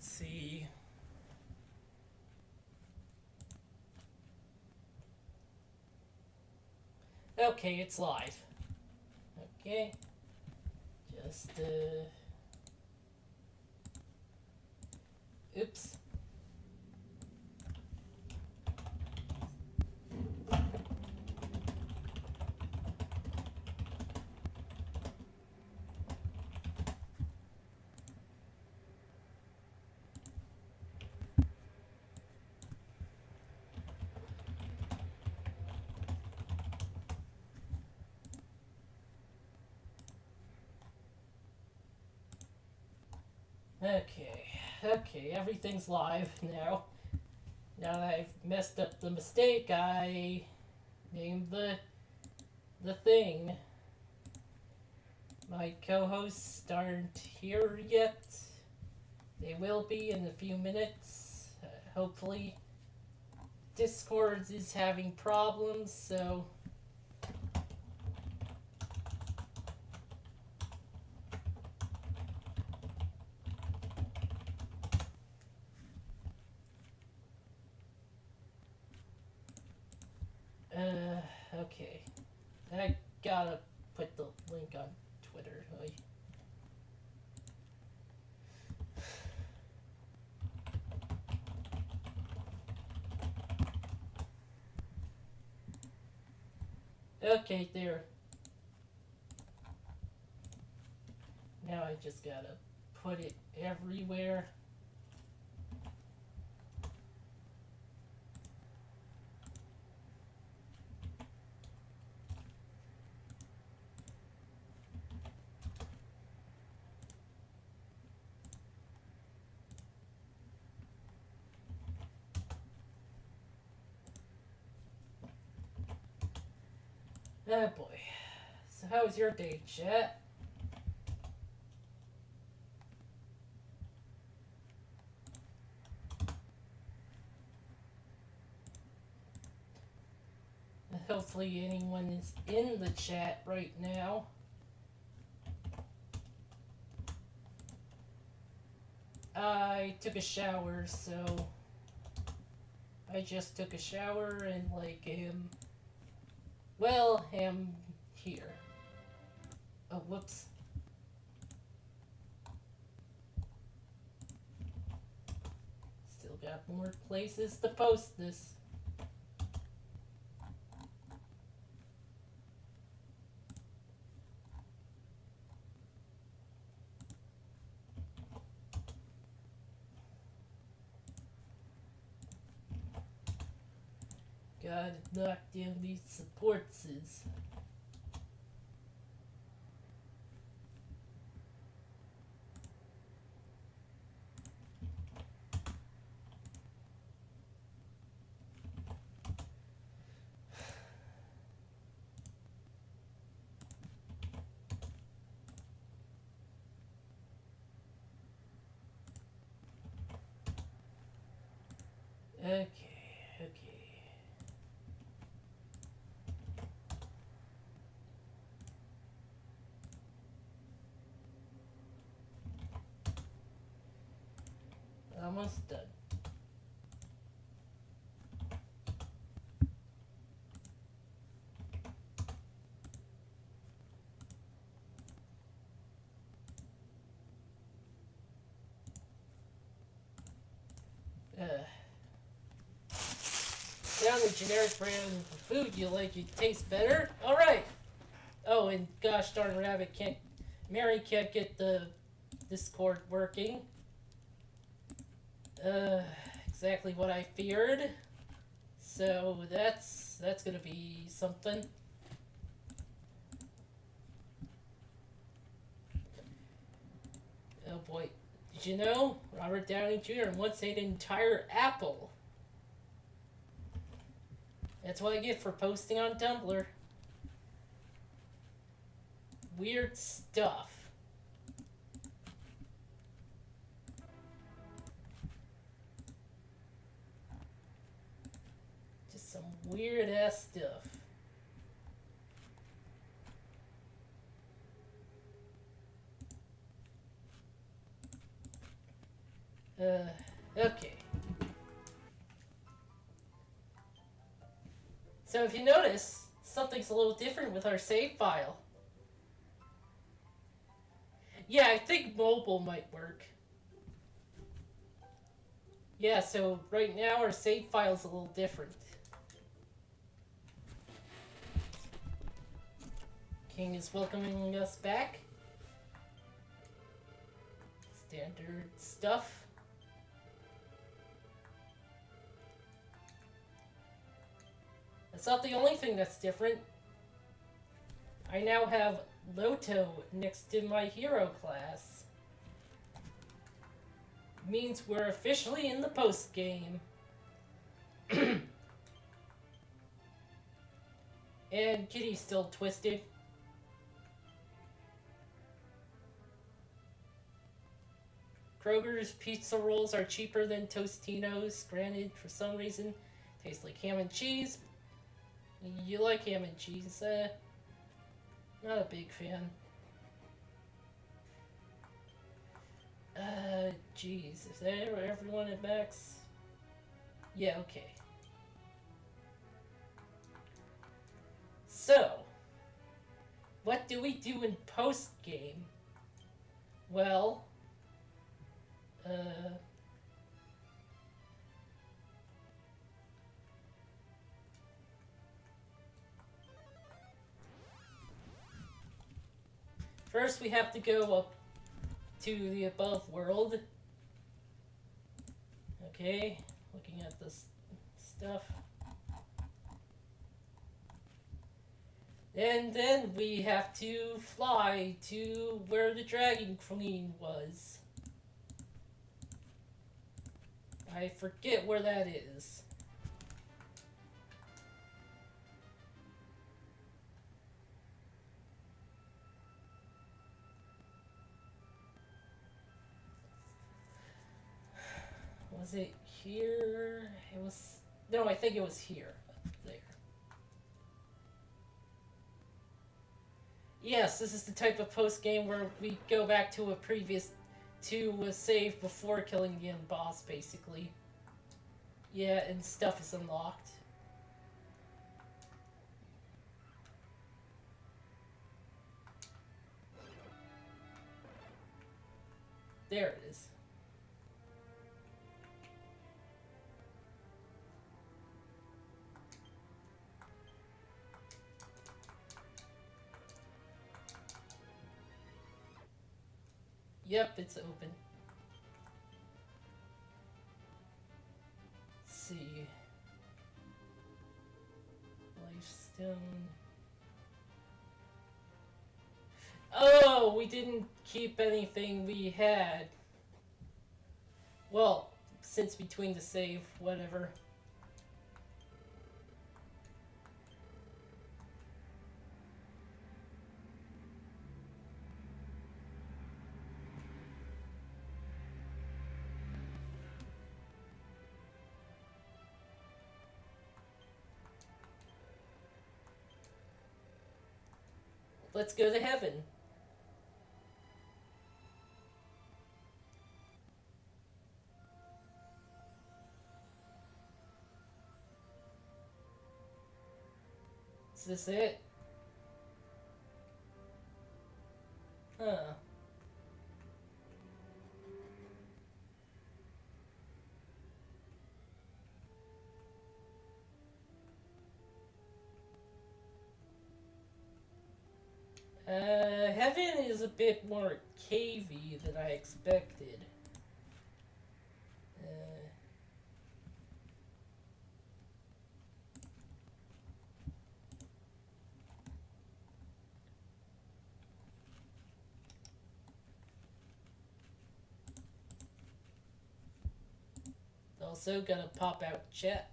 Let's see. Okay, it's live. Okay. Just, oops. Okay, everything's live now. Now that I've messed up the mistake, I named the thing. My co-hosts aren't here yet. They will be in a few minutes. Hopefully, Discord is having problems, so okay. I gotta put the link on Twitter. Okay, there. Now I just gotta put it everywhere. Oh boy. So how was your day, chat? Hopefully anyone is in the chat right now. I took a shower, so I just took a shower and am here. Oh, whoops. Still got more places to post this. Gotta knock down these supports. Okay. Almost done. Found the generic brand of food you like, it tastes better? Alright! Oh, and gosh darn rabbit can't. Mary can't get the Discord working. Exactly what I feared. So that's gonna be something. Oh boy. Did you know Robert Downey Jr. once ate an entire apple? That's what I get for posting on Tumblr. Weird stuff. Just some weird ass stuff. Okay. So if you notice, something's a little different with our save file. Yeah, I think mobile might work. Yeah, so right now our save file's a little different. King is welcoming us back. Standard stuff. That's not the only thing that's different. I now have Loto next to my hero class. Means we're officially in the post game. And Kitty's still twisted. Kroger's pizza rolls are cheaper than Tostino's. Granted, for some reason, tastes like ham and cheese. You like ham and cheese? Not a big fan. Jeez, is that everyone at max? Yeah, okay. So, what do we do in post-game? Well, first we have to go up to the above world. Okay, looking at this stuff. And then we have to fly to where the Dragon Queen was. I forget where that is. Was it here? It was... No, I think it was here. There. Yes, this is the type of post-game where we go back to a save before killing the end boss, basically. Yeah, and stuff is unlocked. There it is. Yep, it's open. Let's see. Lifestone. Oh, we didn't keep anything we had. Well, since between the save, whatever. Let's go to heaven. Is this it? Huh. Heaven is a bit more cavey than I expected. Also gonna pop out chat.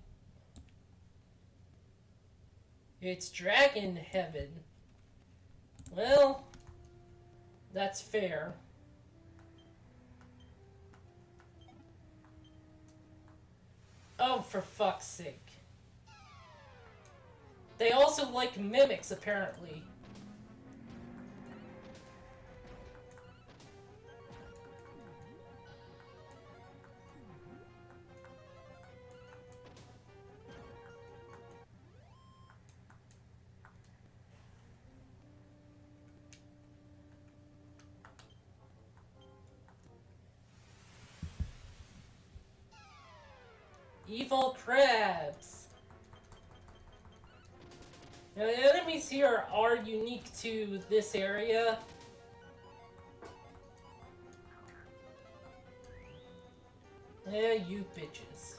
It's Dragon Heaven. Well, that's fair. Oh, for fuck's sake. They also like mimics, apparently. Evil crabs. Now, the enemies here are unique to this area. Yeah, you bitches.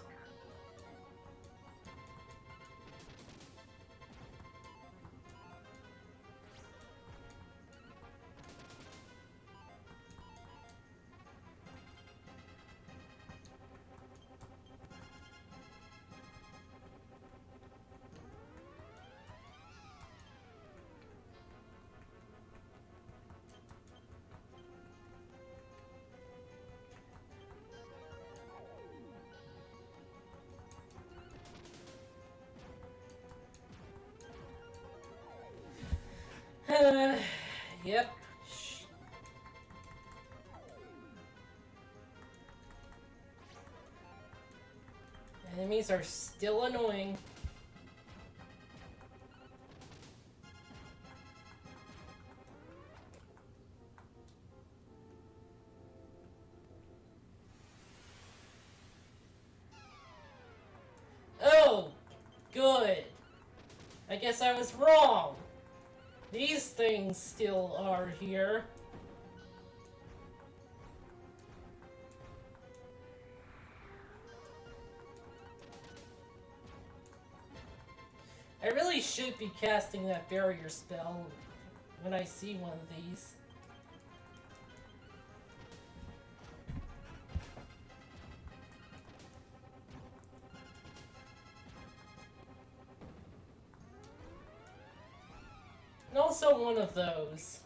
Yep. Enemies are still annoying. Oh, good. I guess I was wrong. These things still are here. I really should be casting that barrier spell when I see one of these. And also one of those.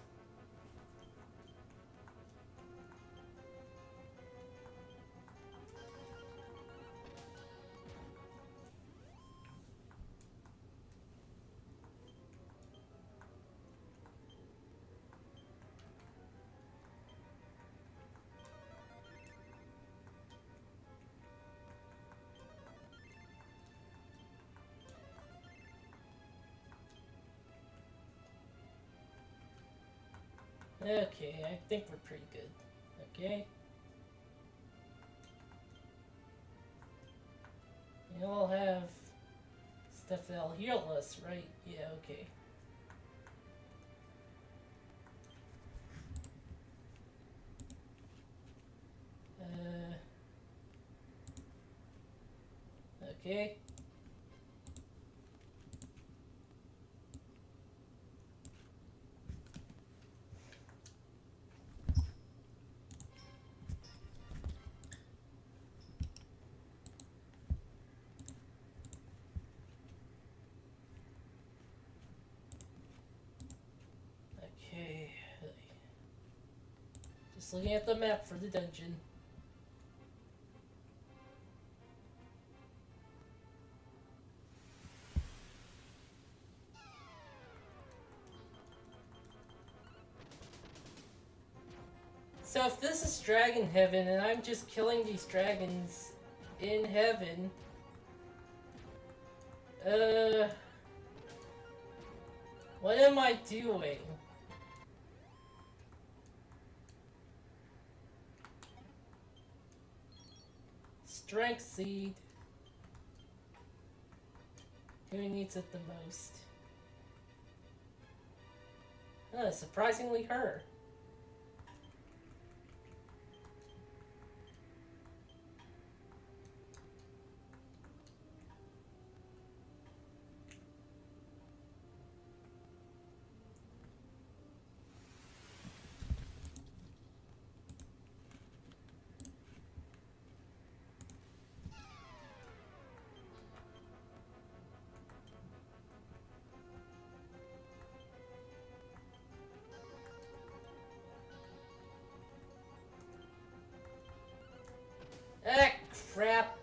Okay, I think we're pretty good. Okay. You all have stuff that'll heal us, right? Yeah, okay. Okay. Okay. Just looking at the map for the dungeon. So if this is Dragon Heaven and I'm just killing these dragons in heaven, what am I doing? Strength Seed. Who needs it the most? Surprisingly her. Ah, crap.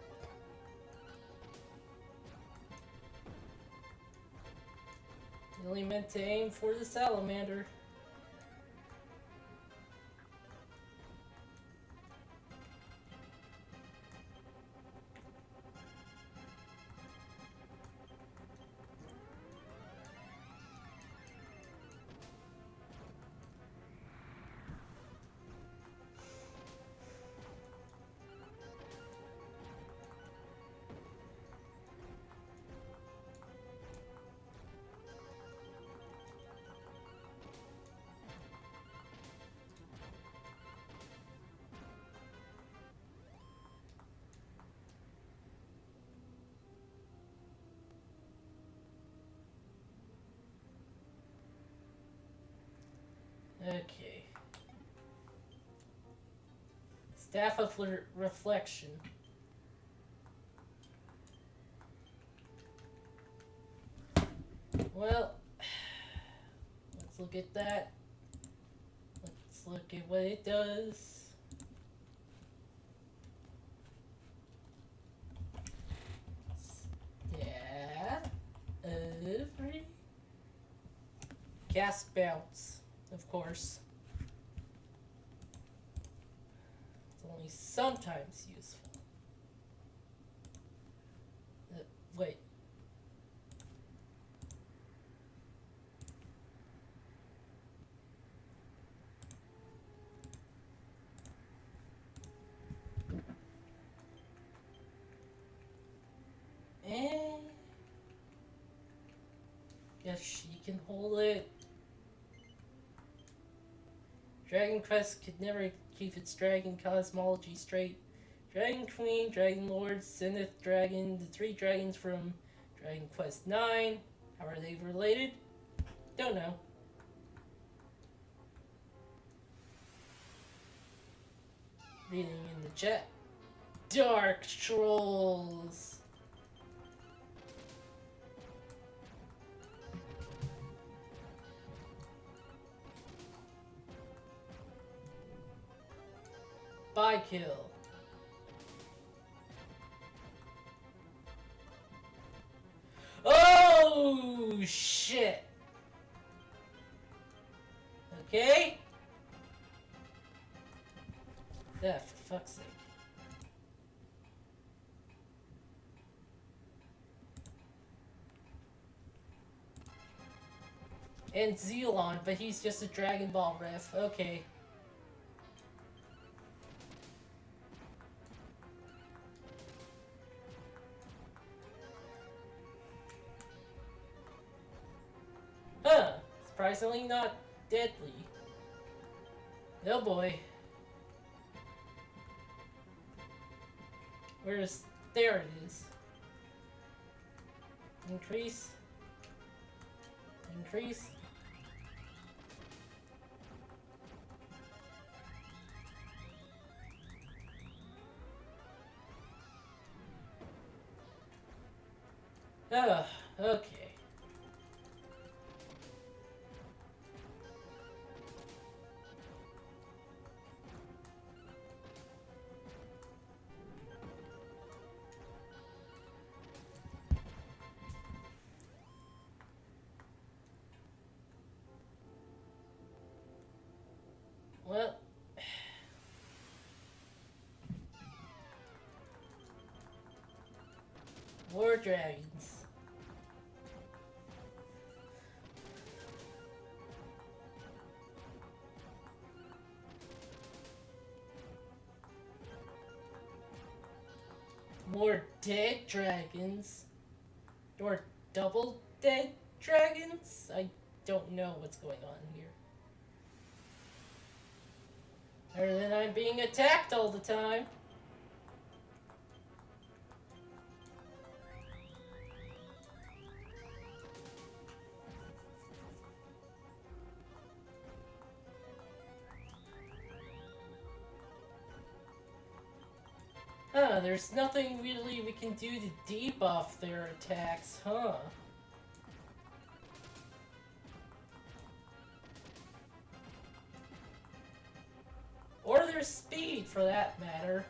Really meant to aim for the salamander. Okay. Staff of Reflection. Well, let's look at that. Let's look at what it does. Staff of Cast Bounce, of course. It's only sometimes useful. Wait. And guess she can hold it. Dragon Quest could never keep its dragon cosmology straight. Dragon Queen, Dragon Lord, Zenith Dragon, the three dragons from Dragon Quest IX. How are they related? Don't know. Reading in the chat. Dark Trolls. By kill. Oh shit. Okay. Yeah, for fuck's sake. And Zealon, but he's just a Dragon Ball ref. Okay. Huh. Surprisingly not deadly. Oh boy. Where's... There it is. Increase. Increase. Oh, okay. Well, more dragons. More dead dragons. Or double dead dragons? I don't know what's going on here. Other than I'm being attacked all the time. Huh, there's nothing really we can do to debuff their attacks, huh? Or their speed, for that matter.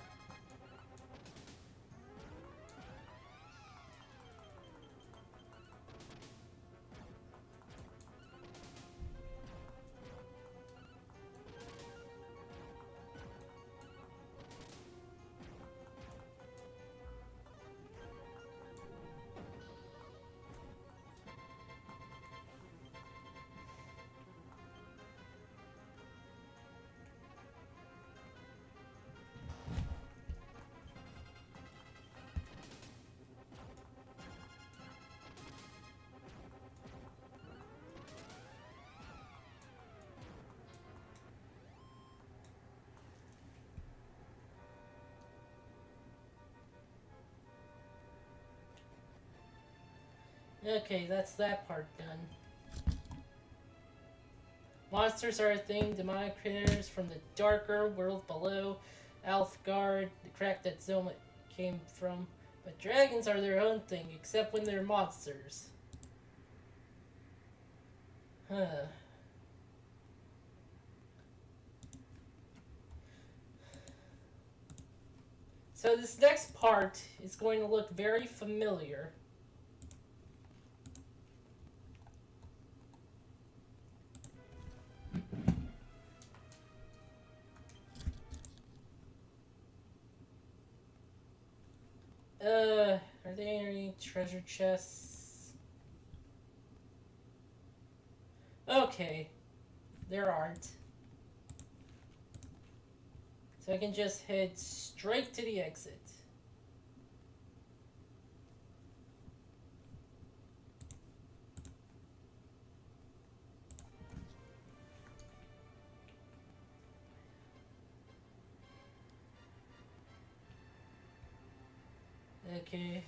Okay, that's that part done. Monsters are a thing, demonic critters from the darker world below Alfgard, the crack that Zoma came from. But dragons are their own thing, except when they're monsters. Huh. So this next part is going to look very familiar. Are there any treasure chests? Okay, there aren't. So I can just head straight to the exit. Okay.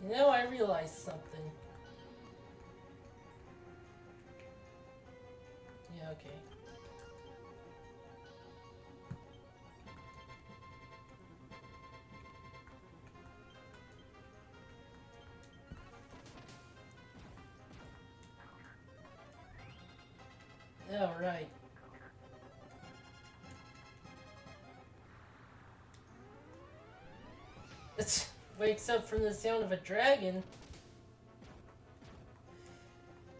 You know, I realized something. Yeah, okay. Alright. It wakes up from the sound of a dragon.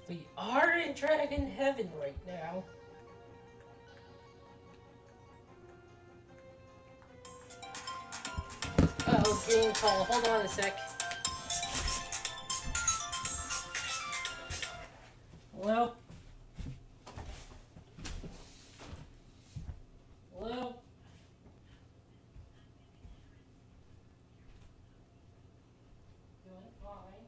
We are in dragon heaven right now. Uh-oh, game call. Hold on a sec. Hello? Hello? Doing fine.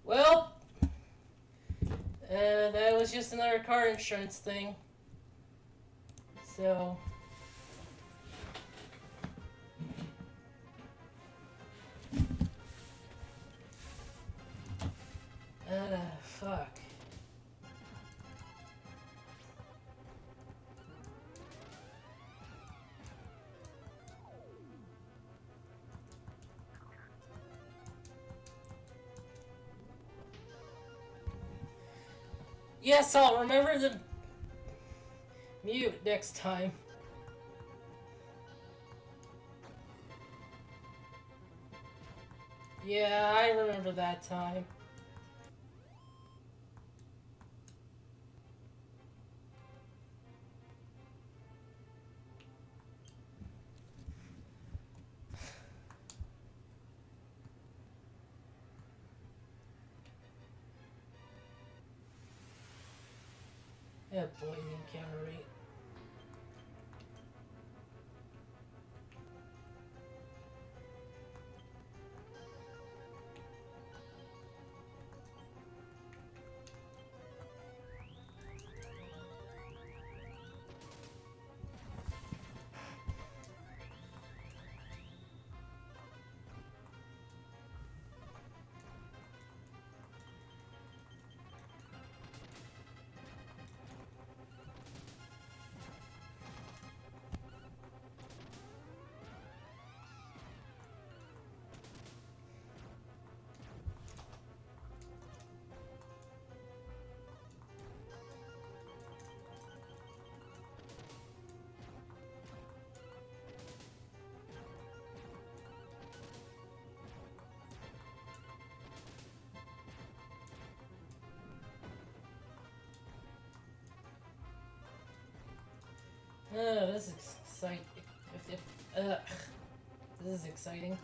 Well, that was just another car insurance thing. So, fuck. Yes, I'll remember to mute next time. Yeah, I remember that time. Yeah, boy, the encounter rate. Oh, this is exciting. This is exciting.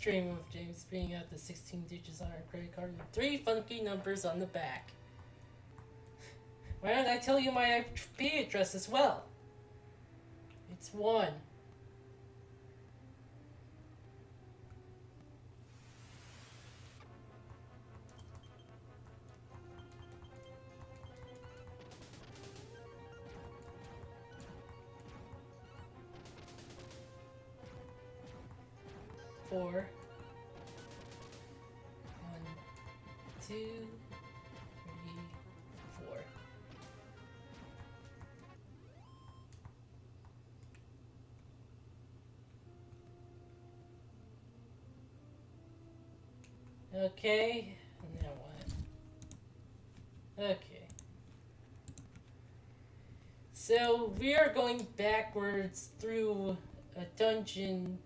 dream of James bringing out the 16 digits on our credit card and 3 funky numbers on the back. Why don't I tell you my IP address as well? It's 1. Four. 1, 2, 3, 4. Okay, and now what? Okay. So we are going backwards through a dungeon,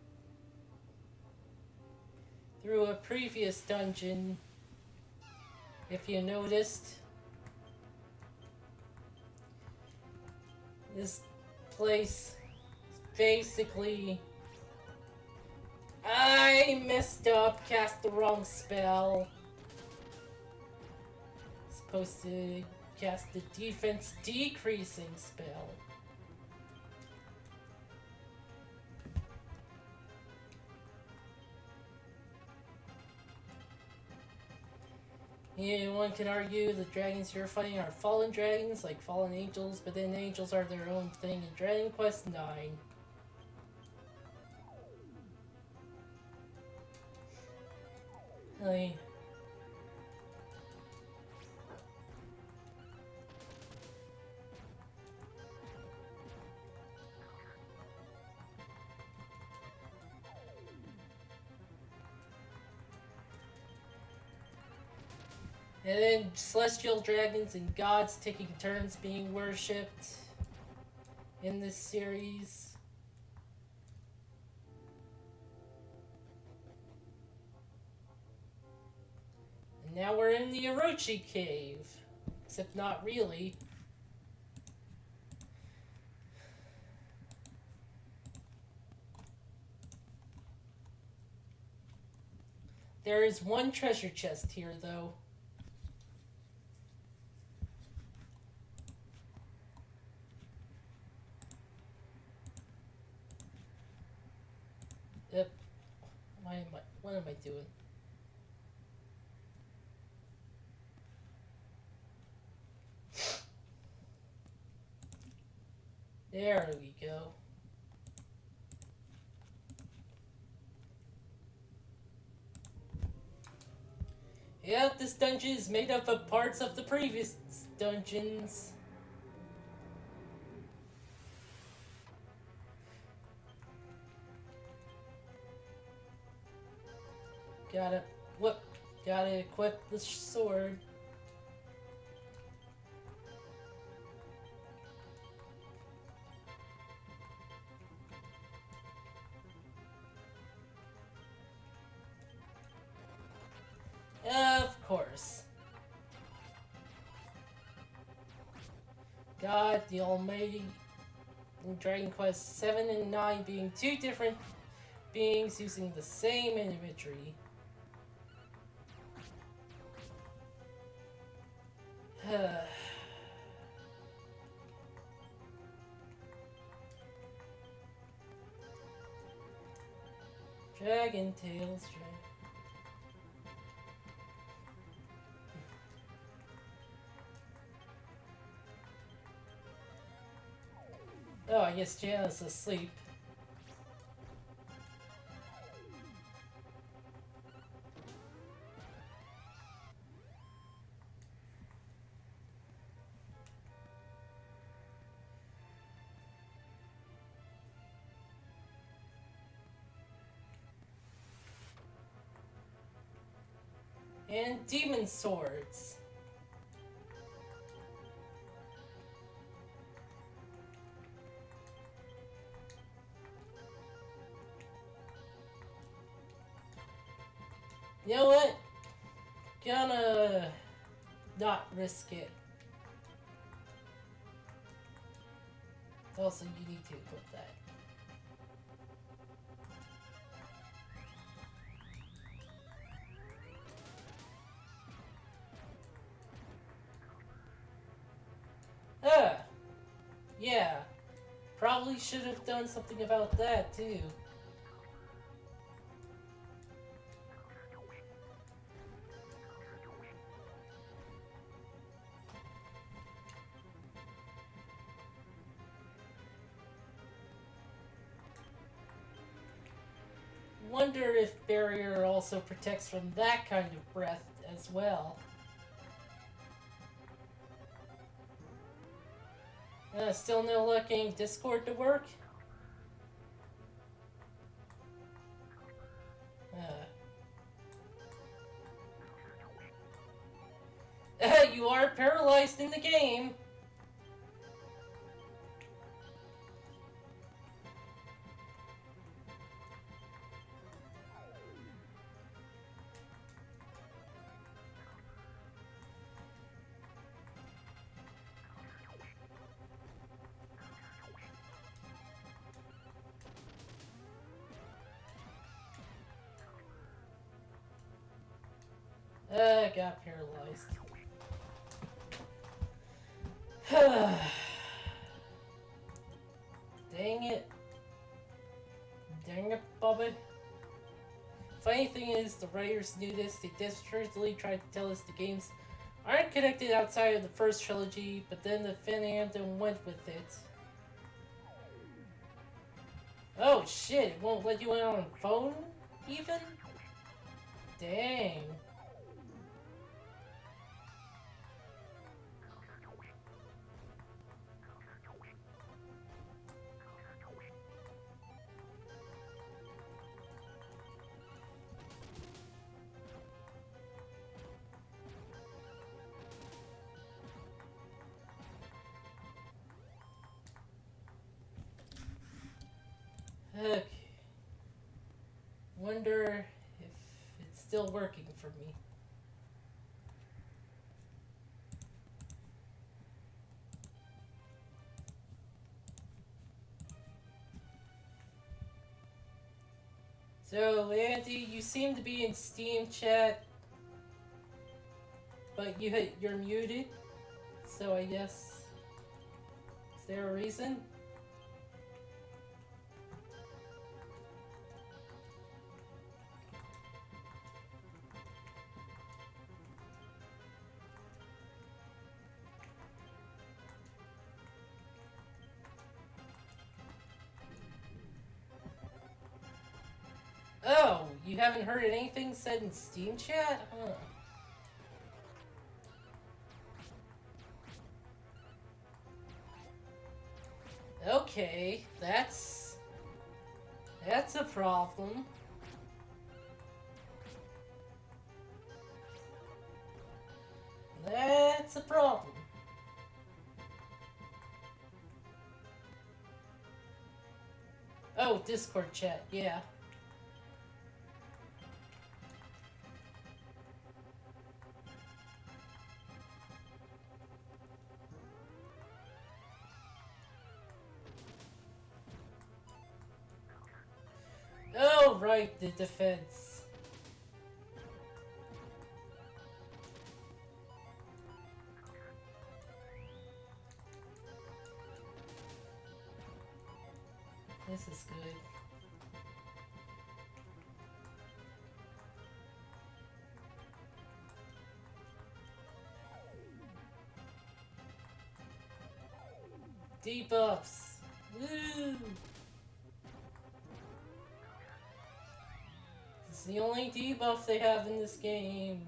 through a previous dungeon, if you noticed. This place basically... I messed up, cast the wrong spell. Supposed to cast the defense decreasing spell. Yeah, one can argue the dragons you're fighting are fallen dragons, like fallen angels, but then angels are their own thing in Dragon Quest IX. Like, and then celestial dragons and gods taking turns being worshipped in this series. And now we're in the Orochi Cave. Except not really. There is one treasure chest here, though. Yep. What am I doing? There we go. Yeah, this dungeon is made up of parts of the previous dungeons. Gotta equip the sword. Of course. God the Almighty, in Dragon Quest 7 and 9 being two different beings using the same imagery. Dragon Tales. Oh, I guess Janna's asleep. And demon swords. You know what? Gonna not risk it. Also, you need to equip that. Yeah, probably should have done something about that too. Wonder if barrier also protects from that kind of breath as well. Still no luck getting Discord to work? You are paralyzed in the game. Got paralyzed. Dang it. Dang it, Bubba. Funny thing is, the writers knew this. They desperately tried to tell us the games aren't connected outside of the first trilogy, but then the fandom went with it. Oh shit, it won't let you in on phone, even? Dang. Okay. Wonder if it's still working for me. So, Andy, you seem to be in Steam chat, but you're muted. So I guess, is there a reason? Oh, you haven't heard anything said in Steam chat? Huh. Okay, that's a problem. That's a problem. Oh, Discord chat, yeah. Oh, right, the defense. This is good. Debuffs. Woo! This is the only debuff they have in this game.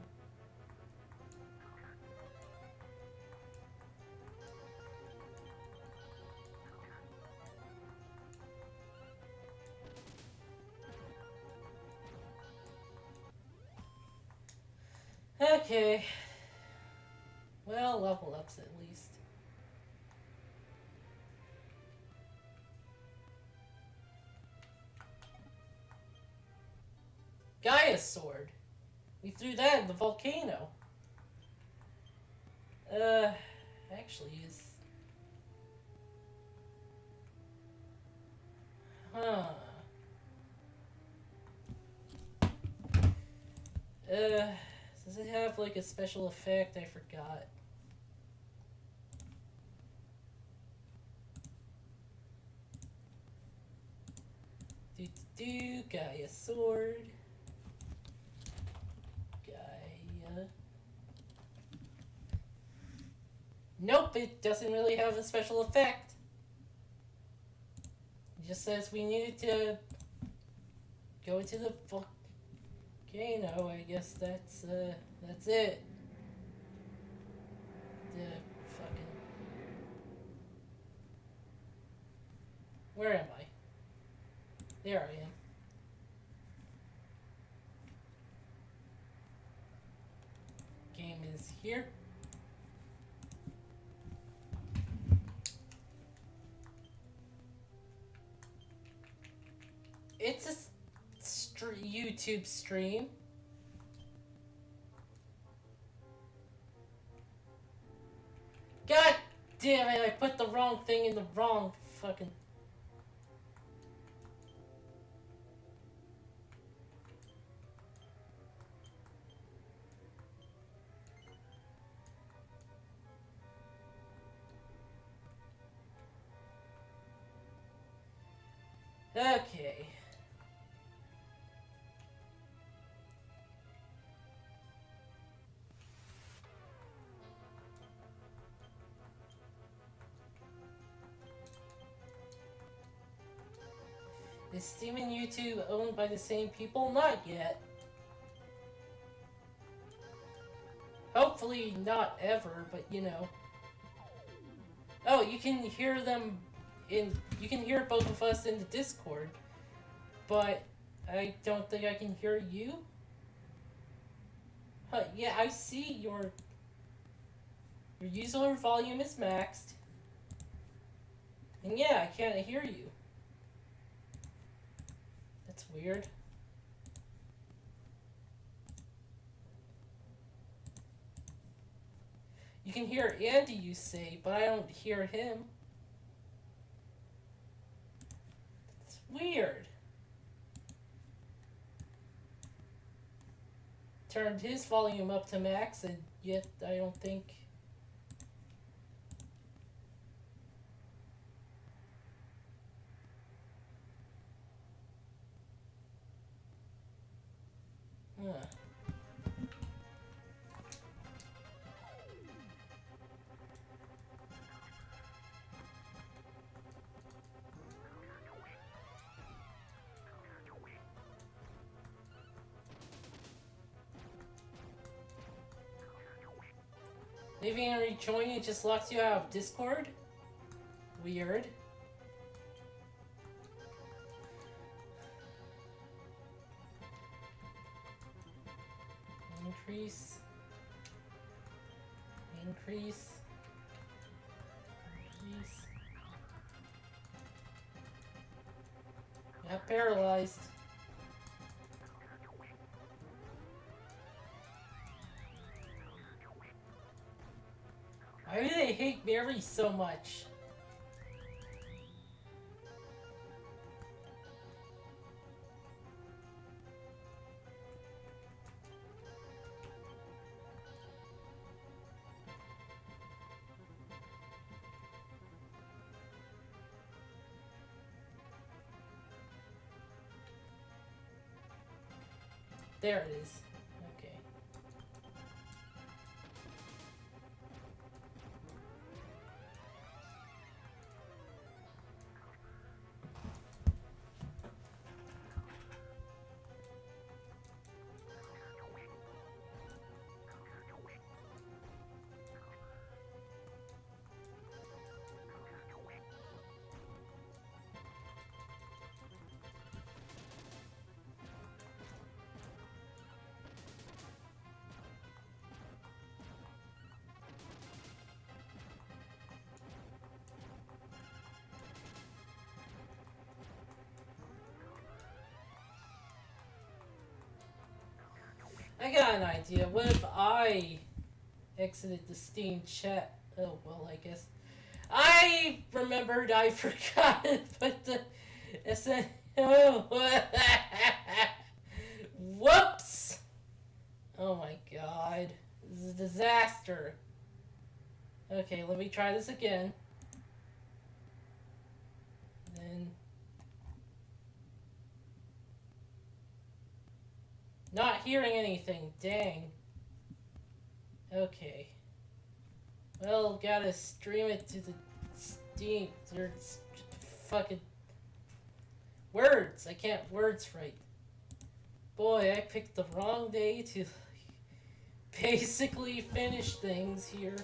Okay. Well, level ups at least. Gaia's sword. We threw that in the volcano. Actually is... Huh. Does it have like a special effect? I forgot. Gaia sword. Gaia. Nope, it doesn't really have a special effect. It just says we needed to go into the volcano. I guess that's it. The fucking... Where am I? There I am. Game is here. It's a YouTube stream. God damn it, I put the wrong thing in the wrong fucking... Okay. Is Steam and YouTube owned by the same people? Not yet. Hopefully not ever, but you know. Oh, you can hear them in... You can hear both of us in the Discord. But I don't think I can hear you. Yeah, I see your user volume is maxed. And yeah, I can't hear you. That's weird. You can hear Andy, you say, but I don't hear him. It's weird. Turned his volume up to max, and yet I don't think... Huh. Leaving and rejoining it just locks you out of Discord? Weird. Increase. Increase. Increase. Got paralyzed. Why do they hate Mary so much? There it is. Okay. I got an idea. What if I exited the Steam chat? Oh, well, I guess. I remembered I forgot to put the SN. Whoops! Oh my god. This is a disaster. Okay, let me try this again. Then. hearing anything. Dang. Okay. Well, gotta stream it to the Steam. There's fucking words. I can't words right. Boy, I picked the wrong day to basically finish things here.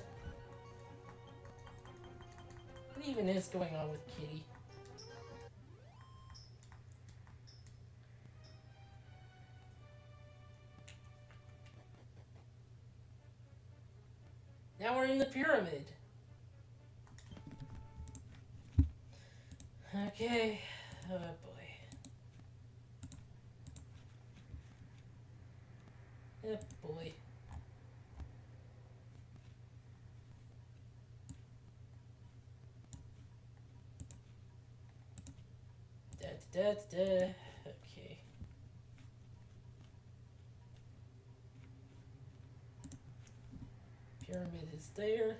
What even is going on with Kitty? Now we're in the pyramid. Okay. Oh boy. Oh boy. Da. Okay. Pyramid is there.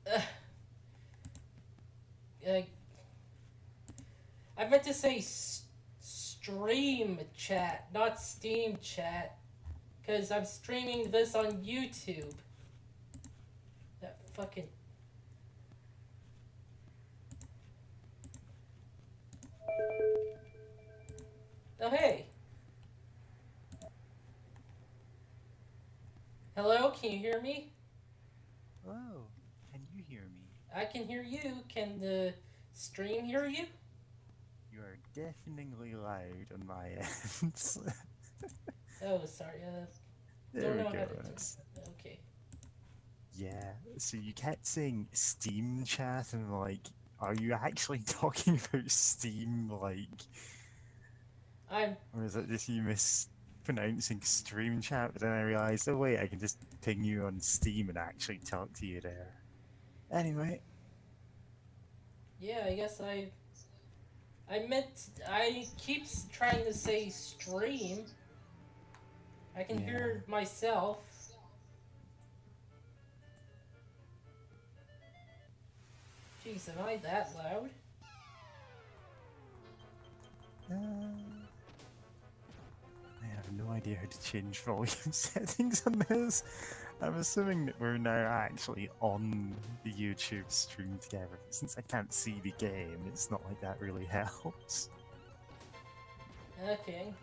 Uh, I meant to say stream chat, not Steam chat. Because I'm streaming this on YouTube. That fucking... Oh, hey. Hello, can you hear me? Hello, can you hear me? I can hear you. Can the stream hear you? You are deafeningly loud on my end. Oh, sorry. There Don't we know go. how to do it. Okay. Yeah, so you kept saying Steam chat, and I'm like, are you actually talking about Steam, like, I'm... or is it just you mispronouncing stream chat? But then I realized, oh wait, I can just ping you on Steam and actually talk to you there. Anyway. Yeah, I guess I keep trying to say stream. I can hear myself. Jeez, am I that loud? I have no idea how to change volume settings on this. I'm assuming that we're now actually on the YouTube stream together. Since I can't see the game, it's not like that really helps. Okay.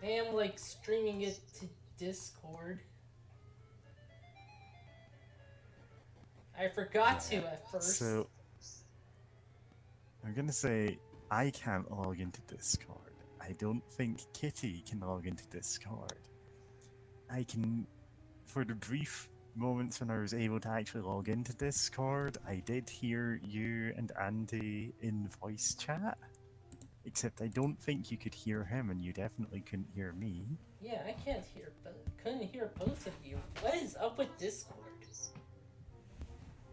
I am like streaming it to Discord. I forgot to at first. So, I'm gonna say I can't log into Discord. I don't think Kitty can log into Discord. I can, for the brief moments when I was able to actually log into Discord, I did hear you and Andy in voice chat. Except I don't think you could hear him, and you definitely couldn't hear me. Yeah, I can't hear, but couldn't hear both of you. What is up with Discord?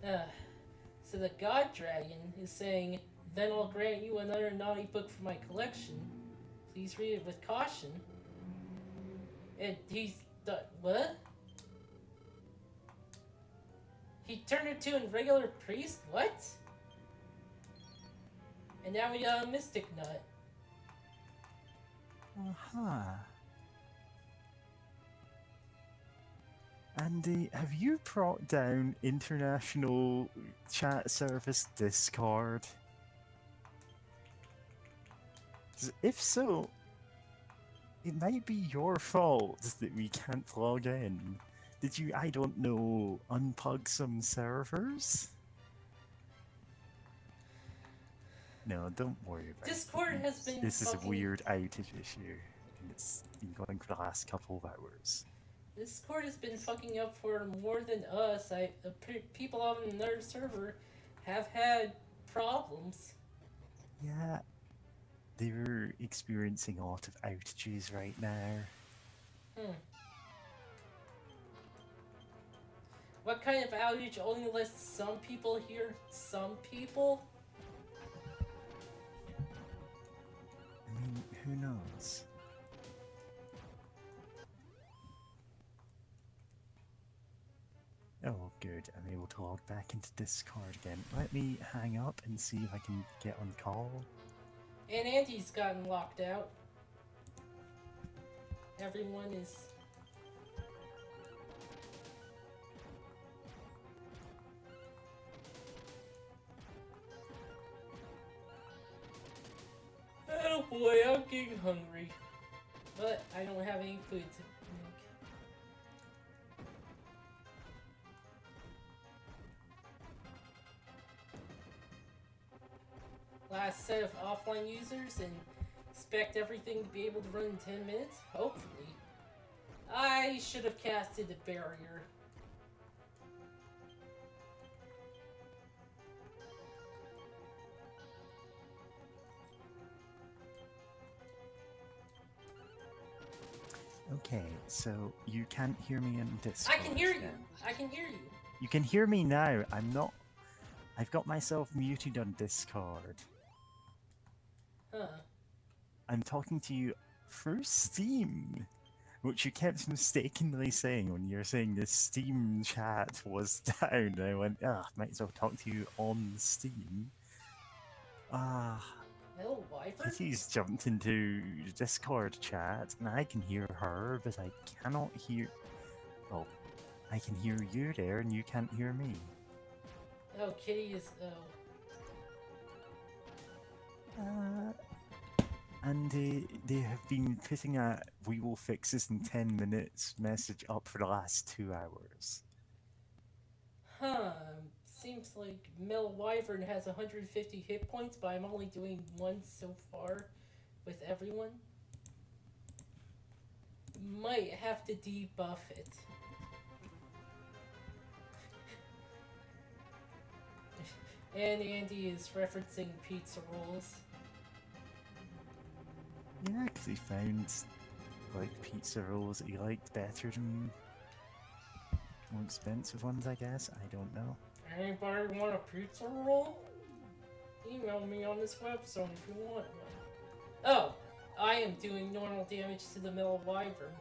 So the God Dragon is saying, "Then I'll grant you another naughty book from my collection. Please read it with caution." And he's what? He turned into a regular priest? What? And now we got a Mystic Nut. Uh-huh. Andy, have you brought down international chat service Discord? 'Cause if so, it might be your fault that we can't log in. Did you, I don't know, unplug some servers? No, don't worry about Discord it. has been This is a fucking... weird outage issue, and it's been going for the last couple of hours. Discord has been fucking up for more than us. People on another server have had problems. Yeah, they're experiencing a lot of outages right now. Hmm. What kind of outage only lets some people hear some people? I mean, who knows? Oh, good. I'm able to log back into Discord again. Let me hang up and see if I can get on call. And Andy's gotten locked out. Everyone is. Oh boy, I'm getting hungry. But I don't have any food to make. Last set of offline users and expect everything to be able to run in 10 minutes? Hopefully. I should have casted a barrier. Okay, so you can't hear me in Discord. I can hear you! then. I can hear you! You can hear me now. I'm not. I've got myself muted on Discord. Huh. I'm talking to you through Steam, which you kept mistakenly saying when you were saying the Steam chat was down. I went, might as well talk to you on Steam. Hello, Wyvern? Kitty's jumped into the Discord chat, and I can hear her, but I cannot hear. Well, I can hear you there, and you can't hear me. Oh, Kitty is. Oh. And they have been putting a "We will fix this in 10 minutes" message up for the last 2 hours. Huh. Seems like Mel Wyvern has 150 hit points, but I'm only doing one so far with everyone. Might have to debuff it. And Andy is referencing pizza rolls. Yeah, because he found like pizza rolls that he liked better than more expensive ones, I guess. I don't know. Anybody want a pizza roll? Email me on this website if you want one. Oh, I am doing normal damage to the Mel Wyvern.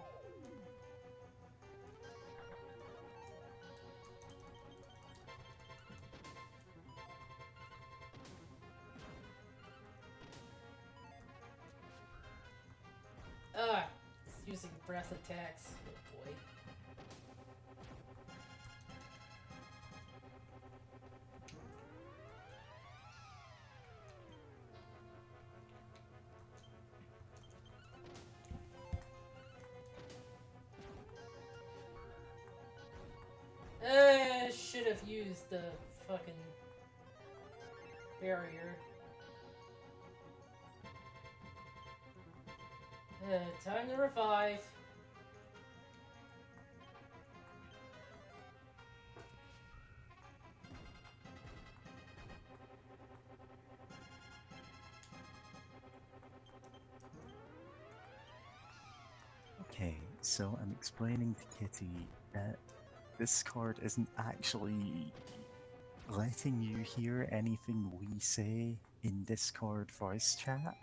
It's using breath attacks. Oh boy. Should have used the fucking barrier. Time to revive. Okay, so I'm explaining to Kitty that Discord isn't actually letting you hear anything we say in Discord voice chat,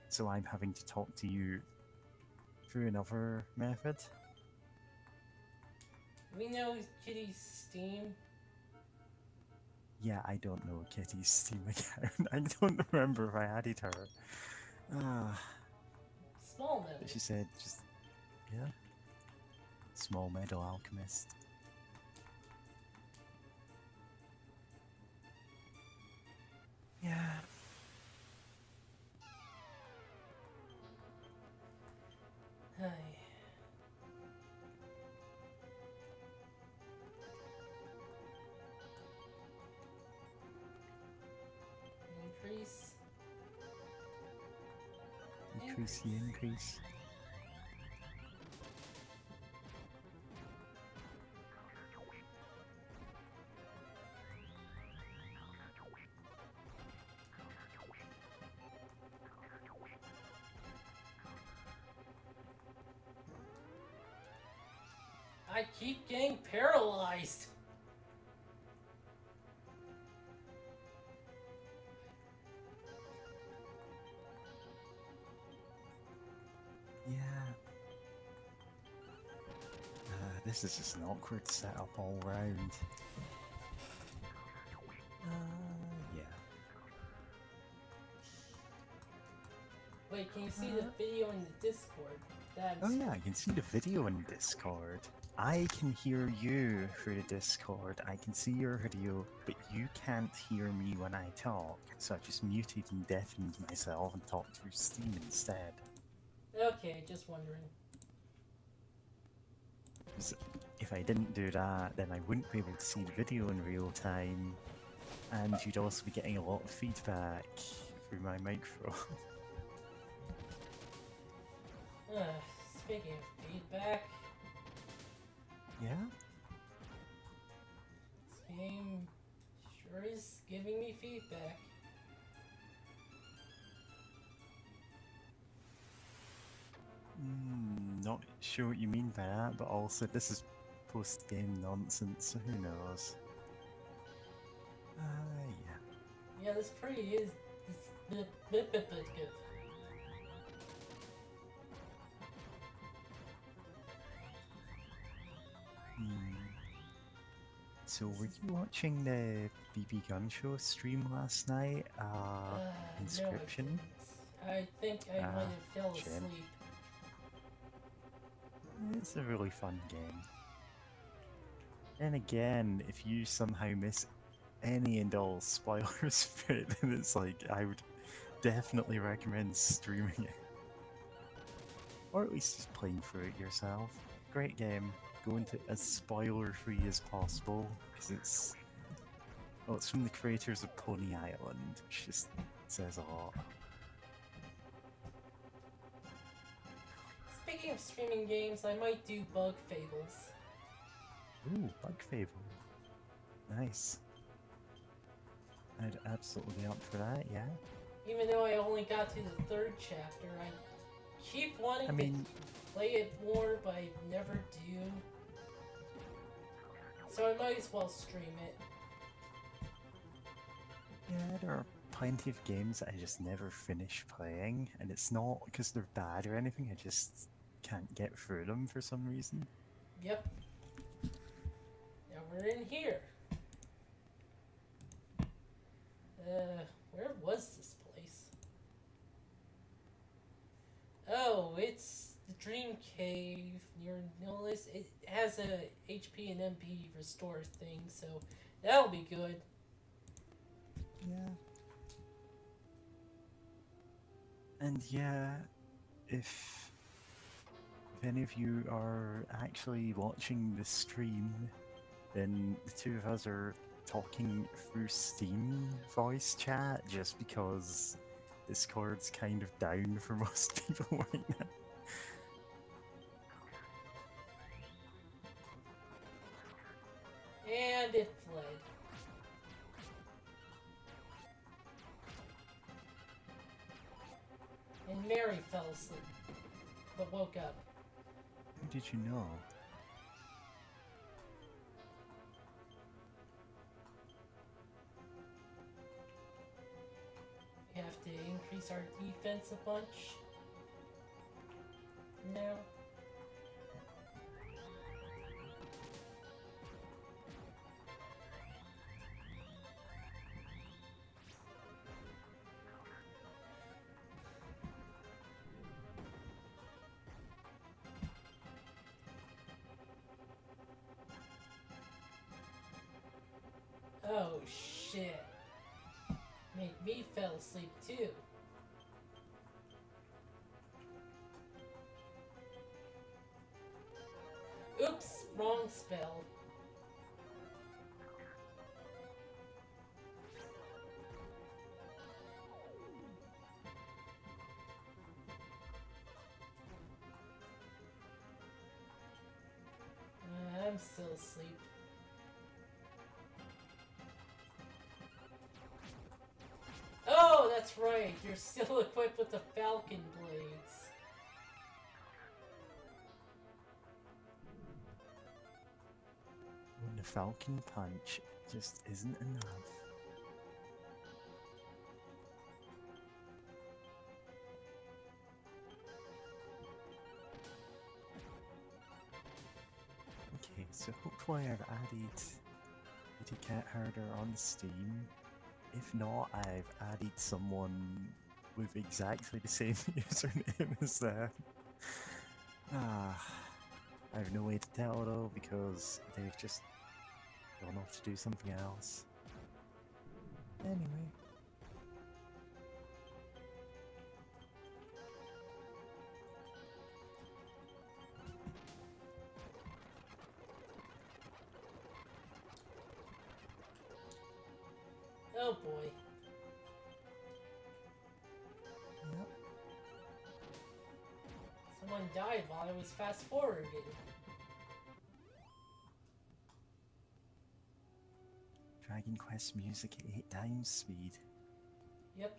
so I'm having to talk to you through another method. We know Kitty's Steam. Yeah, I don't know Kitty's Steam account. I don't remember if I added her. Small Meadow. She said just, yeah. Small Meadow Alchemist. Yeah. Hi. Increase. Increase the increase. I keep getting paralyzed. Yeah. This is just an awkward setup all round. Yeah. Wait, can you see the video in the Discord? That's Oh yeah, I can see the video in Discord. I can hear you through the Discord. I can see your video, but you can't hear me when I talk. So I just muted and deafened myself and talked through Steam instead. okay. Just wondering. 'Cause if I didn't do that, then I wouldn't be able to see the video in real time, and you'd also be getting a lot of feedback through my microphone. Speaking of feedback, Yeah? this game sure is giving me feedback. Not sure what you mean by that, but also this is post-game nonsense, so who knows? Yeah. Yeah, this pretty is. This good. So were you watching the BB Gun Show stream last night? Inscription? No, I think I might have fell shame. asleep. It's a really fun game. And again, if you somehow miss any and all spoilers for it, then it's like, I would definitely recommend streaming it. Or at least just playing through it yourself. Great game. Go into it as spoiler-free as possible, because it's... Well, it's from the creators of Pony Island, which just says a lot. Speaking of streaming games, I might do Bug Fables. Ooh, Bug Fable. Nice. I'd absolutely be up for that, yeah. Even though I only got to the 3rd chapter, I keep wanting to play it more, but I never do. So I might as well stream it. Yeah, there are plenty of games I just never finish playing, and it's not because they're bad or anything, I just can't get through them for some reason. Yep. Now we're in here. Where was this place? Oh, it's the Dream Cave near Nihilus. It has a HP and MP restore thing, so that'll be good. Yeah. And yeah, if any of you are actually watching the stream, then the two of us are talking through Steam voice chat just because Discord's kind of down for most people right now. And it fled. And Mary fell asleep, but woke up. How did you know? We have to increase our defense a bunch. Now. Oh shit. Made me fell asleep too. Oops, wrong spell. I'm still asleep. Oh, that's right. You're still equipped with the Falcon Blades. Falcon Punch just isn't enough. Okay, so hopefully I've added Kitty Cat Herder on Steam. If not, I've added someone with exactly the same username as them. I have no way to tell though because they've just gone off to do something else. Anyway. Oh boy. Yep. Someone died while I was fast forwarding. Dragon Quest music at 8 times speed. Yep.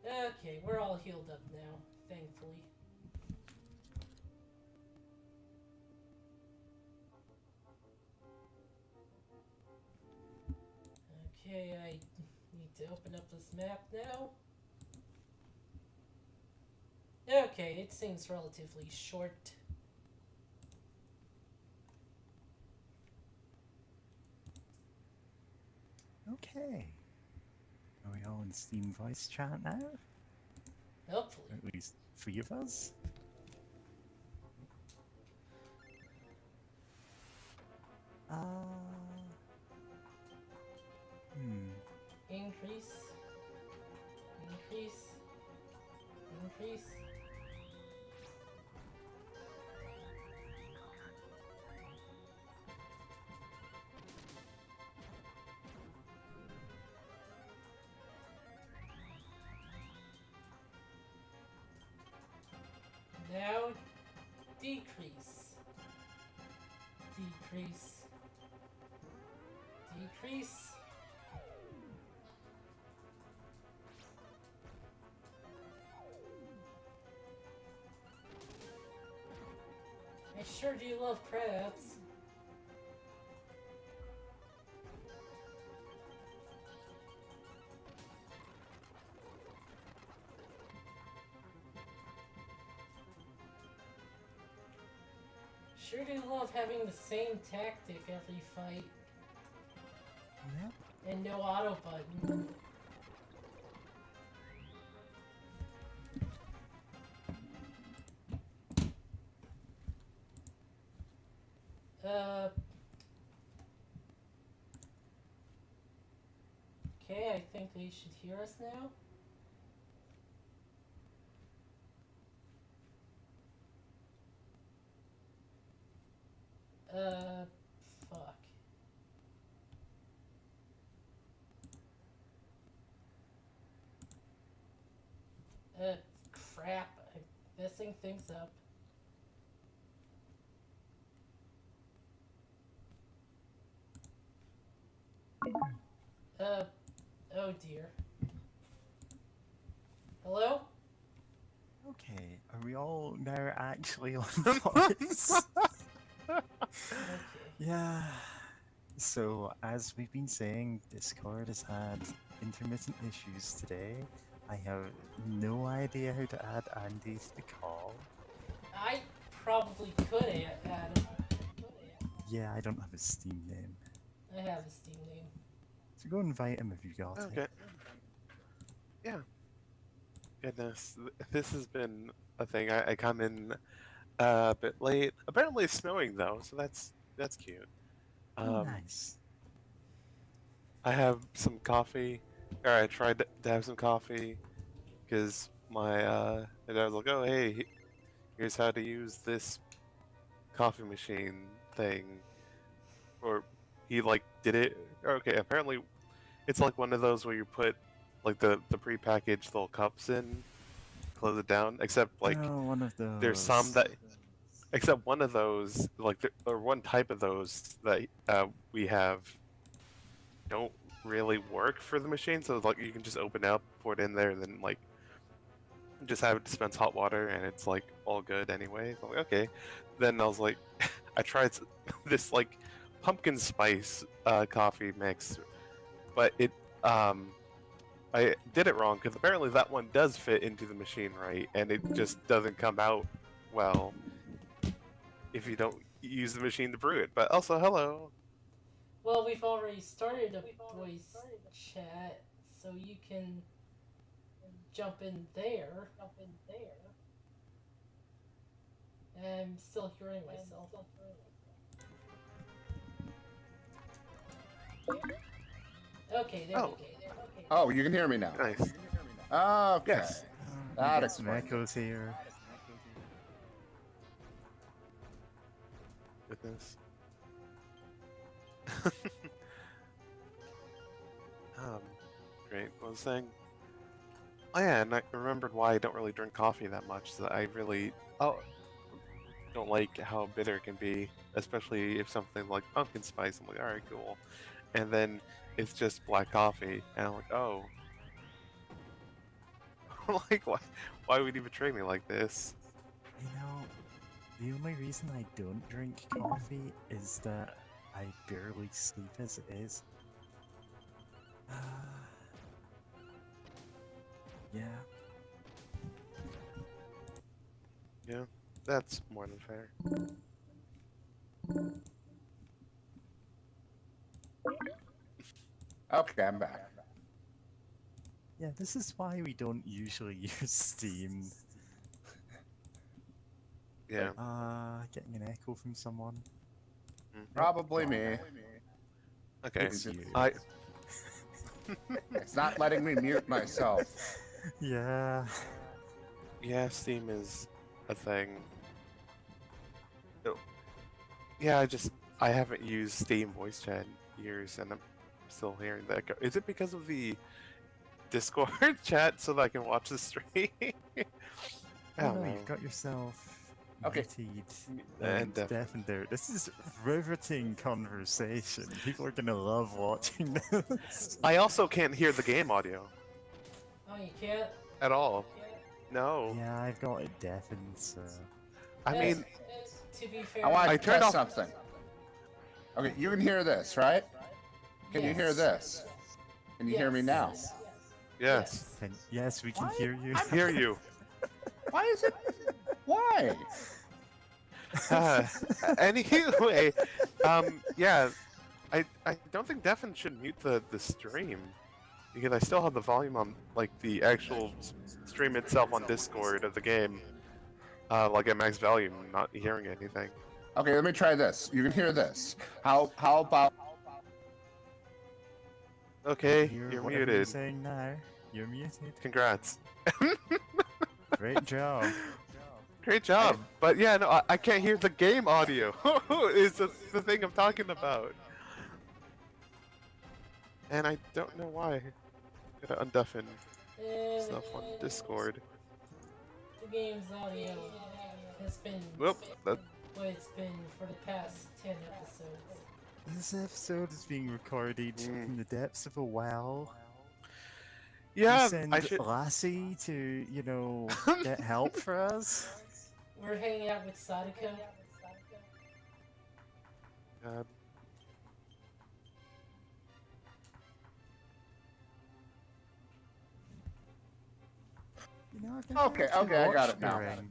Okay, we're all healed up now, thankfully. Okay, I need to open up this map now. Okay, it seems relatively short. Okay. Are we all in Steam voice chat now? Hopefully. Or at least 3 of us? Increase. Increase. Increase. Now, decrease. Decrease. Decrease. I sure do love crabs. Sure do love having the same tactic every fight. Yep. And no auto button. Okay, I think they should hear us now. Fuck. Crap. I'm messing things up. Oh dear. Hello? Okay, are we all now actually on voice? Okay. Yeah. So, as we've been saying, Discord has had intermittent issues today. I have no idea how to add Andy to the call. I probably could add him. Yeah, I don't have his Steam name. I have a Steam name. So go invite him if you got Okay. it. Yeah. Goodness, this has been a thing. I come in a bit late. Apparently it's snowing though, so that's cute. Nice. I have some coffee, or I tried to have some coffee, because my dad was like, "Oh hey, here's how to use this coffee machine thing," or he like did it. Okay, apparently it's like one of those where you put like the prepackaged little cups in, close it down. Except like Oh, one of those. there's some that, except one of those, like or one type of those that we have don't really work for the machine. So like you can just open it up, pour it in there, and then like just have it dispense hot water, and it's like all good anyway. So I'm like, okay. Then I was like, I tried this like pumpkin spice coffee mix, but I did it wrong because apparently that one does fit into the machine right, and it just doesn't come out well if you don't use the machine to brew it. But also, hello. Well, we've already started a voice chat, so you can jump in there. I'm still hearing myself. Okay, there we go. Oh, you can hear me now. Nice. Okay. Yes. We That got some explains it. echoes here. Goodness. Great. What was I saying? Oh yeah, and I remembered why I don't really drink coffee that much. So I really don't like how bitter it can be, especially if something like pumpkin spice. I'm like, all right, cool, and then it's just black coffee, and I'm like, oh, like why would you betray me like this? You know, the only reason I don't drink coffee is that I barely sleep as it is. Yeah. Yeah, that's more than fair. Okay, I'm back. Yeah, this is why we don't usually use Steam. Yeah. Getting an echo from someone. Probably me. Okay. It's you. It's not letting me mute myself. Yeah. Yeah, Steam is a thing. Oh. Yeah, I haven't used Steam voice chat in years, and I'm still hearing that. Is it because of the Discord chat so that I can watch the stream? I Oh don't no, know. you've got yourself Okay. muted And and deafened there. This is riveting conversation. People are gonna love watching this. I also can't hear the game audio Oh, you can't? at all. No. Yeah, I've got it deafened, so... I mean, to be fair, I want I to turned test off- something. Okay, you can hear this, right? Can you hear yes. this? Can you hear me now? yes. Yes, we can hear you. I hear you. Why is it? Why? Anyway, yeah, I don't think Devin should mute the stream because I still have the volume on like the actual stream itself on Discord of the game, like at max volume, not hearing anything. Okay, let me try this. You can hear this. How about? Okay, Hear you're whatever You're muted. saying now. You're muted. Congrats. Great job. Great job. But yeah, no, I can't hear the game audio. Is the thing I'm talking about. And I don't know why. Gotta undeafen stuff on Discord. The game's audio has been Whoop. That, what it's been for the past 10 episodes. This episode is being recorded in the depths of a well. yeah, You send I should. Lassie to, you know, get help for us. We're hanging out with Sadako. God. You know, I've been Okay, trying to okay, I got watch it now. the ring.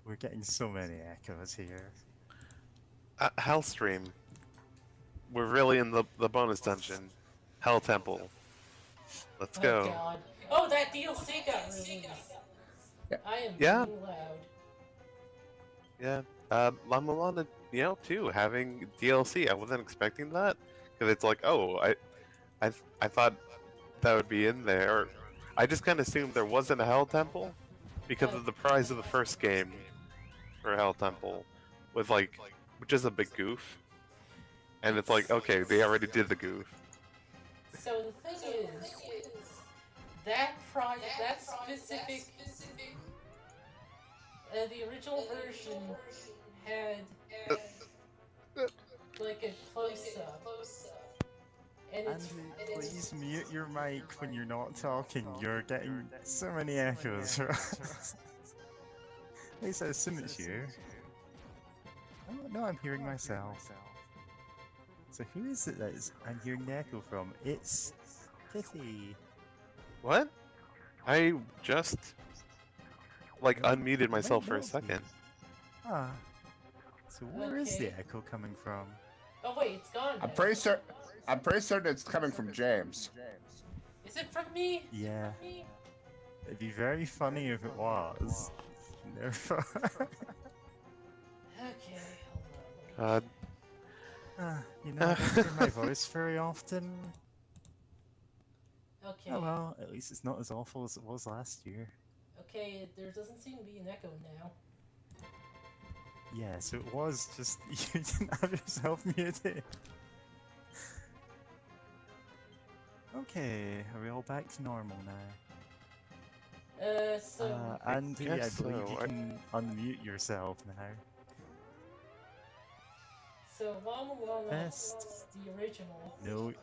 We're getting so many echoes here. Hellstream. We're really in the bonus dungeon. Hell Temple. Let's Oh go. god. Oh, that DLC got released. Yeah. I am Yeah. being loud. Yeah. La Mulana, you know, too, having DLC. I wasn't expecting that. Because it's like, oh, I thought that would be in there. I just kind of assumed there wasn't a Hell Temple because of the price of the first game for Hell Temple, with like, which is a big goof. And it's like, okay, they already did the goof. So the thing is, that specific, the original version had like a close-up, and it's Andy, please mute your mic when you're not talking. You're getting so many echoes. At least as soon as you. Oh, no, I'm hearing myself. So who is it that is I'm hearing the echo from? It's Kitty. What? I just like No, unmuted it myself might for a not be. second. Ah. So where is the Okay. echo coming from? Oh wait, it's gone now. I'm pretty certain it's coming from James. Is it from me? Yeah. From me? It'd be very funny if it was. Never. Okay, hold on. You know, I don't hear my voice very often. Okay. Oh well, at least it's not as awful as it was last year. Okay, there doesn't seem to be an echo now. Yeah, so it was just you didn't have yourself muted. Okay, are we all back to normal now? So Andy, I guess believe so. you can unmute yourself now. Llama Llama Best. is the original. No,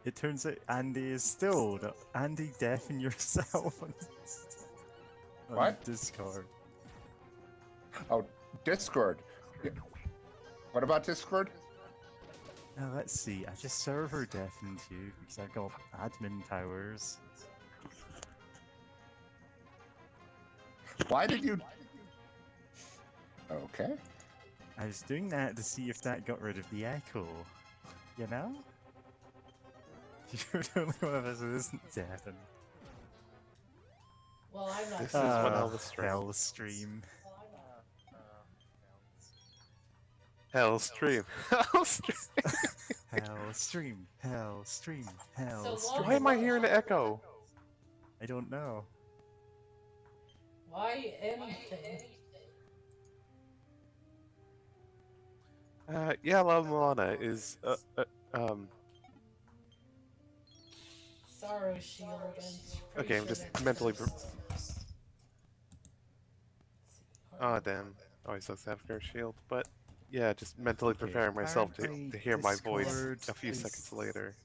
it turns out Andy is still Andy deafen yourself on What? Discord. Oh, Discord. Yeah. What about Discord? Now let's see, I just server deafened you because I've got admin powers. Why did you? Okay. I was doing that to see if that got rid of the echo. You know? You're the only one of us who isn't deafened. Well, I'm not. This is one hell of a stream. Hell stream. Hell stream. Hell stream. Hell stream. Hell stream. Hell So stream. Why am I hearing an echo? I don't know. Why anything? Yeah, La Milana is Sorrow Shield. I'm pretty Okay, I'm sure just that's mentally Let's see. oh damn. Always sucks to have Fair Shield, but yeah, just mentally Okay, preparing myself to apparently hear my voice Discord a few is- seconds later.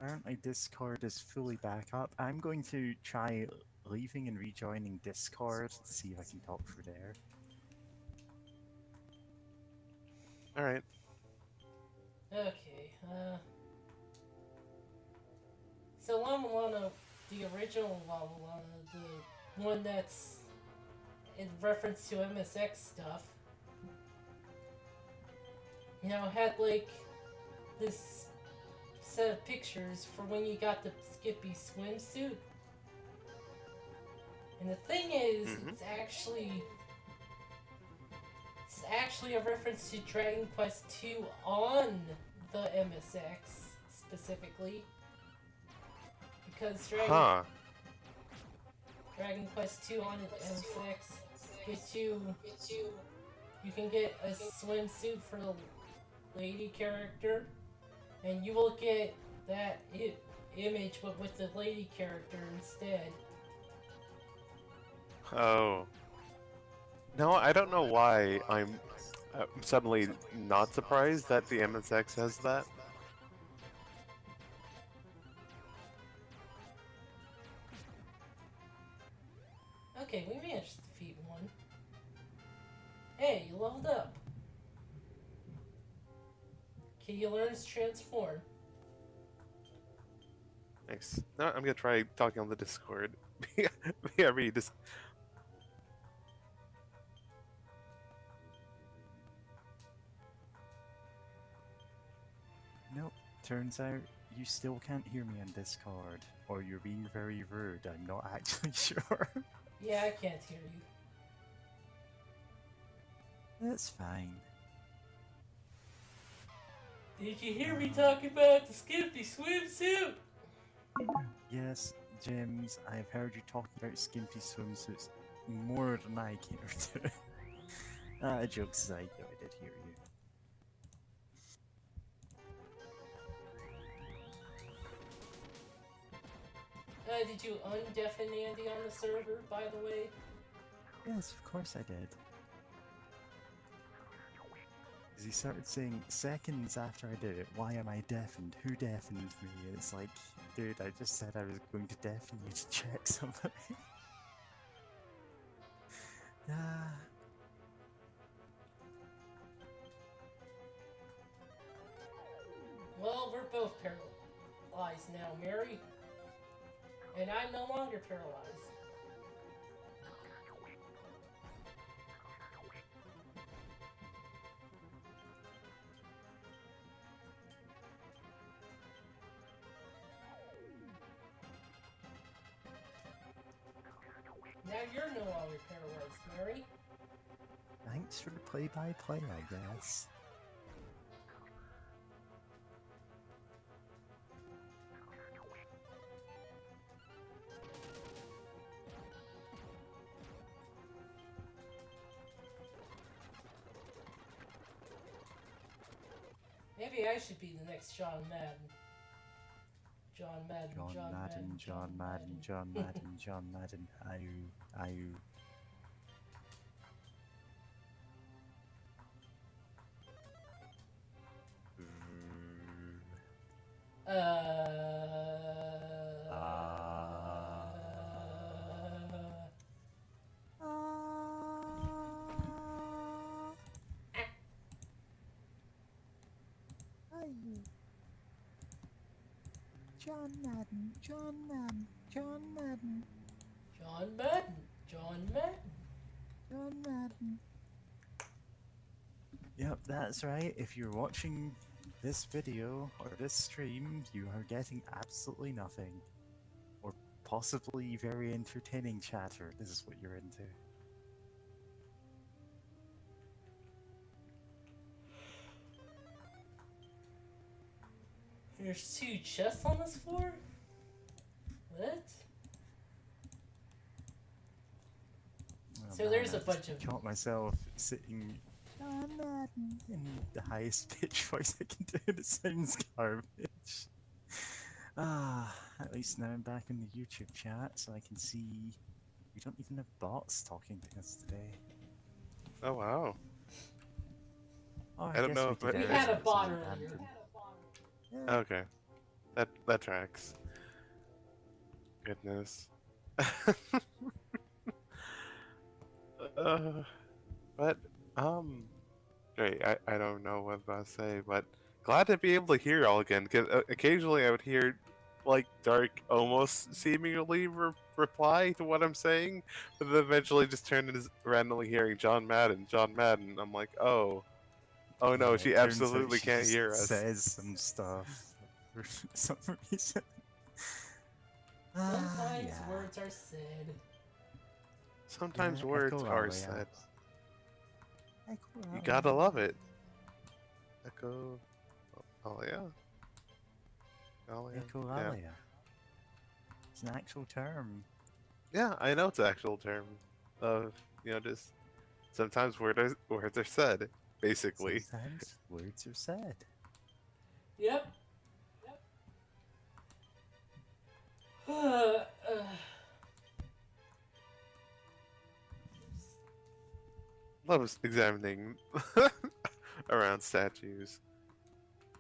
Apparently Discord is fully back up. I'm going to try leaving and rejoining Discord to see if I can talk through there. Alright. Okay, so Llama Llama, the original Llama Llama, the one that's in reference to MSX stuff, you know, had like this set of pictures for when you got the Skippy swimsuit. And the thing is, it's actually a reference to Dragon Quest II on the MSX specifically, because Dragon Quest II on the MSX gets you can get a swimsuit for the lady character, and you will get that image but with the lady character instead. Oh. No, I don't know why I'm suddenly not surprised that the MSX has that. Okay, we managed to defeat one. Hey, you leveled up. Kitty learns transform. Thanks. No, I'm gonna try talking on the Discord. Yeah, read this. Nope, turns out you still can't hear me on Discord. Or you're being very rude, I'm not actually sure. Yeah, I can't hear you. That's fine. Did you hear me talk about the Skippy swimsuit? Yes, James, I've heard you talking about skimpy swimsuits more than I care to. Jokes aside, though, I did hear you. Did you undeafen Andy on the server, by the way? Yes, of course I did. Because he started saying seconds after I did it, why am I deafened? Who deafened me? And it's like, dude, I just said I was going to deafen you to check something. both paralyzed now, Mary. And I'm no longer paralyzed. Now you're no longer paralyzed, Mary. Thanks for the play-by-play, I guess. Maybe I should be the next John Madden. John Madden, John Madden, John Madden, John Madden, John Madden, Ayu. John Madden, John Madden, John Madden, John Madden, John Madden. John Madden. Yep, that's right. If you're watching this video or this stream, you are getting absolutely nothing. Or possibly very entertaining chatter. This is what you're into. There's 2 chests on this floor? What? Oh, So man, there's I a just bunch of- caught myself sitting John Madden in the highest pitch voice I can do, and it sounds garbage. At least now I'm back in the YouTube chat, so I can see we don't even have bots talking to us today. Oh wow. Oh, I don't guess know if did it- We Yeah, had a earlier, bot so earlier. Hampton. Yeah. Okay. That tracks. Goodness. But great. I don't know what to say, but glad to be able to hear y'all again. Cause occasionally I would hear like Dark almost seemingly reply to what I'm saying, but then eventually just turn into randomly hearing John Madden, John Madden. I'm like, oh no, Yeah, she it turns out absolutely she can't just hear us. Says some stuff for some reason. Sometimes Yeah. words are said. Sometimes Yeah, words Echo are Alia. said. Echo You Alia. gotta love it. Echo. Oh yeah. Echo Yeah. Alia. It's an actual term. Yeah, I know it's an actual term. Of just sometimes words are said, basically. Sometimes words are said. Yep. Loves examining around statues.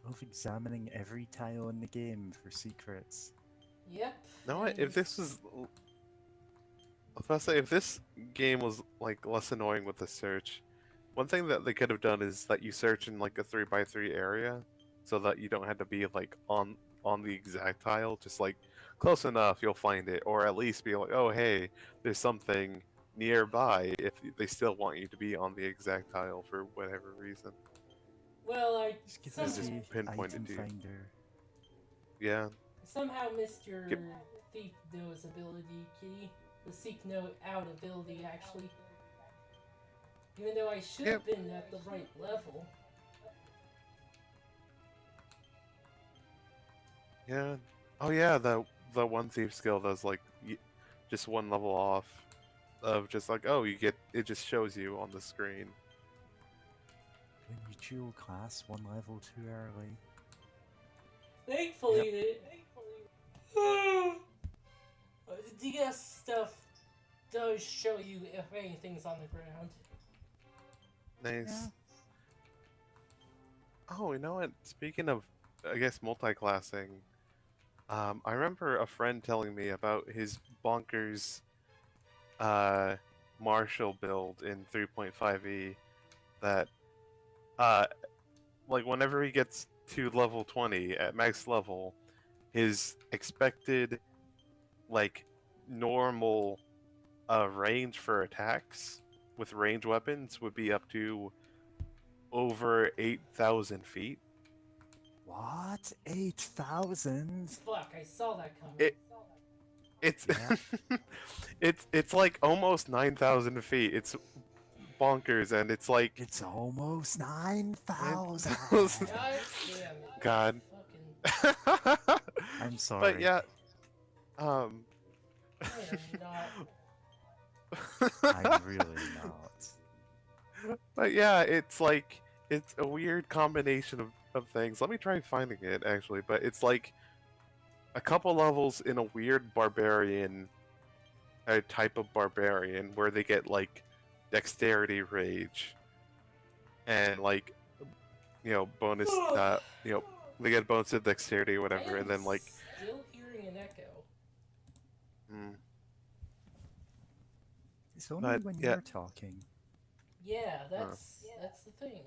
Of examining every tile in the game for secrets. Yep. No, what? If this was, I was about to say, if this game was like less annoying with the search, one thing that they could have done is that you search in like a 3x3 area, so that you don't have to be like on the exact tile, just like close enough you'll find it, or at least be like, oh hey, there's something nearby if they still want you to be on the exact tile for whatever reason. Well, I Just give This us is somehow, the pinpointed item to you. finder. Yeah. somehow missed your Yep. thief knows ability, Kitty. The seek note out ability, actually. Even though I should have been at the right level. Yeah. Oh yeah, the one thief skill that's like just one level off of just like, oh, you get it just shows you on the screen. When you dual class one level too early. Thankfully, the DS stuff does show you if anything's on the ground. Nice. Oh, you know what? Speaking of, I guess, multi-classing, I remember a friend telling me about his bonkers Marshall build in 3.5e that, like whenever he gets to level 20 at max level, his expected like normal range for attacks with range weapons would be up to over 8,000 feet. What? 8,000? Fuck, I saw that coming. It's Yeah. it's like almost 9,000 feet. It's bonkers, and it's like It's almost 9,000. 9,000. God damn it. God. Fucking, I'm sorry. But yeah, I am not. I'm really not. but yeah, it's like it's a weird combination of things. Let me try finding it actually, but it's like a couple levels in a weird barbarian type of barbarian where they get like dexterity rage and like bonus they get bonus to dexterity or whatever, I and then am like still hearing an echo. It's only But, when yeah. you're talking. Yeah, that's the thing.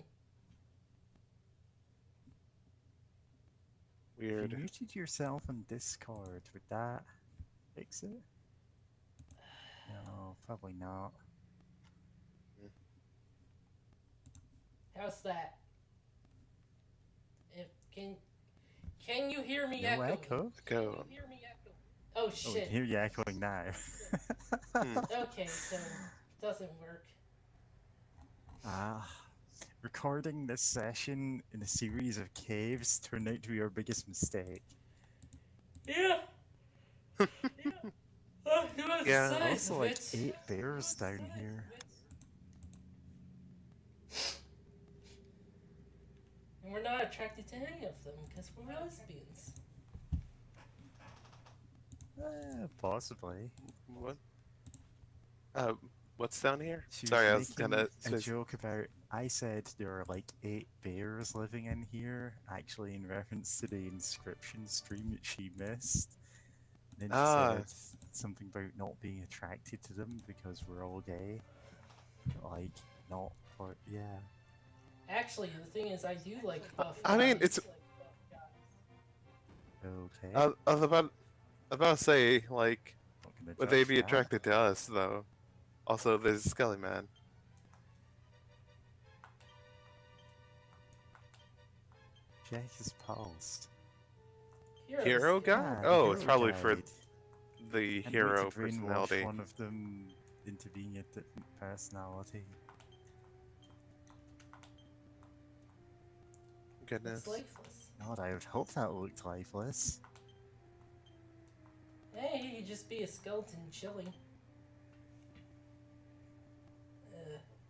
If you weird. muted yourself on Discord, would that fix it? No, probably not. How's that? If can you hear me No echoing? echo? Go. Oh Oh, we shit. can hear you echoing now. Okay, so it doesn't work. Recording this session in a series of caves turned out to be our biggest mistake. Yeah. Yeah, The size Also, of like it. 8 bears down here. And we're not attracted to any of them because we're lesbians. Possibly. What? What's down here? She Sorry, I was was making gonna a say. joke about. I said there are like 8 bears living in here, actually in reference to the inscription stream that she missed. Then she said something about not being attracted to them because we're all gay. Like, not for. Yeah. Actually, the thing is, I do like buff I mean, guys. it's. Okay. I was about to say, like, Not gonna would they judge be that. attracted to us though? Also, there's Skelly Man. Check his pulse. Hero guy? Ah, the Oh, it's hero probably for guide. the And we hero to brainwash personality. one of them into being a different personality. Goodness. It's lifeless. God, I would hope that looked lifeless. Hey, he could just be a skeleton chilling.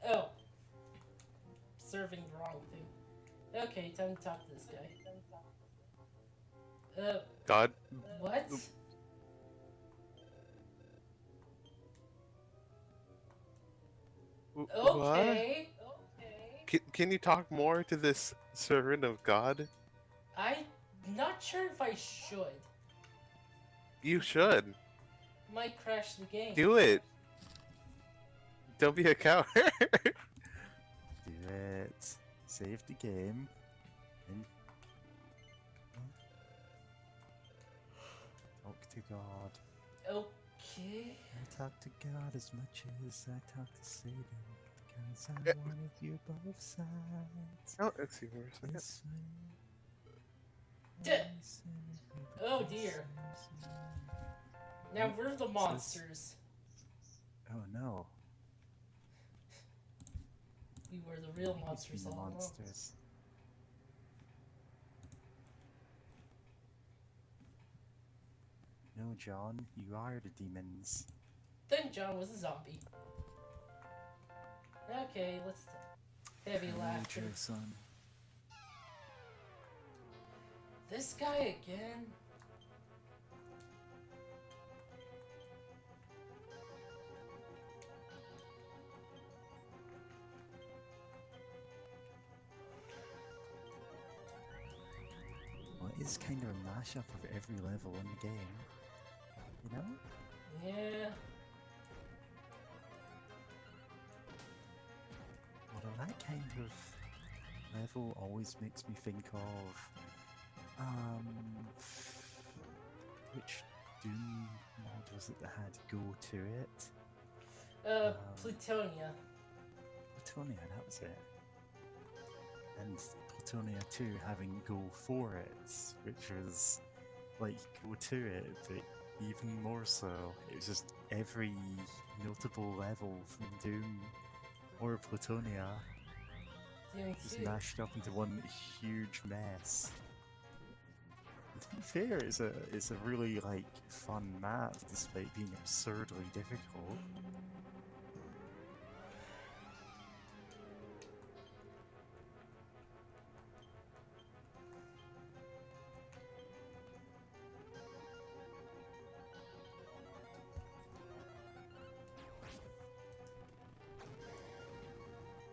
Oh. Serving the wrong thing. Okay, time to talk to this guy. God. What? What? Okay. Can you talk more to this servant of God? I'm not sure if I should. You should. Might crash the game. Do it. Don't be a coward. Do it. Save the game. And talk to God. Okay. I talk to God as much as I talk to Satan. Because I want to hear both sides. Oh, let's see for a second. This way, Dead. this way, Oh both dear. sides. Now where's the monsters? Oh no. We were the real Maybe monsters it's been the all along. monsters. No, John, you are the demons. Then John was a zombie. Okay, let's heavy laughter. Nature, son. This guy again? Well, it is kind of a mashup of every level in the game. You know? Yeah. Although that kind of level always makes me think of which Doom mod was it that had Go To It? Plutonia. Plutonia, that was it. And Plutonia 2 having Go For It, which was like Go To It, but even more so. It was just every notable level from Doom or Plutonia Doom just 2. mashed up into one huge mess. And to be fair, it's a really like fun map despite being absurdly difficult.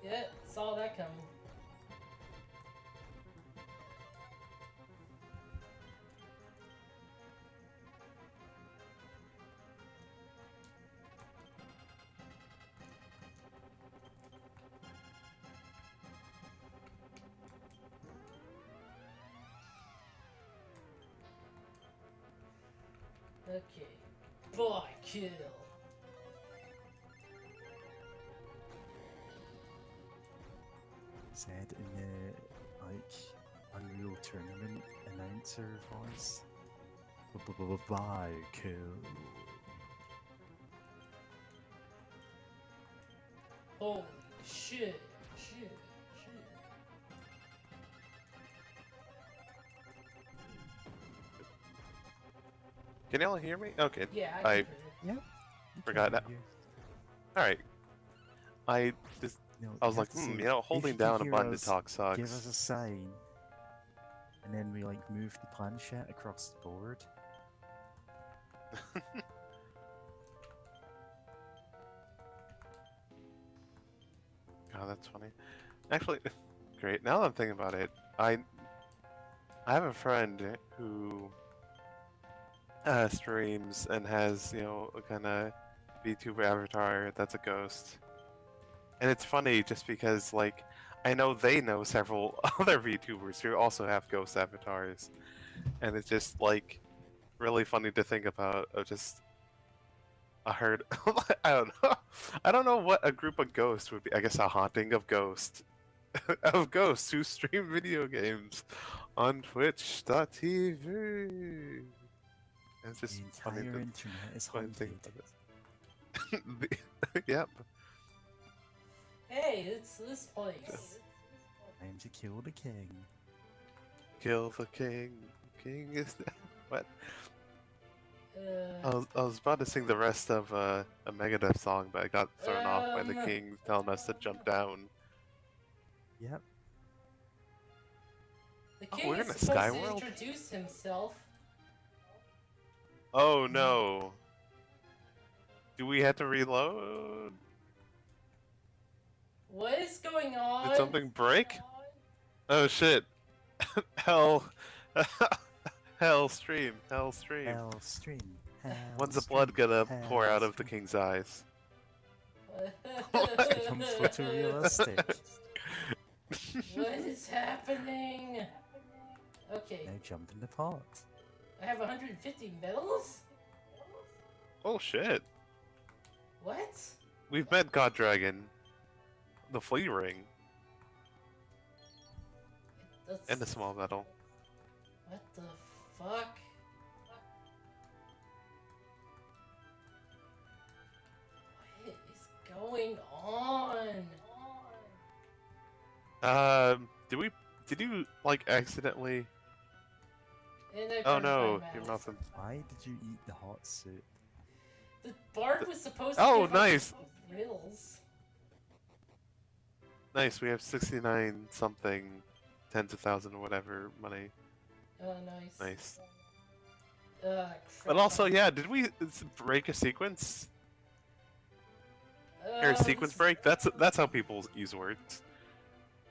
Yeah, saw that coming. Okay. Boy, kill. Said in the like Unreal Tournament announcer voice. Bye, kill. Holy shit. Shit. Can y'all hear me? Okay. Yeah, I I can hear Yep. you Forgot can that. hear. Alright. I No, was you like, have to say, you know, if holding you down a hear button to us, talk sucks. give us a sign, and then we like move the planchette across the board. God, that's funny. Actually, great. Now that I'm thinking about it, I have a friend who streams and has, you know, a kind of VTuber avatar that's a ghost. And it's funny just because, like, I know they know several other VTubers who also have ghost avatars. And it's just, like, really funny to think about. Of just a herd. I don't know. I don't know what a group of ghosts would be. I guess a haunting of ghosts. Of ghosts who stream video games on Twitch.tv. It's just The funny entire to, internet is funny to think haunted. about it. Yep. Hey, it's this place. Time to kill the king. Kill the king. King is dead. What? Uh, I was about to sing the rest of a Megadeth song, but I got thrown off by the king telling us to jump down. Yep. the Oh, king we're is in a supposed sky to world? introduce himself. Oh no! Do we have to reload? What is going on? Did something break? Oh shit! Hell! Hell stream! Hell stream! Hell stream. Hell When's the stream, blood gonna pour hell out of the stream. king's eyes? It becomes photorealistic. What is happening? Okay, Now jump in the pot. I have 150 medals? Oh shit! What? We've met God Dragon, the Flea Ring, That's... and the small medal. What the fuck? What is going on? Did you like accidentally? And I Oh burned no, my you're mouse. nothing. Why did you eat the hot soup? The bard was supposed Oh, to give nice. us riddles. Nice, we have 69 something, tens of thousand or whatever money. Oh, nice. Nice. Crap. But also, yeah, did we break a sequence? Or a sequence this- break? That's how people use words.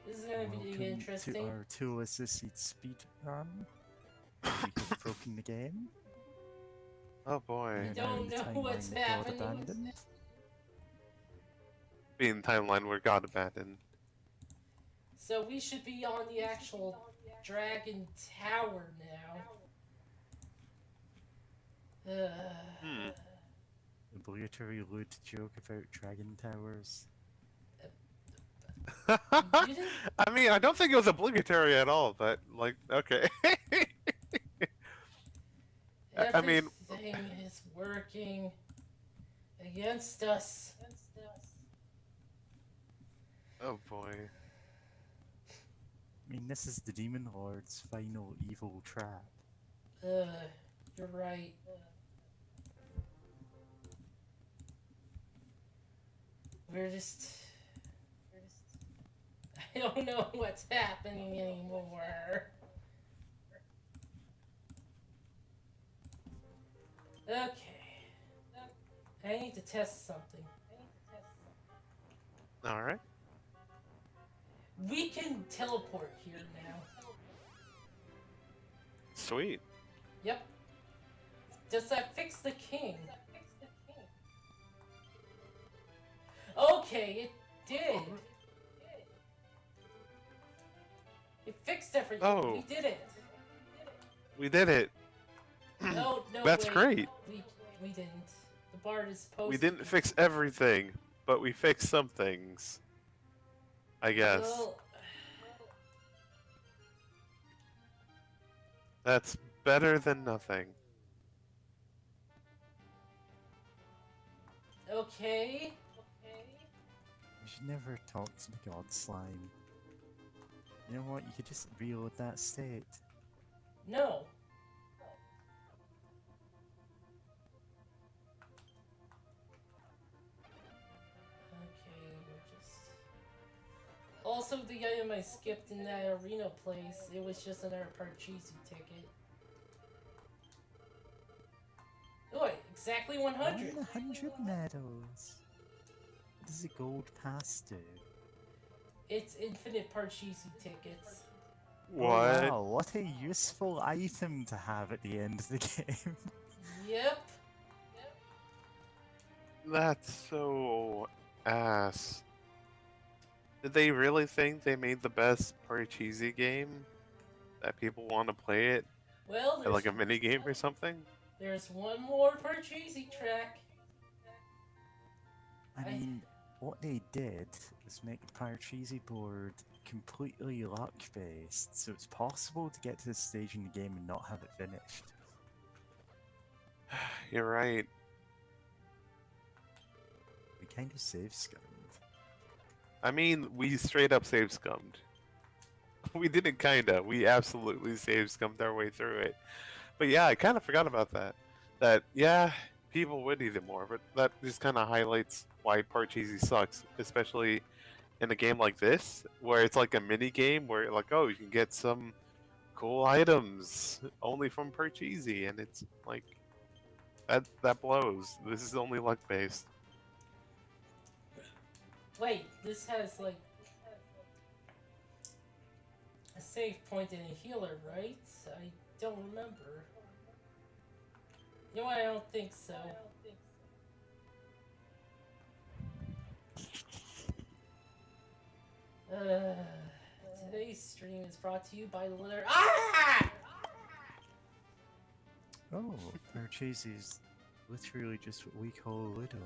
This is gonna be Welcome interesting. to our tool-assisted speed run. We have broken the game. Oh boy. We are now don't in the know timeline what's that God happening. abandoned. Being timeline where God abandoned. So we should be on the actual dragon tower now. Obligatory lewd joke about dragon towers. You didn't. I mean, I don't think it was obligatory at all, but like, okay. I mean, Everything is working against us. oh boy. I mean, this is the Demon Lord's final evil trap. You're right. We're just. I don't know what's happening anymore. Okay. I need to test something. All right. We can teleport here now. Sweet. Yep. Does that fix the king? Okay, it did. It fixed everything. Oh. We did it. We did it. No, That's wait. great. We didn't. The bard is supposed We to didn't fix everything, but we fixed some things. I guess. Well, That's better than nothing. okay. You should never talk to the god slime. You know what? You could just reload that state. No. Okay, we're just. Also, the item I skipped in that arena place, it was just another Parcheesi ticket. Oh, exactly 100. 100 medals. What does the gold pass do? It's infinite Parcheesi tickets. Oh, What? wow, what a useful item to have at the end of the game. Yep. That's so ass. Did they really think they made the best Parcheesi game? That people want to play it Well, at like a mini game or something? there's one more Parcheesi track. I mean, what they did was make the Parcheesi board completely luck-based, so it's possible to get to this stage in the game and not have it finished. You're right. We kind of save scummed. I mean, we straight up save scummed. We didn't kinda. We absolutely save scummed our way through it. But yeah, I kind of forgot about that. That, yeah, people would need it more, but that just kind of highlights why Parcheesi sucks, especially in a game like this, where it's like a mini game where, like, oh, you can get some cool items only from Parcheesi, and it's like, that blows. This is only luck based. Wait, this has like a save point and a healer, right? I don't remember. You know what? I don't think so. Today's stream is brought to you by the letter Ah! Oh, Parcheesi is literally just what we call Ludo.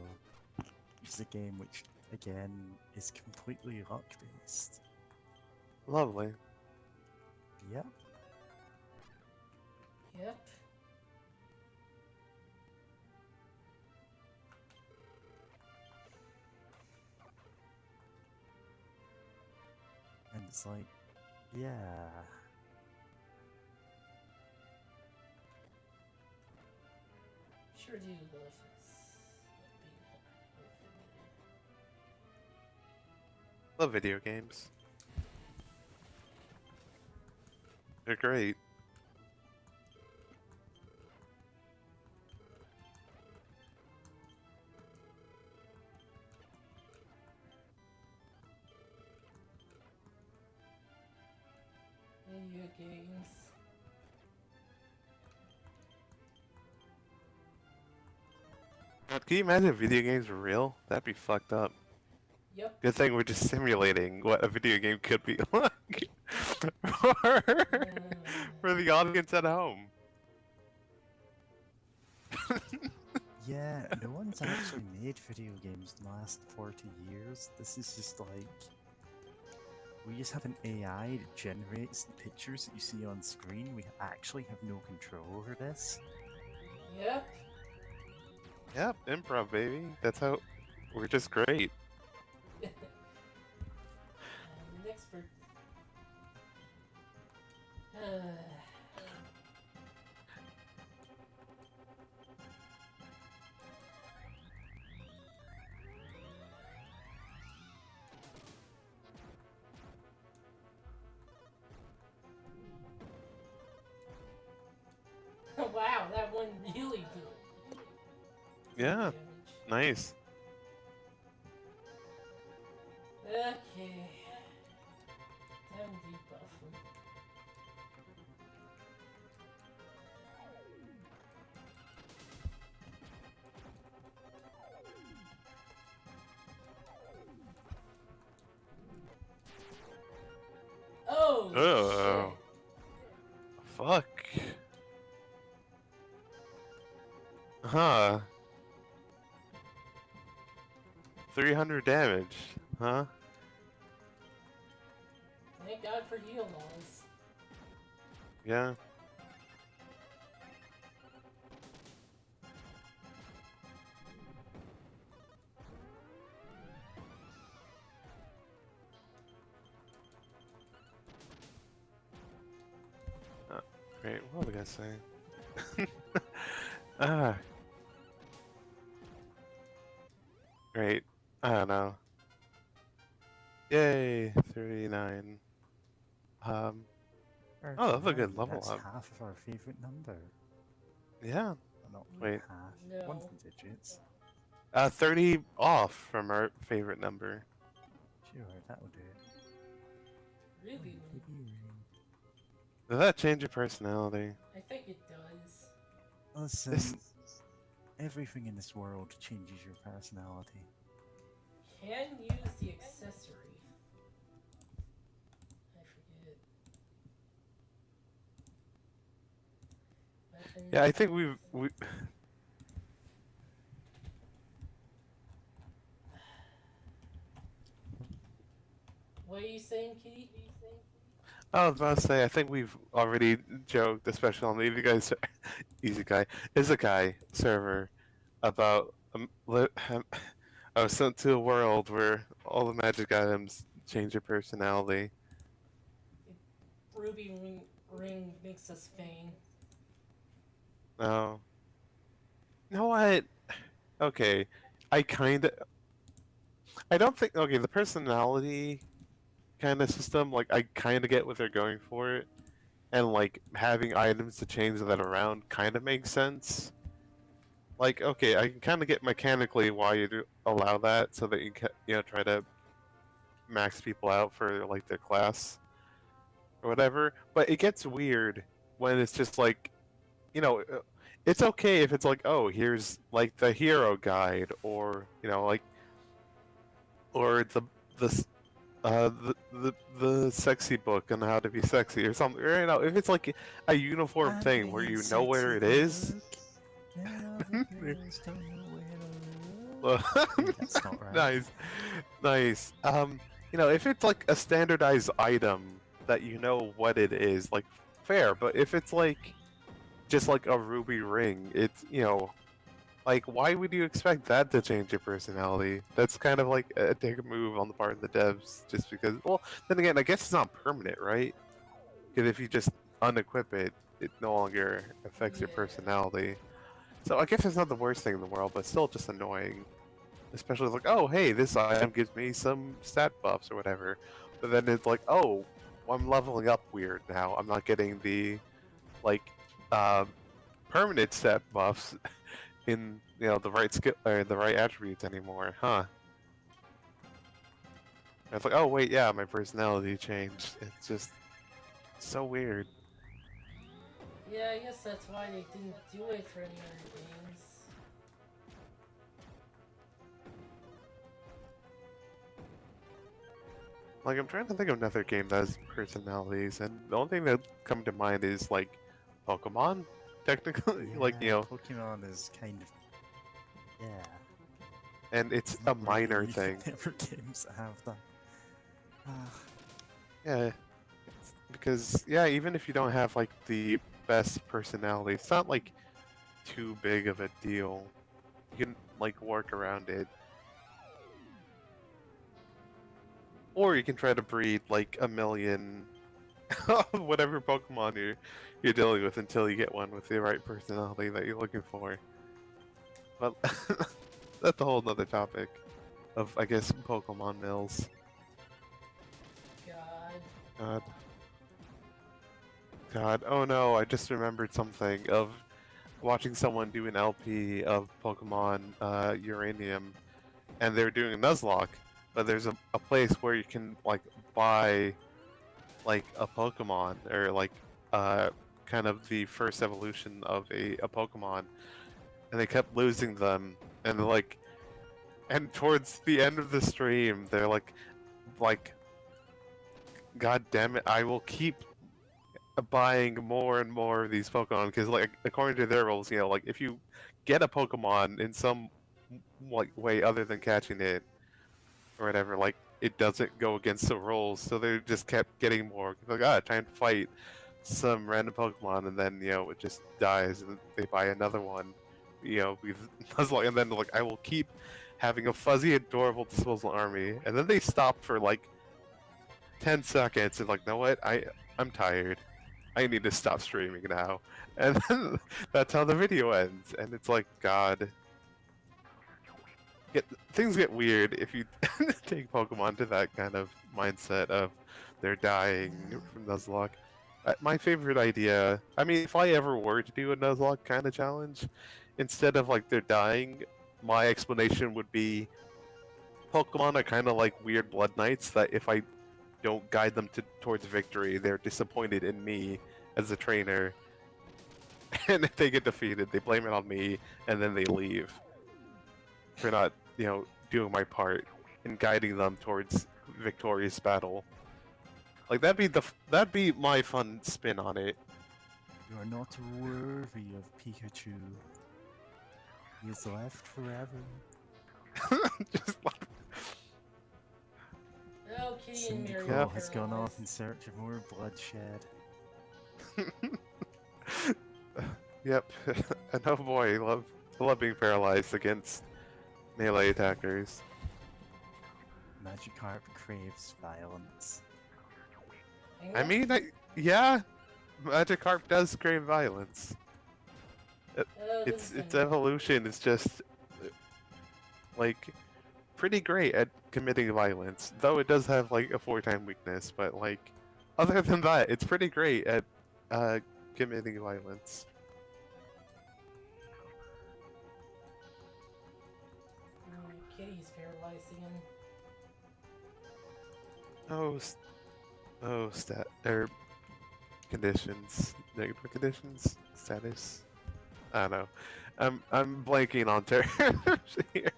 Which is a game which, again, is completely luck-based. Lovely. Yep. Yep. And it's like, yeah. Sure do love this. Love video games. They're great. Video games. God, can you imagine if video games were real? That'd be fucked up. Yep. Good thing we're just simulating what a video game could be like for, for the audience at home. Yeah, no one's actually made video games in the last 40 years. This is just like. We just have an AI that generates the pictures that you see on screen. We actually have no control over this. Yep. Yep, improv, baby. That's how we're just great. The next per. Wow, that one really did. Yeah, Damage. nice. Okay. Time to debuff him. Oh, Oh. shit. Fuck. Huh. 300 damage. Huh? Thank God for heal laws. Yeah. Wait, what was I saying? Ah. Great. I don't know. Yay, 39. Oh, that's a good level That's up. half of our favorite number. Yeah. Well, not Wait. half. No. One's the digits. 30 off from our favorite number. Sure, that'll do it. Really? Does that change your personality? I think it does. Listen, everything in this world changes your personality. Can use the accessory. I forget. Weapons. Yeah, I think we What are you saying, Kitty? I was about to say I think we've already joked, especially on the Easy Guy Isekai server, about I was sent to a world where all the magic items change your personality. Ruby ring makes us vain. No. You know what? Okay. I don't think. Okay, the personality kind of system, like, I kind of get what they're going for. It. And, like, having items to change that around kind of makes sense. Like, okay, I can kind of get mechanically why you do allow that, so that you can, try to max people out for, like, their class. Or whatever. But it gets weird when it's just like, it's okay if it's like, oh, here's like the hero guide, or like, or the sexy book on how to be sexy or something. Or, if it's like a uniform thing where you know where it is. That's not right. Nice, nice. If it's like a standardized item that you know what it is, like, fair. But if it's like just like a ruby ring, it's like, why would you expect that to change your personality? That's kind of like a dick move on the part of the devs, just because. Well, then again, I guess it's not permanent, right? Because if you just unequip it, it no longer affects your Yeah. personality. So I guess it's not the worst thing in the world, but still just annoying. Especially like, oh, hey, this item gives me some stat buffs or whatever. But then it's like, oh, I'm leveling up weird now. I'm not getting the, like, permanent stat buffs in, the right skill or the right attributes anymore, huh? And it's like, oh, wait, yeah, my personality changed. It's just so weird. Yeah, I guess that's why they didn't do it for any other games. Like, I'm trying to think of another game that has personalities, and the only thing that come to mind is like Pokemon, technically. Like, you Yeah, know, Pokemon is kind of yeah. and it's There's a not really minor any thing. other games that have that. Ah, Yeah, because yeah, even if you don't have like the best personality, it's not like too big of a deal. You can like work around it. Or you can try to breed like a million whatever Pokemon you're dealing with until you get one with the right personality that you're looking for. But that's a whole nother topic of I guess Pokemon mills. God. God. God. Oh no, I just remembered something of watching someone do an LP of Pokemon Uranium, and they're doing a Nuzlocke, but there's a place where you can like buy like a Pokemon or like uh kind of the first evolution of a Pokemon, and they kept losing them, and like, and towards the end of the stream, they're like, God damn it, I will keep buying more and more of these Pokemon because, like, according to their rules, you know, like if you get a Pokemon in some like way other than catching it or whatever, like it doesn't go against the rules. So they just kept getting more. Like, trying to fight some random Pokemon, and then you know it just dies, and they buy another one. You know, with Nuzlocke, and then like I will keep having a fuzzy, adorable disposal army, and then they stop for like 10 seconds and like, know what? I'm tired. I need to stop streaming now. And then that's how the video ends. And it's like, God. Things get weird if you take Pokemon to that kind of mindset of they're dying from Nuzlocke. My favorite idea, I mean, if I ever were to do a Nuzlocke kind of challenge, instead of like they're dying, my explanation would be Pokemon are kind of like weird Blood Knights that if I don't guide them towards victory, they're disappointed in me as a trainer. And if they get defeated, they blame it on me, and then they leave for not, you know, doing my part in guiding them towards victorious battle. Like that'd be my fun spin on it. you are not worthy of Pikachu. He is left forever. Just like, Oh, Kitty and Mary Cyndaquil are has gone off in paralyzed. search of more bloodshed. yep. And oh boy, I love being paralyzed against melee attackers. Magikarp craves violence. Hang I on. mean, yeah, Magikarp does crave violence. Oh, this is Its gonna- evolution is just like pretty great at committing violence, though it does have like a 4-time weakness. But like, other than that, it's pretty great at committing violence. Kitty's paralyzed again. Stat or conditions, negative conditions, status. I don't know. I'm blanking on terms here.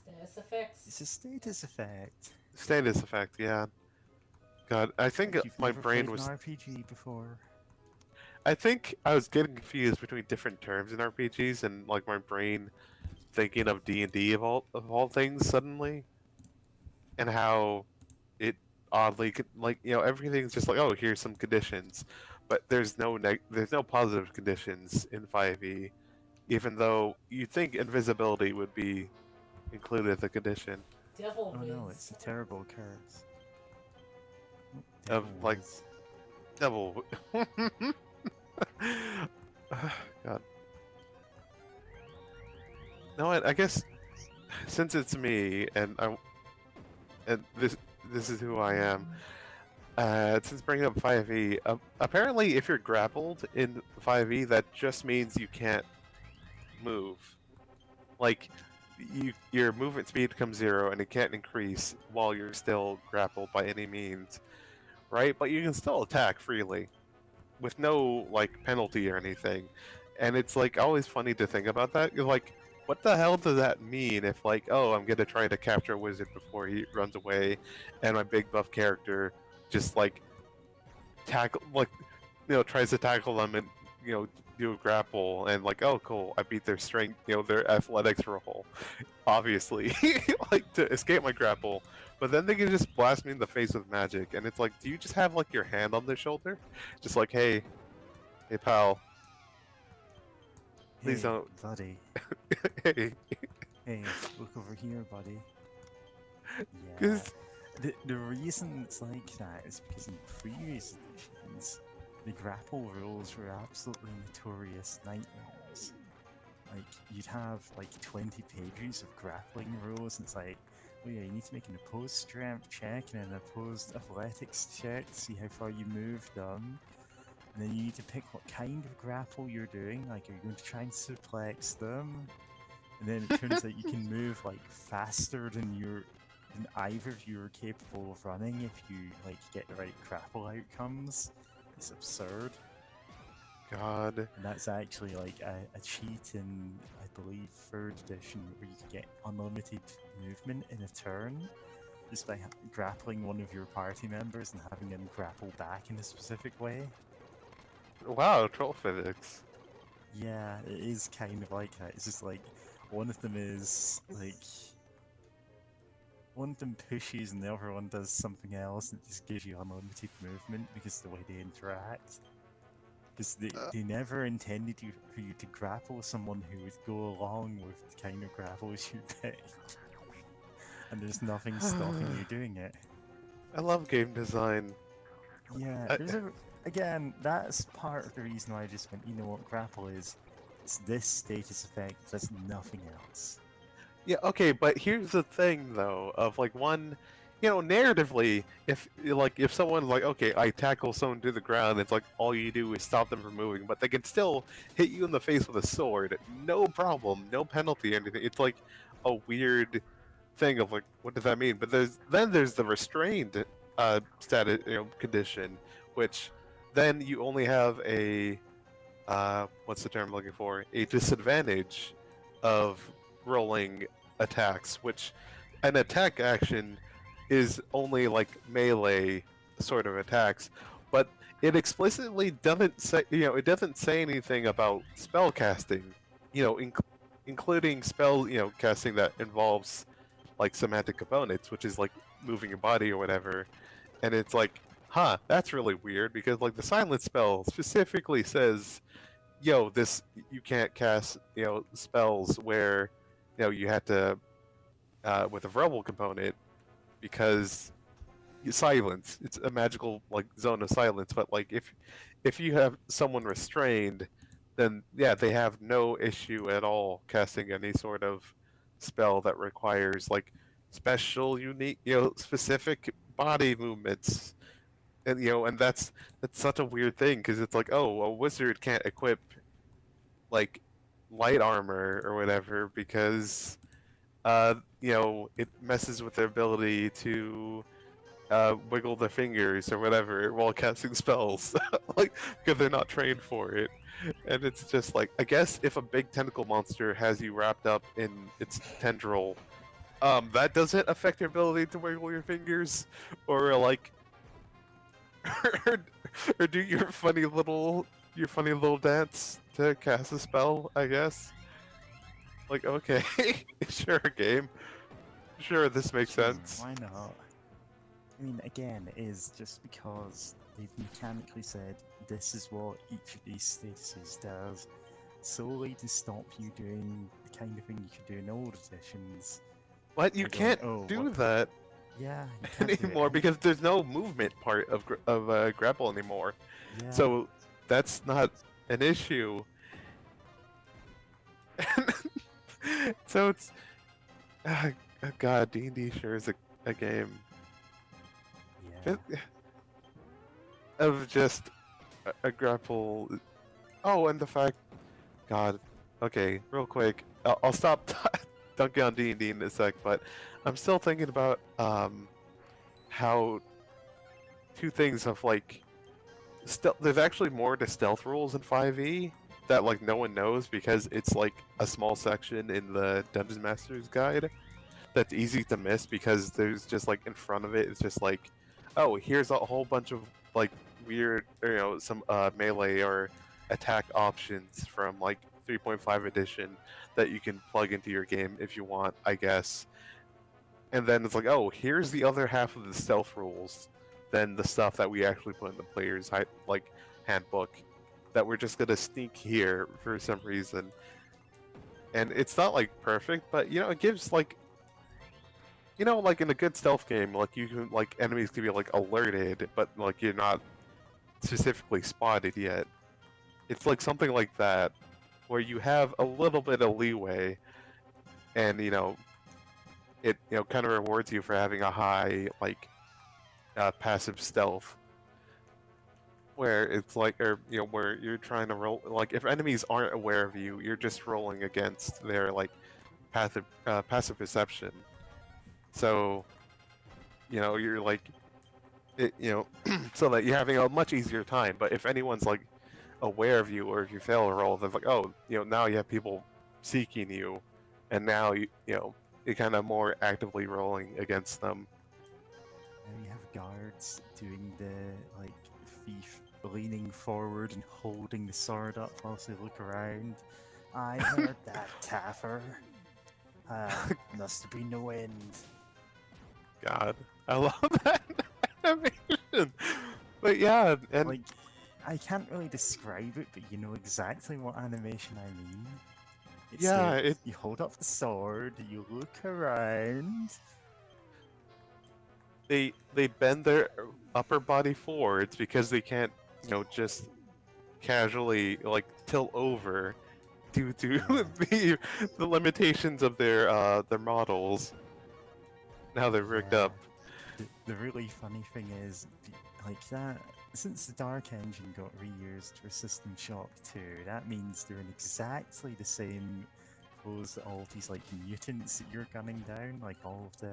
Status effects. It's a status effect. Status effect, yeah. God, I think Like you've my never brain played was. an RPG before. I think I was getting confused between different terms in RPGs, and like my brain thinking of D&D of all things suddenly, and how it oddly like, you know, everything's just like, oh, here's some conditions, but there's no positive conditions in 5e, even though you think invisibility would be included as a condition. Devil Oh no, Wiz. it's a terrible curse. Of, Devil like- Wiz. Double. God. No, I guess since it's me and this is who I am. Since bringing up 5e, apparently if you're grappled in 5e, that just means you can't move. Like, your movement speed becomes 0 and it can't increase while you're still grappled by any means, right? But you can still attack freely with no like penalty or anything. And it's like always funny to think about that. You're like, what the hell does that mean? If like, oh, I'm gonna try to capture a wizard before he runs away, and my big buff character just like tackle, like, tries to tackle them and do a grapple, and like, oh, cool, I beat their strength, their athletics roll, obviously, like to escape my grapple. But then they can just blast me in the face with magic, and it's like, do you just have like your hand on their shoulder, just like, hey, pal, please Hey, don't. buddy. Hey, Hey, look over here, buddy. Yeah. because The reason it's like that is because in previous editions, the grapple rules were absolutely notorious nightmares. Like, you'd have like 20 pages of grappling rules, and it's like, oh yeah, you need to make an opposed strength check and an opposed athletics check to see how far you move done. And then you need to pick what kind of grapple you're doing, like are you going to try and suplex them? And then it turns out you can move like faster than either of you are capable of running if you like get the right grapple outcomes. It's absurd. God, And that's actually like a cheat in, I believe, 3rd edition, where you can get unlimited movement in a turn just by grappling one of your party members and having them grapple back in a specific way. wow, troll physics. Yeah, it is kind of like that. It's just like one of them is like one of them pushes and the other one does something else, and it just gives you unlimited movement because of the way they interact. Because they never intended for you to grapple someone who would go along with the kind of grapples you pick. And there's nothing stopping you doing it. I love game design. Yeah, again, that's part of the reason why I just went, you know what grapple is? It's this status effect, there's nothing else. Yeah, okay, but here's the thing though, of like one, narratively, if someone like, okay, I tackle someone to the ground, it's like all you do is stop them from moving, but they can still hit you in the face with a sword, no problem, no penalty, anything. It's like a weird thing of like, what does that mean? But there's the restrained status, condition, which then you only have a what's the term I'm looking for? A disadvantage of rolling attacks, which an attack action is only like melee sort of attacks, but it explicitly doesn't say, it doesn't say anything about spell casting, including spell, casting that involves like somatic components, which is like moving your body or whatever. And it's like, huh, that's really weird, because like the silence spell specifically says, yo, this, you can't cast, spells where, you had to, with a verbal component, because silence, it's a magical like zone of silence. But like if you have someone restrained, then yeah, they have no issue at all casting any sort of spell that requires like special, unique, specific body movements. And and that's such a weird thing, because it's like, oh, a wizard can't equip like light armor or whatever because it messes with their ability to wiggle their fingers or whatever while casting spells, like, because they're not trained for it. And it's just like, I guess if a big tentacle monster has you wrapped up in its tendril, that doesn't affect your ability to wiggle your fingers, or like, or do your funny little dance to cast a spell, I guess. Like, okay, sure, game. Sure, this makes sense. Why not? I mean, again, it is just because they've mechanically said this is what each of these statuses does, solely to stop you doing the kind of thing you could do in old editions. What? You Like, can't oh, do what- that Yeah, you can't do it. anymore because there's no movement part of grapple anymore. Yeah. So that's not an issue. So it's God, D&D sure is a game yeah. of just a grapple. Oh, and the fact, God. Okay, real quick, I'll stop dunking on D&D in a sec, but I'm still thinking about how two things of like there's actually more to stealth rules in 5e that like no one knows because it's like a small section in the Dungeon Master's Guide that's easy to miss because there's just like in front of it it's just like, oh, here's a whole bunch of like weird, some melee or attack options from like 3.5 edition that you can plug into your game if you want, I guess. And then it's like, oh, here's the other half of the stealth rules, then the stuff that we actually put in the player's like handbook that we're just gonna sneak here for some reason. And it's not like perfect, but it gives like, like in a good stealth game, like you can like enemies can be like alerted, but like you're not specifically spotted yet. It's like something like that, where you have a little bit of leeway, and it kind of rewards you for having a high like passive stealth. Where it's like, or where you're trying to roll, like if enemies aren't aware of you, you're just rolling against their like passive perception. So, you're like, so that you're having a much easier time. But if anyone's like aware of you, or if you fail a roll, they're like, oh, now you have people seeking you, and now you're kind of more actively rolling against them. And you have guards doing the like thief leaning forward and holding the sword up whilst they look around. I heard that, Taffer. Must have been the wind. God, I love that animation. But yeah, and Like, I can't really describe it, but you know exactly what animation I mean. It's Yeah, you hold up the sword, you look around. they bend their upper body forwards because they can't, just casually like tilt over due to the limitations of their models. Now they're rigged up. The really funny thing is, like that, since the Dark Engine got reused for System Shock 2, that means they're in exactly the same pose that all these like mutants that you're gunning down, like all of the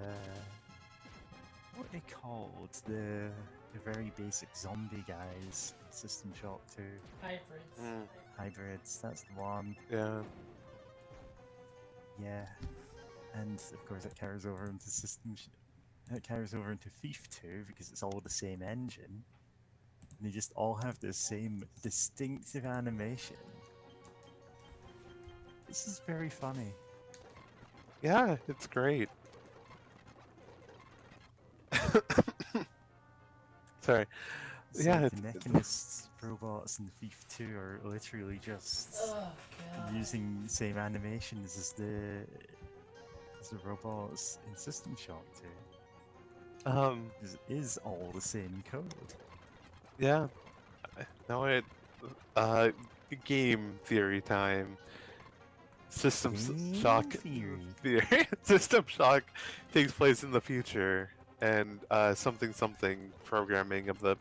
what are they called? The very basic zombie guys. System Shock 2. Hybrids. Hybrids, that's the one. Yeah. Yeah. And of course it carries over into it carries over into Thief 2 because it's all the same engine. And they just all have the same distinctive animation. This is very funny. Yeah, it's great. Sorry. It's Yeah, like it's- the mechanists, robots in Thief 2 are literally just Oh god. using the same animations as the robots in System Shock 2. It is all the same code. Yeah. Now game theory time. System Game Shock theory. System Shock takes place in the future, and something programming of the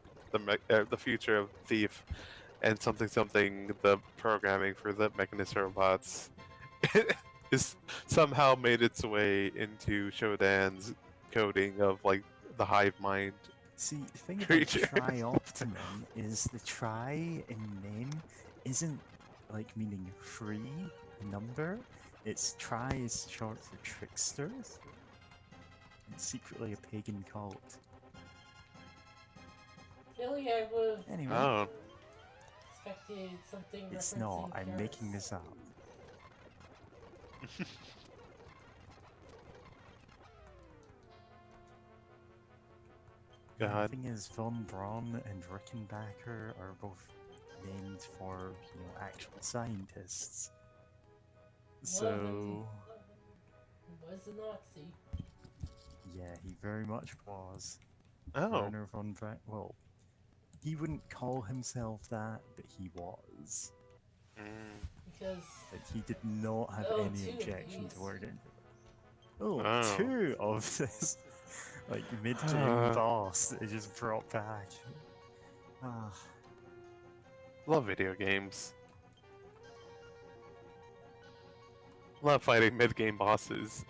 future of Thief, and something the programming for the Mechanist robots is somehow made its way into Shodan's coding of like the hive mind. See, the thing about Creature. Tri-Optimum is the tri in name isn't like meaning free number. It's tri is short for tricksters. It's secretly a pagan cult. Really, I would have Anyway, Oh, expected something. it's not. referencing I'm making Paris. this up. The God. thing is, Von Braun and Rickenbacker are both named for, actual scientists. So, Was a Nazi. yeah, he very much was. Oh, Werner von Braun. Well, he wouldn't call himself that, but he was. mm. Because Like, he did not have Oh, any two, objection yes. to working. Oh, Oh. two of this, like, mid-game boss that they just brought back. Ah, Love video games. Love fighting mid-game bosses.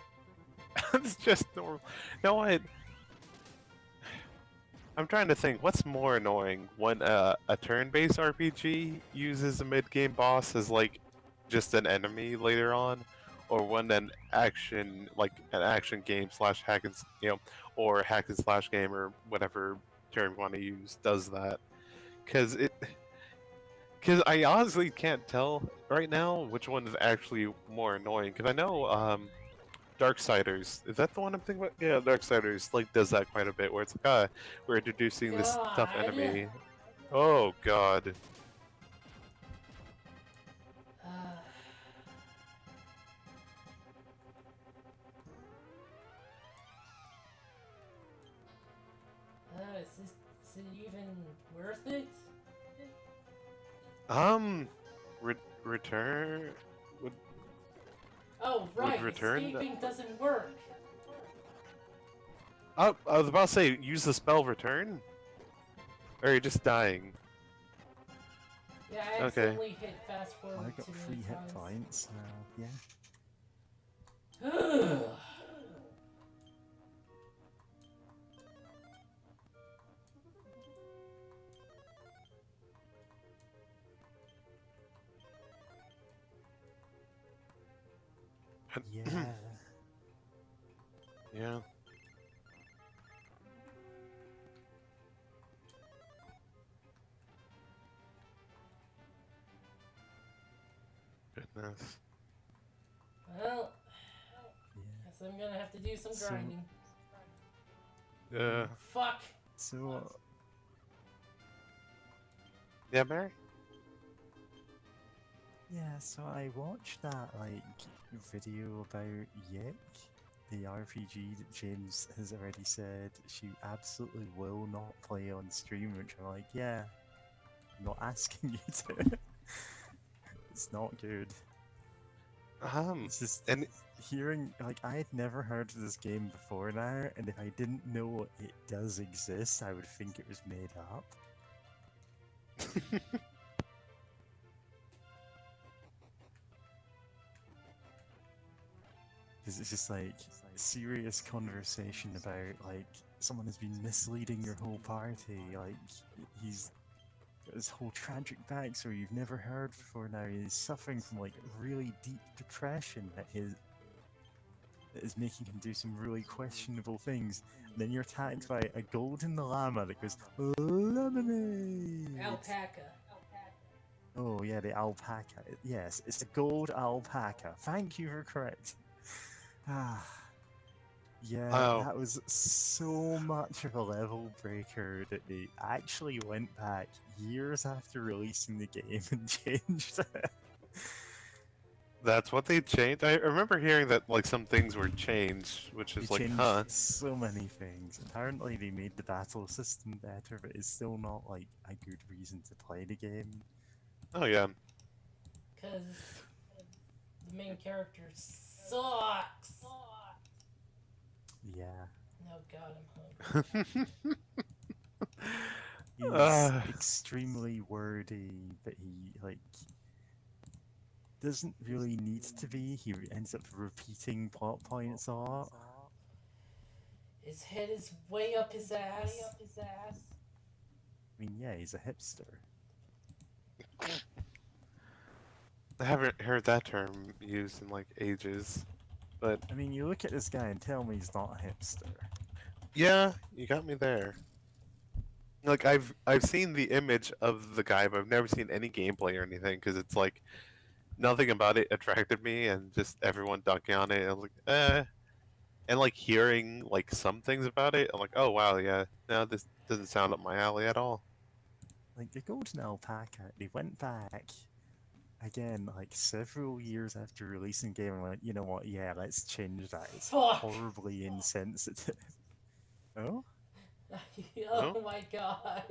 It's just normal. No, I'm trying to think. What's more annoying when a turn-based RPG uses a mid-game boss as like just an enemy later on, or when an action game slash hack and or hack and slash game or whatever term you want to use does that. Because I honestly can't tell right now which one is actually more annoying. Because I know Darksiders, is that the one I'm thinking about? Yeah, Darksiders like does that quite a bit, where it's like, we're introducing this tough God. enemy. Oh god. Uh, is it even worth it? Return would Oh, right, return escaping doesn't work. I was about to say use the spell return, or you're just dying. Yeah, I Okay. accidentally hit fast forward I got too 3 many hit times. points. Yeah. Yeah. Yeah. Goodness. Well, Yeah. guess I'm gonna have to do some So- grinding. Yeah. Fuck! So, Yeah, Mary. yeah, so I watched that, like, video about Yik, the RPG that James has already said she absolutely will not play on stream, which I'm like, yeah, I'm not asking you to. It's not good. It's just And hearing, like, I had never heard of this game before now, and if I didn't know it does exist, I would think it was made up. 'Cause it's just like serious conversation about like someone has been misleading your whole party. Like he's got this whole tragic backstory you've never heard before. Now he's suffering from like really deep depression that is making him do some really questionable things. And then you're attacked by a golden llama that goes lemonade. Alpaca. Oh yeah, the alpaca. Yes, it's the gold alpaca. Thank you for correct. Ah, yeah, Wow. that was so much of a level breaker that they actually went back years after releasing the game and changed it. That's what they changed. I remember hearing that like some things were changed, which They is like, changed huh? so many things. Apparently, they made the battle system better, but it's still not like a good reason to play the game. Oh yeah. Because the main character sucks. Yeah, Oh god, I'm hungry. he's Ah. extremely wordy, but he like doesn't really need to be. He ends up repeating plot points a lot. His head is way up his ass. I mean, yeah, he's a hipster. I haven't heard that term used in like ages, but I mean, you look at this guy and tell me he's not a hipster. yeah, you got me there. Like I've seen the image of the guy, but I've never seen any gameplay or anything because it's like nothing about it attracted me, and just everyone dunking on it. And I was like, eh. And like hearing like some things about it, I'm like, oh wow, yeah, no, this doesn't sound up my alley at all. Like the golden alpaca, they went back again, like several years after releasing the game, and went, you know what? Yeah, let's change that. It's Fuck! horribly insensitive. Oh, Oh No? my god.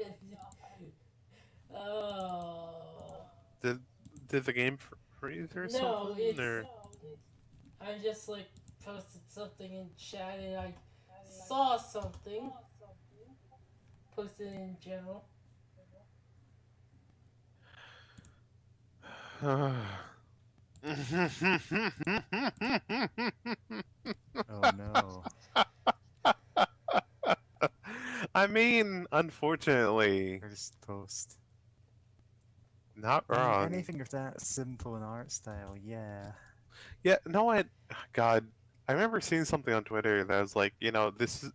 Oh. Did the game freeze or No, something? it's. Or I just like posted something in chat and I saw something. Posted in general. oh no. I'm mean, unfortunately, First post. not I mean, wrong. anything of that simple an art style, yeah. Yeah, no, God, I remember seeing something on Twitter that was like, this is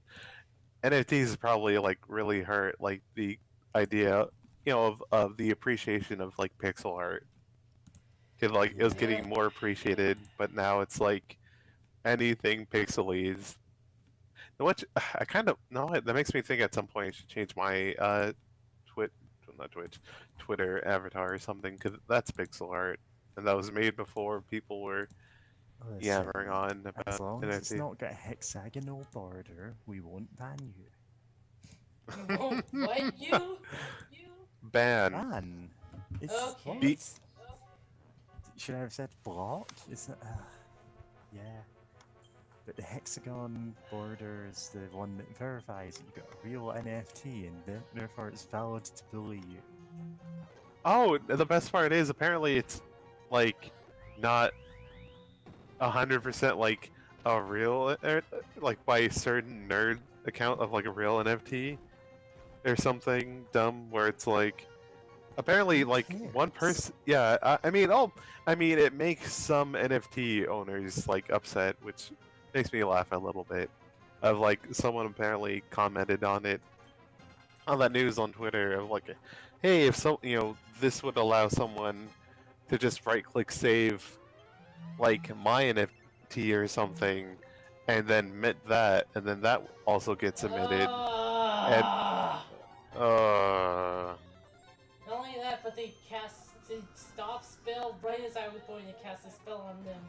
NFTs is probably like really hurt like the idea, of the appreciation of like pixel art. 'Cause like it was Yeah. getting more appreciated, but now it's like anything pixely is. Which I kind of no, that makes me think at some point I should change my twit, not Twitch, Twitter avatar or something because that's pixel art, and that was made before people were yammering Listen, on as about long as it's NFT. not got a hexagonal border, we won't ban you. You won't what you? Ban. Ban? It's Okay. Be- what? Should I have said block? Is that? Yeah. But the hexagon border is the one that verifies that you got a real NFT, and therefore it's valid to bully you. Oh, the best part is apparently it's like not 100% like a real, like by a certain nerd account of like a real NFT or something dumb where it's like apparently Who like one cares? person. Yeah, I mean it makes some NFT owners like upset, which makes me laugh a little bit. Of like someone apparently commented on it on that news on Twitter of like, hey, if this would allow someone to just right-click save like my NFT or something, and then mint that, and then that also gets emitted. Ah. Uh, Not only that, but they stop spell right as I was going to cast a spell on them.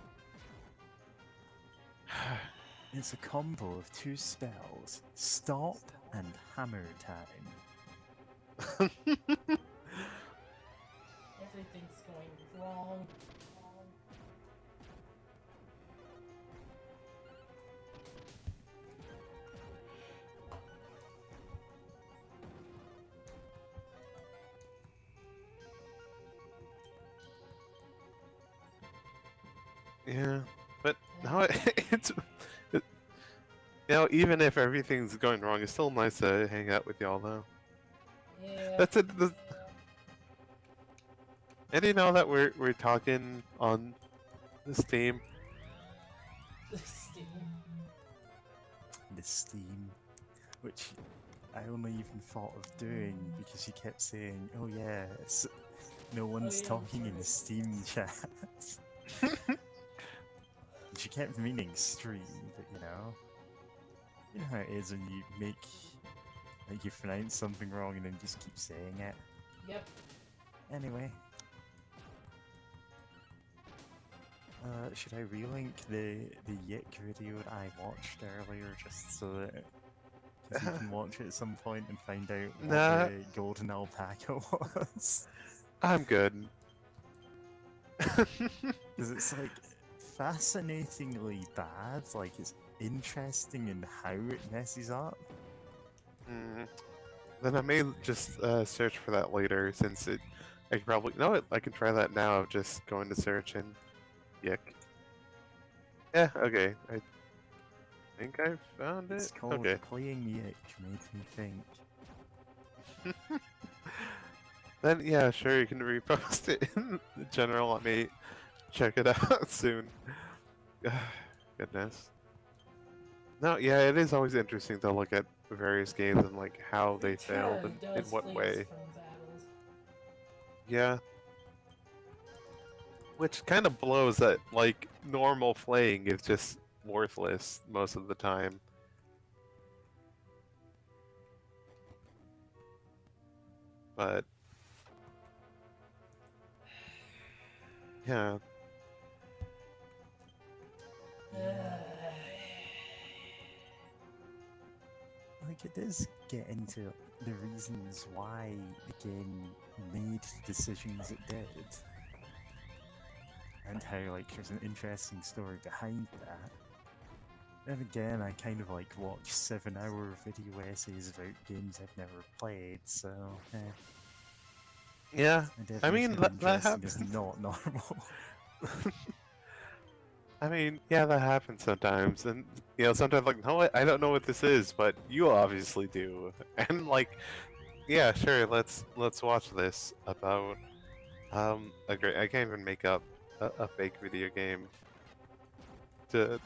It's a combo of two spells: stop and hammer time. Everything's going wrong. yeah, but now it's. Even if everything's going wrong, it's still nice to hang out with y'all though. Yeah. That's it. And you know that we're talking on the Steam. Steam. The Steam, which I only even thought of doing because you kept saying, "Oh yeah, no one's yeah, talking in the Steam chat." And she kept meaning stream, but you know how it is when you like you pronounce something wrong and then just keep saying it. Yep. Anyway. Should I relink the Yick video that I watched earlier just so that cause you can watch it at some point and find out what Nah. the golden alpaca was? I'm good. Because it's like fascinatingly bad, like it's interesting in how it messes up. Then I may just search for that later since I can probably I can try that now of just going to search and Yick. Yeah, okay. I think I found it. It's called Okay. Playing Yick, made me think. Then yeah, sure you can repost it in general. Let me check it out soon. Goodness. No, yeah, it is always interesting to look at various games and like how they failed and in what way. Yeah. Which kind of blows that like normal playing is just worthless most of the time. But yeah. Like, it does get into the reasons why the game made the decisions it did. And how, like, there's an interesting story behind that. And again, I kind of, like, watch 7-hour video essays about games I've never played, so, Yeah. my I mean, definition of that interesting is happens. not normal. I mean, yeah, that happens sometimes, and you know, sometimes like, no, I don't know what this is, but you obviously do, and like, yeah, sure, let's watch this about a great. I can't even make up a fake video game to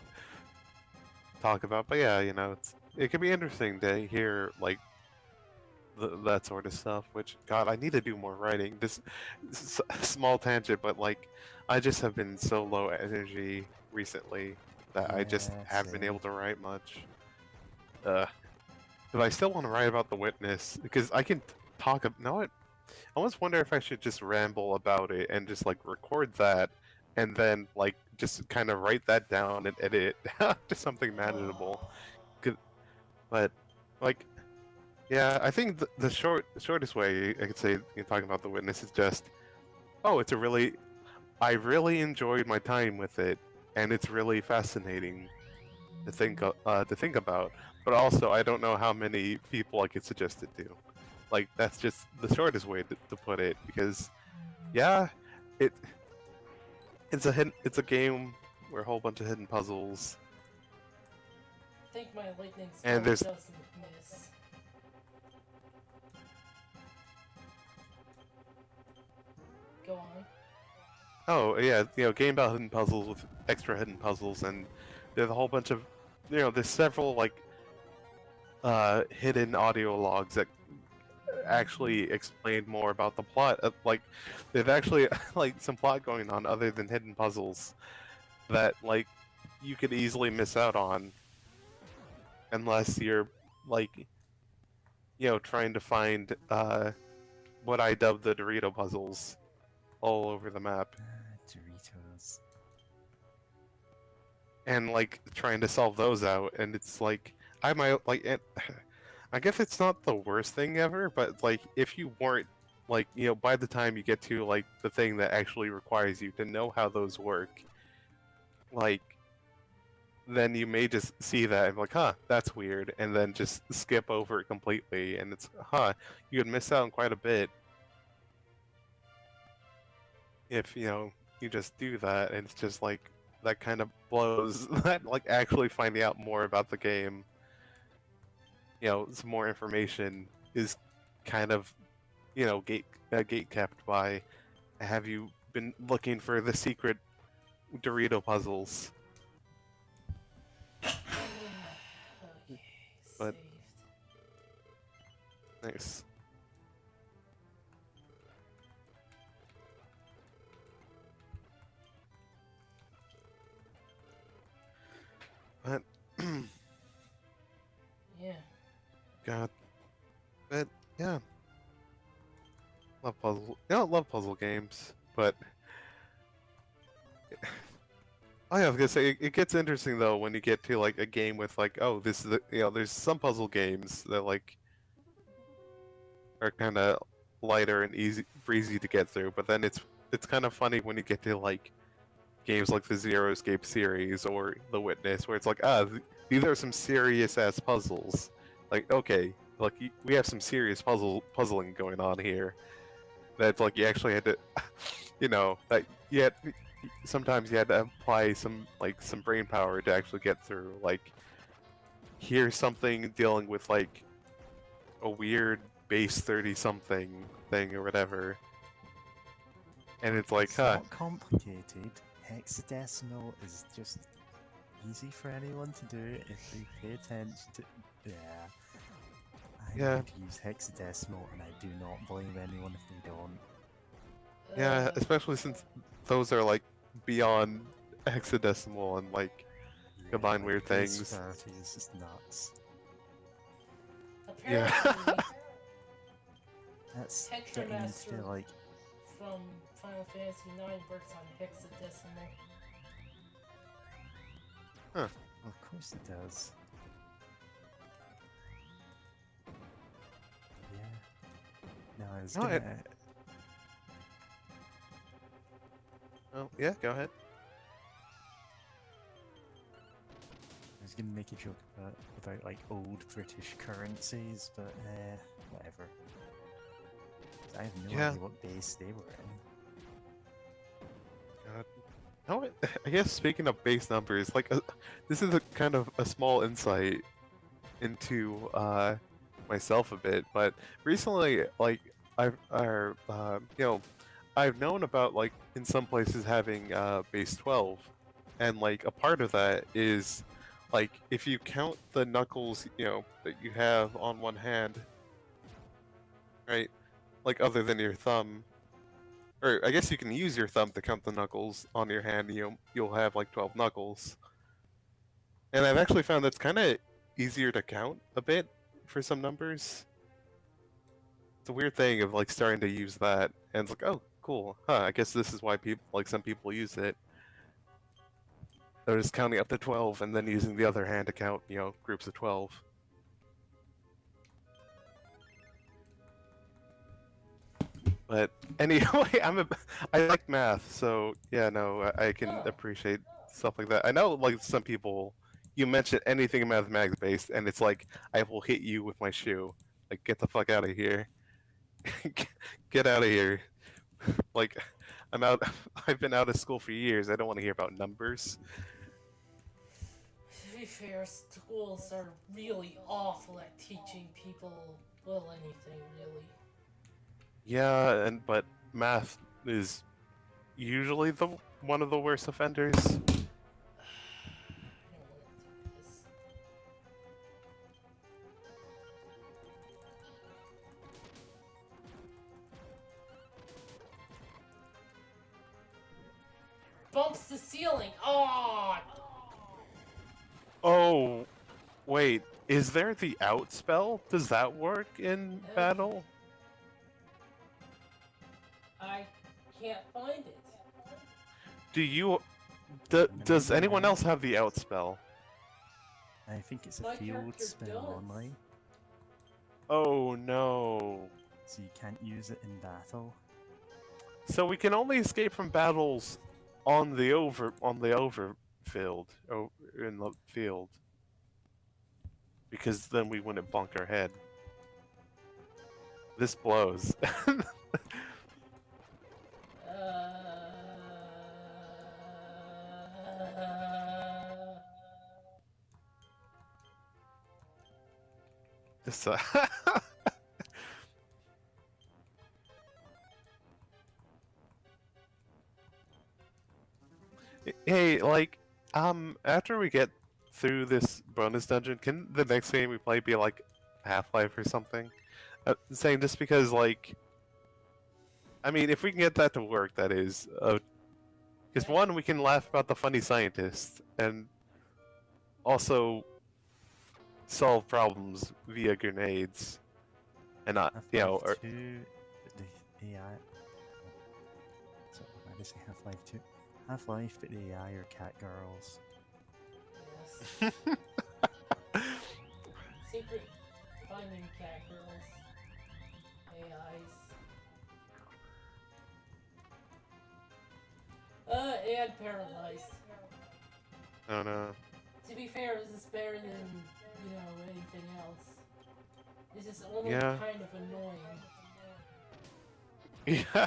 talk about, but yeah, you know, it can be interesting to hear like that sort of stuff. Which God, I need to do more writing. This small tangent, but like, I just have been so low energy recently that I just Yeah, haven't been able same. to write much. But I still want to write about the witness because I can talk. No, what? I almost wonder if I should just ramble about it and just like record that, and then like just kind of write that down and edit it down to something manageable. Oh, 'Cause- But like, yeah, I think the shortest way I could say talking about the witness is just, oh, I really enjoyed my time with it, and it's really fascinating to think about. But also, I don't know how many people I could suggest it to. Like that's just the shortest way to put it, because yeah, it it's a game where a whole bunch of hidden puzzles, I think my lightning and storm there's doesn't miss. Go on. oh yeah, you know, game about hidden puzzles with extra hidden puzzles, and there's a whole bunch of, you know, there's several like hidden audio logs that actually explain more about the plot. Like there's actually like some plot going on other than hidden puzzles that like you could easily miss out on unless you're like, you know, trying to find what I dub the Dorito puzzles all over the map, Doritos. and like trying to solve those out. And it's like I might like it. I guess it's not the worst thing ever, but like if you weren't like, you know, by the time you get to like the thing that actually requires you to know how those work, like then you may just see that and be like, huh, that's weird, and then just skip over it completely, and it's, huh, you would miss out on quite a bit if, you know, you just do that, and it's just like, that kind of blows that, like, actually finding out more about the game, you know, some more information is kind of, you know, gate kept by, have you been looking for the secret Dorito puzzles? Okay, But- saved. Nice. But Yeah. God, but yeah, love puzzle. You know, love puzzle games, but oh yeah, I was gonna say it gets interesting though when you get to like a game with like, oh, this is the, you know, there's some puzzle games that like are kind of lighter and breezy to get through, but then it's kind of funny when you get to like games like the Zero Escape series or The Witness, where it's like, these are some serious ass puzzles. Like, okay, like we have some serious puzzling going on here. That's like you actually had to, you know, that you had, sometimes you had to apply some brain power to actually get through. Like, here's something dealing with like a weird base 30 something thing or whatever, and it's like, It's huh, not complicated. Hexadecimal is just easy for anyone to do if they pay attention to. Yeah. I Yeah. would use hexadecimal, and I do not blame anyone if they don't. yeah, Uh, especially since those are like beyond hexadecimal and like combine weird base things. 30 is just nuts. Yeah. apparently, That's Tetra getting Master into like. from Final Fantasy IX works on hexadecimal. Of course it does. Yeah. No, I was No, gonna. Oh yeah, go ahead. I was gonna make a joke about like old British currencies, but whatever. I have no Yeah. idea what base they were in. God. No, I guess speaking of base numbers, like this is a kind of a small insight into myself a bit, but recently, like I've known about like in some places having base 12, and like a part of that is like if you count the knuckles, that you have on one hand, right? Like other than your thumb, or I guess you can use your thumb to count the knuckles on your hand. You'll have like 12 knuckles, and I've actually found that's kind of easier to count a bit for some numbers. It's a weird thing of like starting to use that, and it's like, oh, cool, huh? I guess this is why some people use it. They're just counting up to 12 and then using the other hand to count, groups of 12. But anyway, I like math, so yeah, no, I can Oh. appreciate stuff like that. I know, like some people, you mention anything mathematics based, and it's like I will hit you with my shoe. Like, get the fuck out of here. Get out of here. Like, I'm out. I've been out of school for years. I don't want to hear about numbers. To be fair, schools are really awful at teaching people, well, anything really. Yeah, but math is usually the one of the worst offenders. I don't want to do this. Bumps the ceiling. Oh. Oh, wait. Is there the out spell? Does that work in battle? I can't find it. Do you? Does anyone else have the out spell? I think it's a My field character spell does. only, Oh no. so you can't use it in battle. So we can only escape from battles on the field, in the field, because then we wouldn't bonk our head. This blows. This, Hey, like, after we get through this bonus dungeon, can the next game we play be like Half-Life or something? Saying just because, like, I mean, if we can get that to work, that is, because one, we can laugh about the funny scientist, and also solve problems via grenades, and not, Half-Life 2, the AI. So, I just say Half-Life 2. Half-Life, but the AI are cat girls. Yes. Secret finding cat girls. AIs. And paralyzed. Oh no. To be fair, this is better than, anything else. This is only Yeah. kind of annoying. Yeah,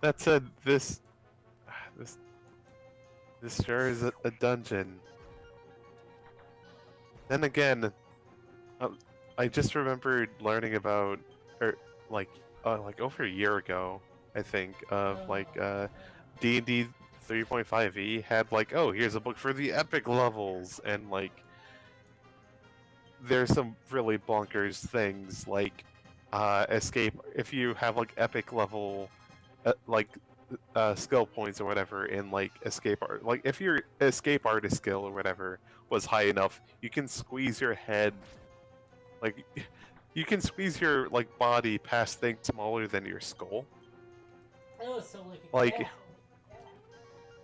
that said, this sure is a dungeon. Then again, I just remembered learning about, or like over a year ago, I think, of D&D 3.5e had like, oh, here's a book for the epic levels, and like there's some really bonkers things like escape if you have like epic level skill points or whatever in like escape art. Like if your escape artist skill or whatever was high enough, you can squeeze your head, like you can squeeze your like body past things smaller than your skull. Oh, so a Like- cat.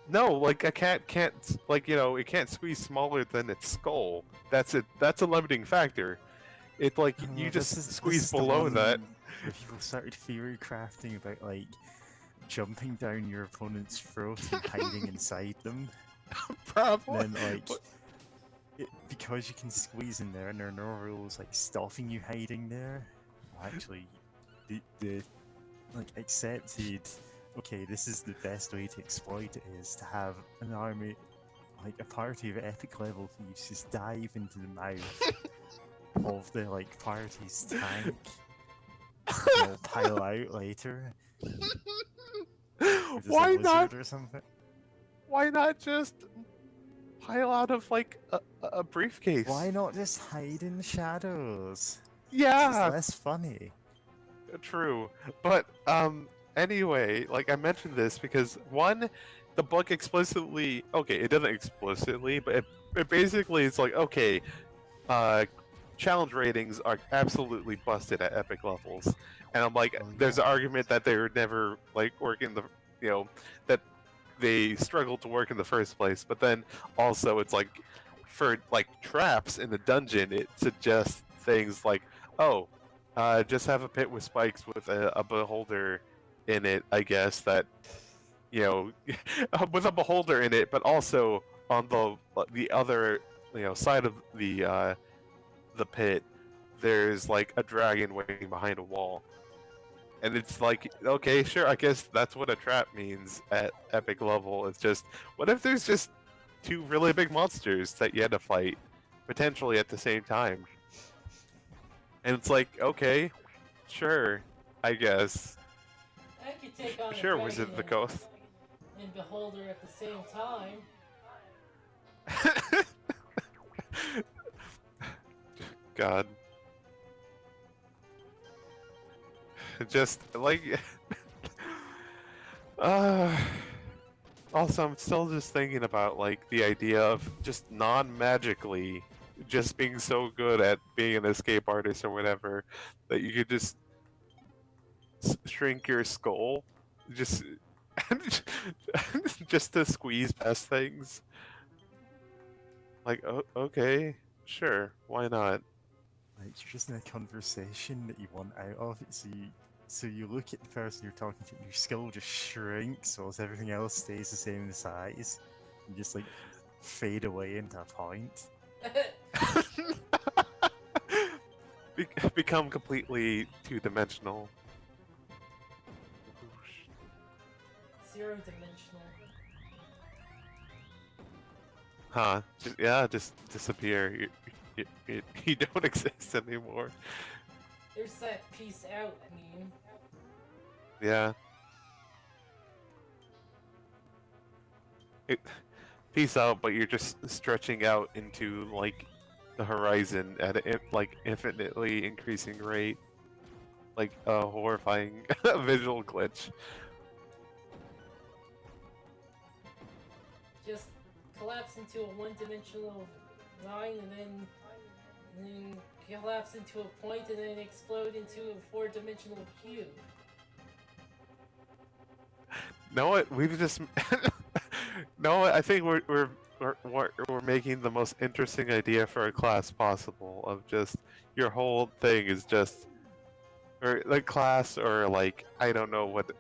No, like a cat can't, like, it can't squeeze smaller than its skull. That's it. That's a limiting factor. It like Oh, you this just is squeeze the below one that. Where people started theory crafting about like jumping down your opponent's throat and hiding inside them. Probably. And then like, What- because you can squeeze in there and there are no rules like stopping you hiding there. Actually, the like accepted okay, this is the best way to exploit it, is to have an army, like a party of epic level thieves, just dive into the mouth of the like party's tank, and they'll pile out later. Or just a Why lizard not? or something. Why not just pile out of like a briefcase? Why not just hide in the shadows? It's Yeah, less funny. true. But anyway, like I mentioned this because one, the book explicitly, okay, it doesn't explicitly, but it basically is like, okay, challenge ratings are absolutely busted at epic levels, and I'm like, Oh, there's yeah. an argument that they were never like working the, you know, that they struggled to work in the first place. But then also it's like, for like traps in the dungeon, it suggests things like, oh, just have a pit with spikes with a beholder in it, I guess, that, you know, with a beholder in it, but also on the other, you know, side of the pit, there's like a dragon waiting behind a wall. And it's like, okay, sure, I guess that's what a trap means at epic level. It's just, what if there's just two really big monsters that you had to fight, potentially at the same time? And it's like, okay, sure, I guess. I could take on Sure, a Wizard of the dragon Coast. and beholder at the same time. God. Just like also, I'm still just thinking about like the idea of just non-magically just being so good at being an escape artist or whatever that you could just shrink your skull just just to squeeze past things. Like, okay, sure, why not? Like you're just in a conversation that you want out of it, so you look at the person you're talking to, and your skull just shrinks whilst everything else stays the same size. You just like fade away into a point. Become completely two-dimensional. Zero dimensional. Huh? Yeah, just disappear. You don't exist anymore. There's that peace out meme. Yeah. Peace out, but you're just stretching out into like the horizon at a like infinitely increasing rate, like a horrifying visual glitch. Just collapse into a one-dimensional line and then collapse into a point and then explode into a four-dimensional cube. Know what? We've just no. I think we're making the most interesting idea for a class possible. Of just your whole thing is just, or like class, or like I don't know what.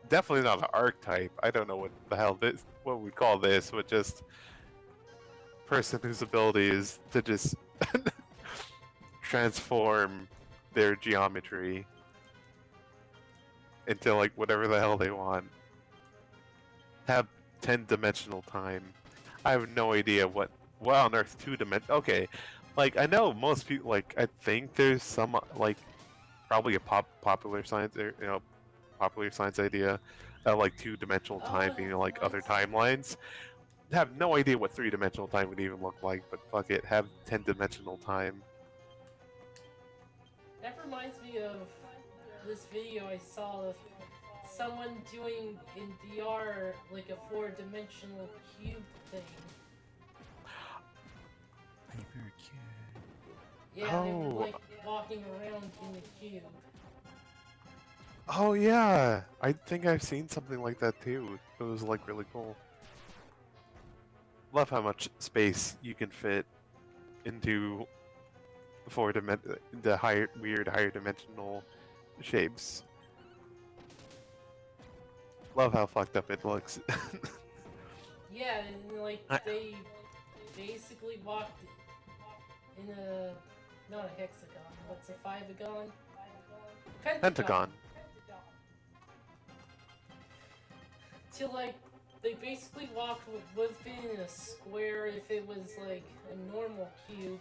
Definitely not an archetype. I don't know what the hell this. What we call this, but just person whose ability is to just transform their geometry into like whatever the hell they want. Have 10-dimensional time. I have no idea what on earth 2-dimension. Okay, like I know most people, like I think there's some like probably a popular science, or popular science idea of like 2-dimensional time being like other timelines. Have no idea what 3-dimensional time would even look like, but fuck it, have 10-dimensional time. That reminds me of this video I saw of someone doing in VR like a four-dimensional cube thing. Hypercube. Yeah, they Oh. were like walking around in the cube. Oh yeah, I think I've seen something like that too. It was like really cool. Love how much space you can fit into the higher dimensional shapes. Love how fucked up it looks. Yeah, and like they basically walked in a not a hexagon. What's a fiveagon? Pentagon. to like they basically walked within a square if it was like a normal cube,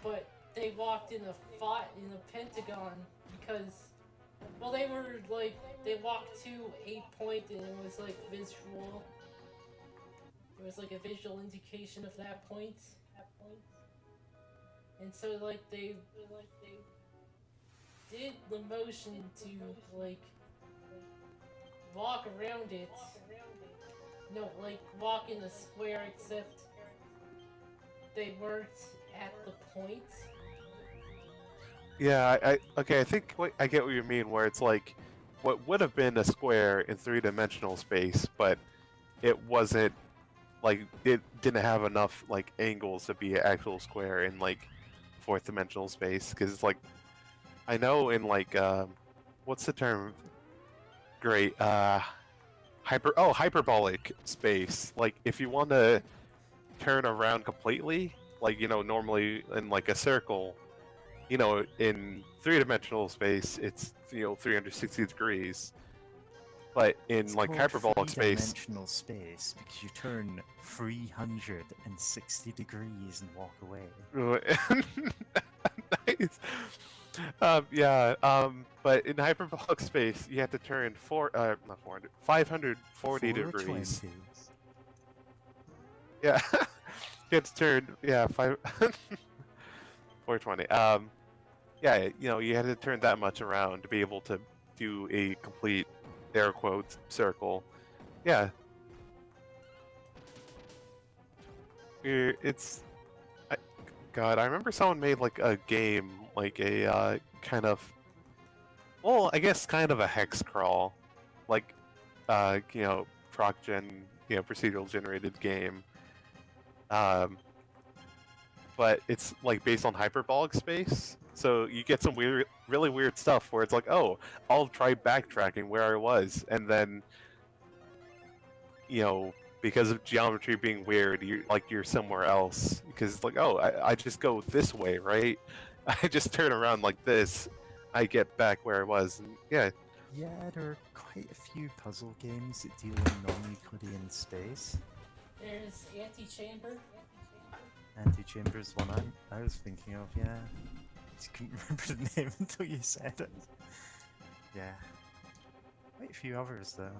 but they walked in a pentagon because well they were like they walked to a point and it was like visual. There was like a visual indication of that point. And so like they did the motion to like walk around it. No, like walk in a square except they weren't at the point. Yeah, okay, I think I get what you mean, where it's like what would have been a square in three-dimensional space, but it wasn't like it didn't have enough like angles to be an actual square in like fourth-dimensional space. Because it's like I know in like what's the term? Great, hyperbolic space. Like if you want to turn around completely, like normally in like a circle. In three-dimensional space, it's 360 degrees, but in It's like called hyperbolic space, three-dimensional space because you turn 360 degrees and walk away. nice. But in hyperbolic space, you have to turn 540 degrees. 420s. Yeah, you have to turn 420. Yeah, you had to turn that much around to be able to do a complete air quotes circle. Yeah. God, I remember someone made like a game, like a kind of, well, I guess kind of a hex crawl, like, proc gen, procedural generated game. But it's like based on hyperbolic space, so you get some really weird stuff where it's like, oh, I'll try backtracking where I was, and then, because of geometry being weird, you're somewhere else because it's like, oh, I just go this way, right? I just turn around like this, I get back where I was, and yeah. Yeah, there are quite a few puzzle games that deal in non-Euclidean space. There's Antechamber. Antechamber's one I was thinking of, yeah. Just couldn't remember the name until you said it. Yeah. Quite a few others though.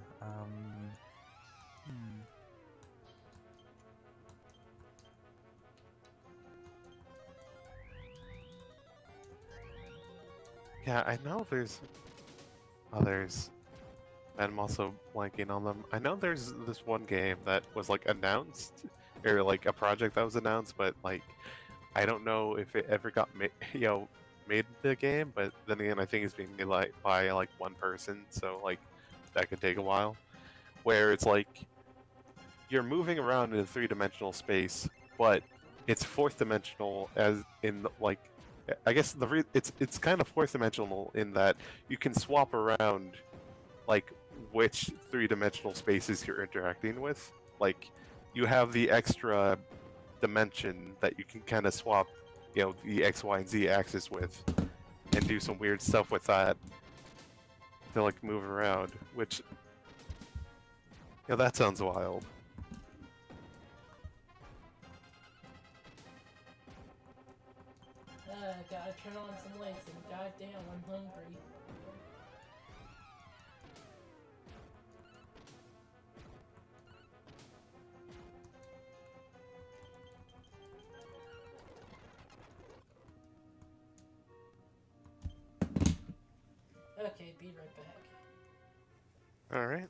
Yeah, I know there's others. I'm also blanking on them. I know there's this one game that was like announced, or like a project that was announced, but like I don't know if it ever got made the game. But then again, I think it's being made like by like one person, so like that could take a while. Where it's like you're moving around in a three-dimensional space, but it's fourth-dimensional, as in like I guess it's kind of fourth-dimensional in that you can swap around like which three-dimensional spaces you're interacting with. Like you have the extra dimension that you can kind of swap, the X, Y, and Z axis with, and do some weird stuff with that to like move around. Which, that sounds wild. Gotta turn on some lights and goddamn, I'm hungry. Okay, be right back. Alright.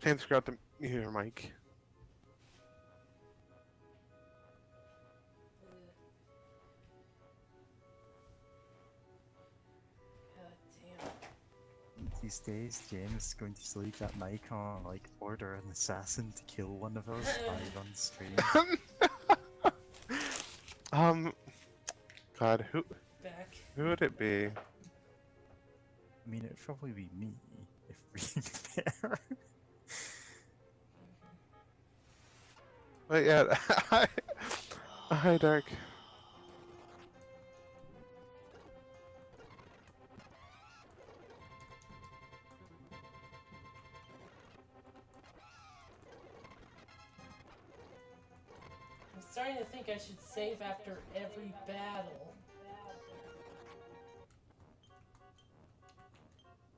Chance forgot to mute your mic. These days, James is going to leave that mic on, like, order an assassin to kill one of us live on stream. God, who Back. would it be? I mean, it'd probably be me, if we're fair. But yeah, hi, Dark. I'm starting to think I should save after every battle.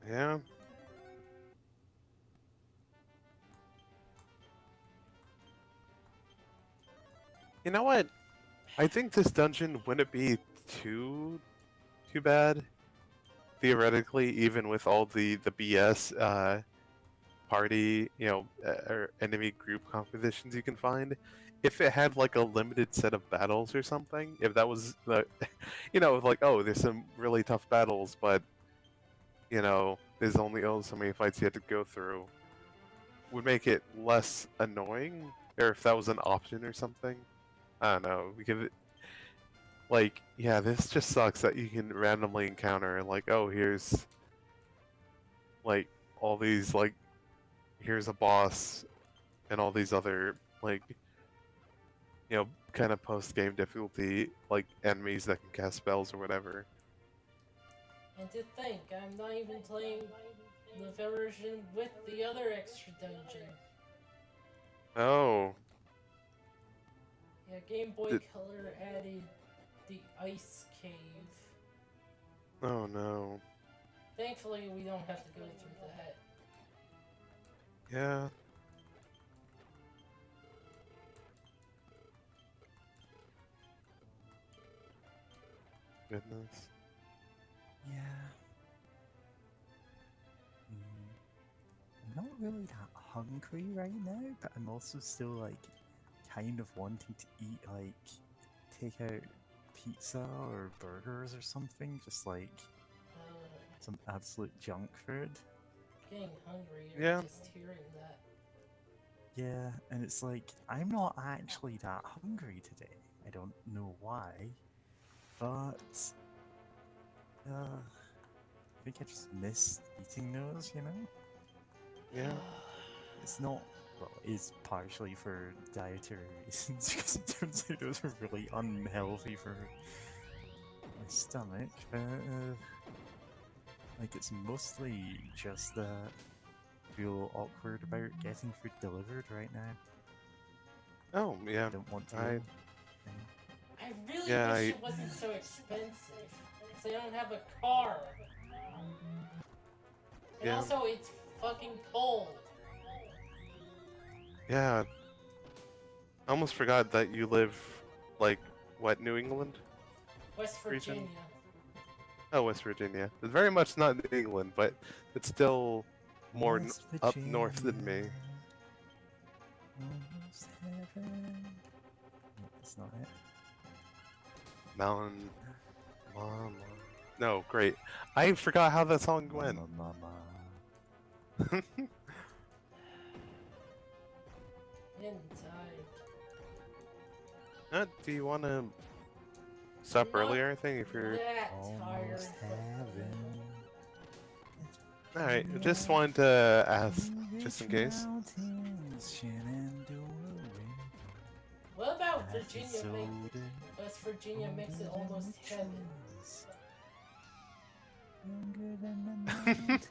Yeah. You know what? I think this dungeon wouldn't be too bad. Theoretically, even with all the BS party, or enemy group compositions you can find, if it had like a limited set of battles or something, if that was the, like, oh, there's some really tough battles, but there's only so many fights you had to go through, would make it less annoying, or if that was an option or something. I don't know, because like, yeah, this just sucks that you can randomly encounter, like, oh, here's like all these, like, here's a boss and all these other, like, kind of post-game difficulty, like, enemies that can cast spells or whatever. And to think, I'm not even playing the version with the other extra dungeon. Oh, Yeah, Game Boy Did- Color added the Ice Cave. oh no. Thankfully, we don't have to go through that. Yeah. Goodness. Yeah. I'm not really that hungry right now, but I'm also still like kind of wanting to eat like takeout pizza or burgers or something, just like some absolute junk food. Getting hungry Yeah. just hearing that. Yeah, and it's like I'm not actually that hungry today. I don't know why, but I think I just miss eating those, you know? Yeah. It's not, well, it is partially for dietary reasons, because it turns out those are really unhealthy for my stomach, but, like, it's mostly just that I feel awkward about getting food delivered right now. Oh, yeah. I don't want to. I- I really Yeah, wish it wasn't so expensive. Because I don't have a car. And Yeah. also, it's fucking cold. Yeah. I almost forgot that you live, like, what, New England? West Region? Virginia. Oh, West Virginia. It's very much not New England, but it's still more West up north than me. Virginia, almost heaven. No, that's not it. Mountain Mama. No, great. I forgot how that song went. Mama. Inside. Do you want to stop Not early or anything if you're... that tired. Almost heaven. Alright, just wanted to ask, just in case. Mountains, Shenandoah What about River, Virginia? West Virginia makes it almost heaven. Younger than the mountains,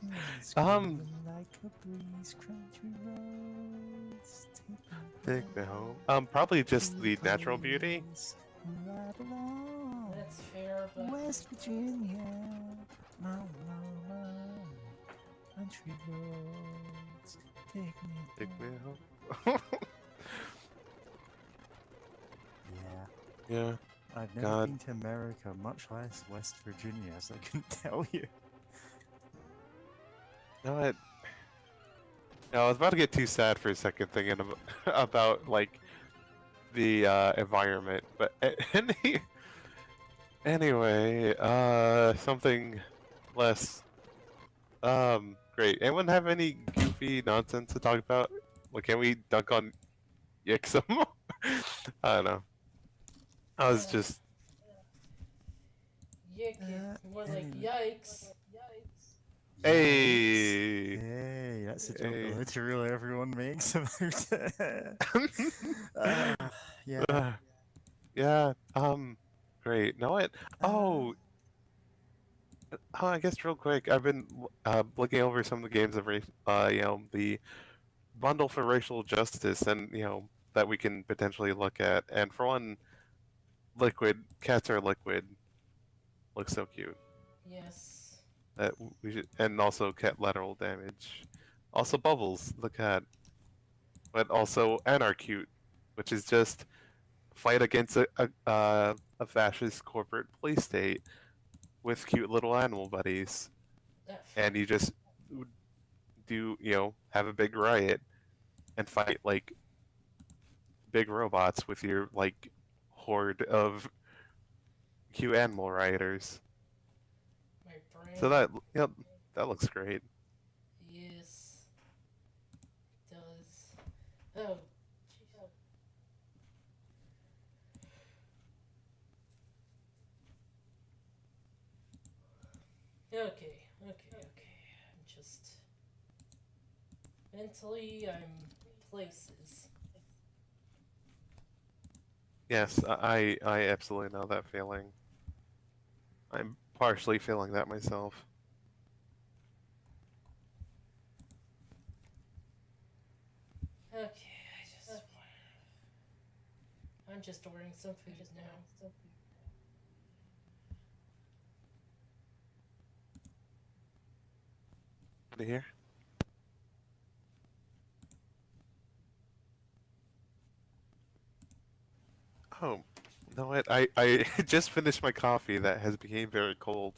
Um, like a breeze, country roads, Take me home. Probably just the natural beauty. Right along That's fair, but West Virginia, mama, country roads, take me Take me home. home. Yeah. Yeah. I've never God. been to America, much less West Virginia, so I couldn't tell you. No, I was about to get too sad for a second thinking about like the environment, but anyway, something less great. Anyone have any goofy nonsense to talk about? Like, can we dunk on Yixum? I don't know. I was just yick, more like and- yikes. Hey. Hey, that's a joke Hey. literally everyone makes about it. Yeah. Yeah. Great. No, it. Uh, Oh, I guess real quick, I've been looking over some of the games of the bundle for racial justice, and that we can potentially look at. And for one, liquid cats are liquid. Looks so cute. Yes. That we should, and also cat lateral damage. Also bubbles, the cat, but also Anarcute, which is just fight against a fascist corporate police state with cute little animal buddies, That and you just do have a big riot and fight like big robots with your like horde of cute animal riders. my brain. So that looks great. Yes. It does. Oh. Jeez. Okay. I'm just mentally. I'm places. Yes, I absolutely know that feeling. I'm partially feeling that myself. Okay. I'm just ordering some food now. To hear? Oh, no, what? I just finished my coffee that has became very cold.